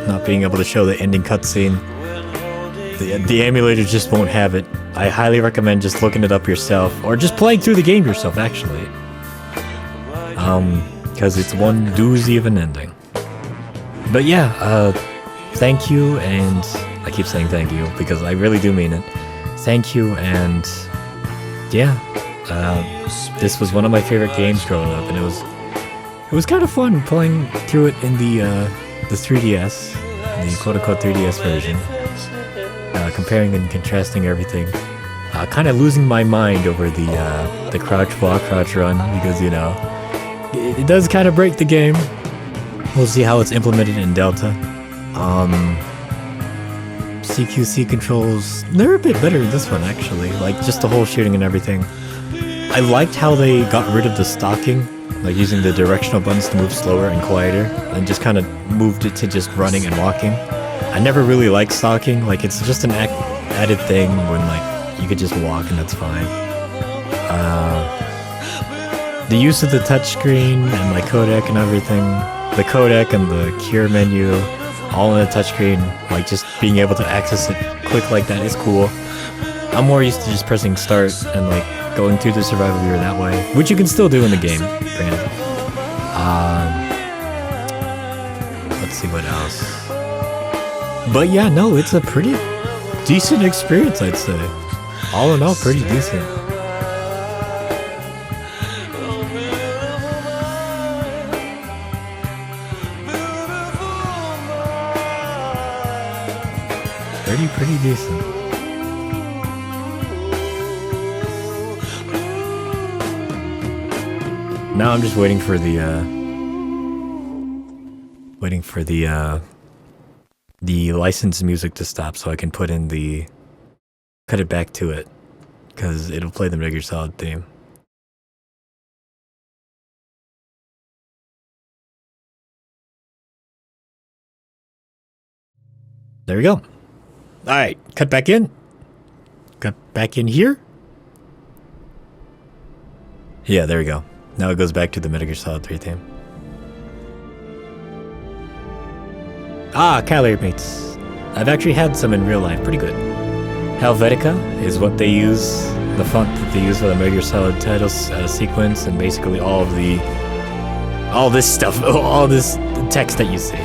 Speaker 1: not being able to show the ending cutscene. The emulator just won't have it. I highly recommend just looking it up yourself, or just playing through the game yourself, actually. Because it's one doozy of an ending. But yeah, thank you, and I keep saying thank you because I really do mean it. Thank you, and yeah, this was one of my favorite games growing up, and it was kind of fun playing through it in the 3DS, the quote-unquote 3DS version, comparing and contrasting everything. Kind of losing my mind over the crouch walk, crouch run, because you know it does kind of break the game. We'll see how it's implemented in Delta. CQC controls, they're a bit better in this one actually, like just the whole shooting and everything. I liked how they got rid of the stalking, like using the directional buttons to move slower and quieter, and just kind of moved it to just running and walking. I never really liked stalking, like it's just an added thing when like you could just walk and that's fine. The use of the touchscreen and like codec and everything, the codec and the cure menu, all in the touchscreen, like just being able to access it quick like that is cool. I'm more used to just pressing start and like going through the survival viewer that way, which you can still do in the game, granted. Let's see what else. But yeah, no, it's a pretty decent experience, I'd say. All in all, pretty decent. Pretty decent. Now I'm just waiting for the licensed music to stop so I can cut it back to it, because it'll play the Metal Gear Solid theme. There we go. Alright, cut back in. Cut back in here. Yeah, there we go. Now it goes back to the Metal Gear Solid 3 theme. Ah, calorie mates. I've actually had some in real life, pretty good. Helvetica is what they use, the font that they use for the Metal Gear Solid title sequence, and basically all this stuff, all this text that you see.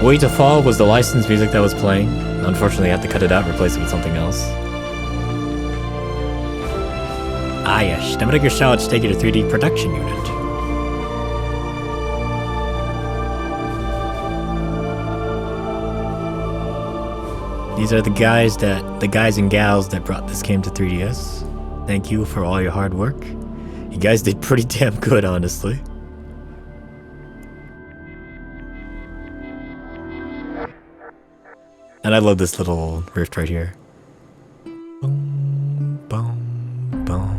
Speaker 1: Way to Fall was the licensed music that was playing. Unfortunately, I had to cut it out and replace it with something else. Ah yes, the Metal Gear Solid take it to 3D production unit. These are the guys and gals that brought this game to 3DS. Thank you for all your hard work. You guys did pretty damn good, honestly. And I love this little riff right here. Boom, boom, boom.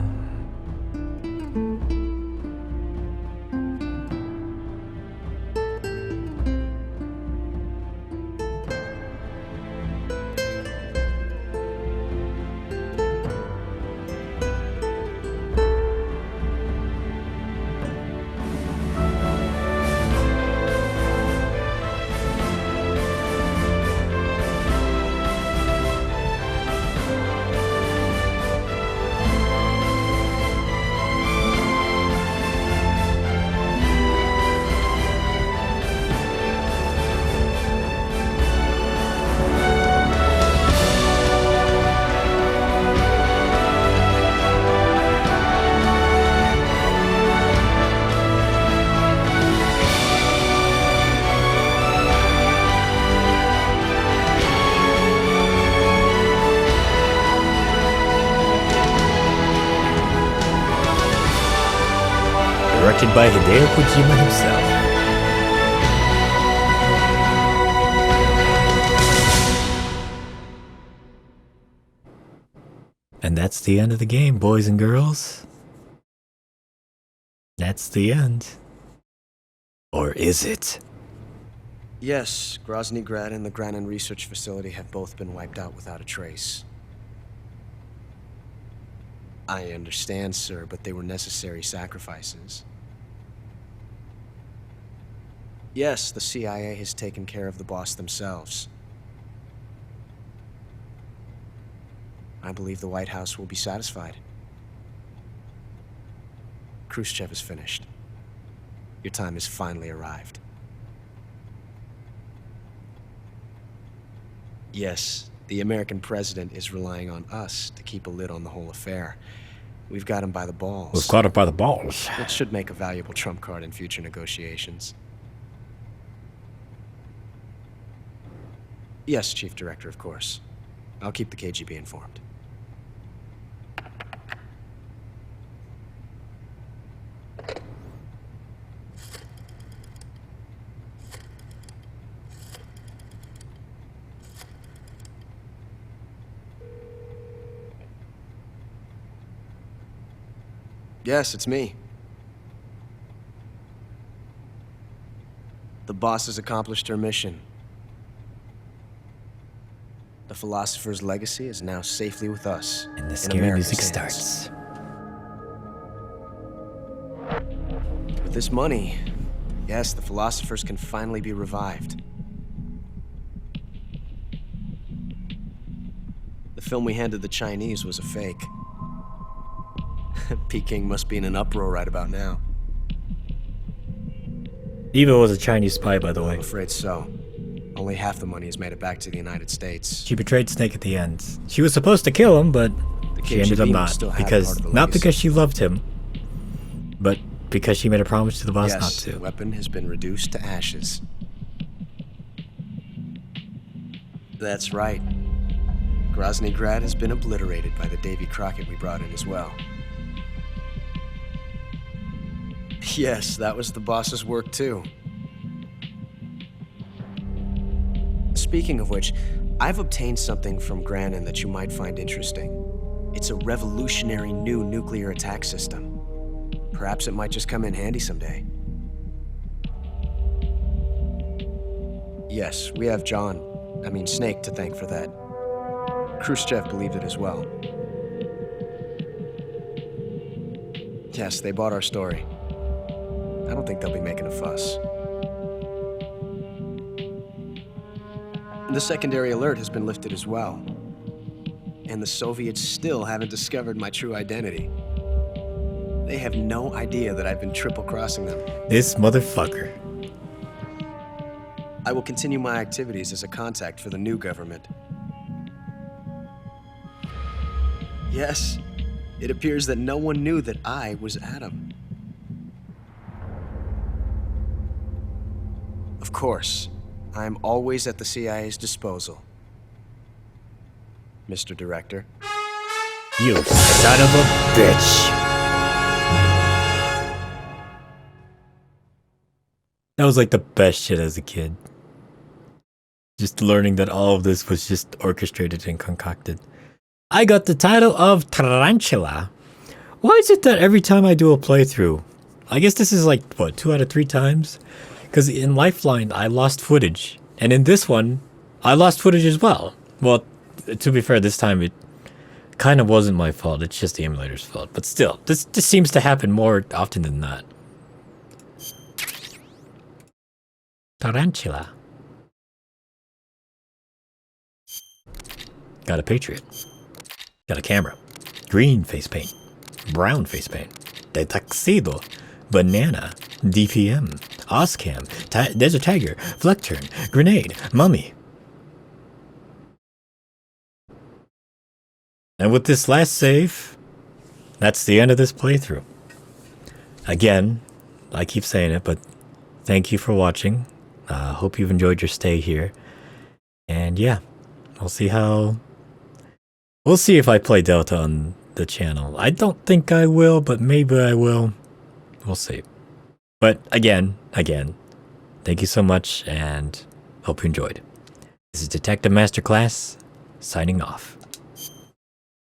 Speaker 1: Directed by Hideo Kojima himself. And that's the end of the game, boys and girls. That's the end. Or is it?
Speaker 11: Yes, Groznyj Grad and the Granin Research Facility have both been wiped out without a trace. I understand, sir, but they were necessary sacrifices. Yes, the CIA has taken care of the boss themselves. I believe the White House will be satisfied. Khrushchev is finished. Your time has finally arrived. Yes, the American president is relying on us to keep a lid on the whole affair. We've got him by the balls.
Speaker 1: We've got him by the balls.
Speaker 11: It should make a valuable trump card in future negotiations. Yes, Chief Director, of course. I'll keep the KGB informed. Yes, it's me. The boss has accomplished her mission. The philosopher's legacy is now safely with us.
Speaker 1: And the scary music starts.
Speaker 11: With this money, yes, the philosophers can finally be revived. The film we handed the Chinese was a fake. Peking must be in an uproar right about now.
Speaker 1: Eva was a Chinese spy, by the way.
Speaker 11: I'm afraid so. Only half the money has made it back to the United States.
Speaker 1: She betrayed Snake at the end. She was supposed to kill him, but she ended up not. Because, not because she loved him, but because she made a promise to the boss not to.
Speaker 11: The weapon has been reduced to ashes. That's right. Groznyj Grad has been obliterated by the Davy Crockett we brought in as well. Yes, that was the boss's work too. Speaking of which, I've obtained something from Granin that you might find interesting. It's a revolutionary new nuclear attack system. Perhaps it might just come in handy someday. Yes, we have Snake to thank for that. Khrushchev believed it as well. Yes, they bought our story. I don't think they'll be making a fuss. The secondary alert has been lifted as well. And the Soviets still haven't discovered my true identity. They have no idea that I've been triple-crossing them.
Speaker 1: This motherfucker.
Speaker 11: I will continue my activities as a contact for the new government. Yes, it appears that no one knew that I was Adam. Of course, I'm always at the CIA's disposal. Mr. Director.
Speaker 1: You son of a bitch. That was like the best shit as a kid. Just learning that all of this was just orchestrated and concocted. I got the title of Tarantula. Why is it that every time I do a playthrough, I guess this is like, what, 2 out of 3 times? Because in Lifeline, I lost footage. And in this one, I lost footage as well. Well, to be fair, this time it kind of wasn't my fault. It's just the emulator's fault. But still, this seems to happen more often than not. Tarantula. Got a Patriot. Got a camera. Green face paint. Brown face paint. The Tuxedo. Banana. DPM. Oscam. Desert Tiger. Flecturn. Grenade. Mummy. And with this last save, that's the end of this playthrough. Again, I keep saying it, but thank you for watching. Hope you've enjoyed your stay here. And yeah, we'll see if I play Delta on the channel. I don't think I will, but maybe I will. We'll see. But again, thank you so much and hope you enjoyed. This is Detective Masterclass, signing off.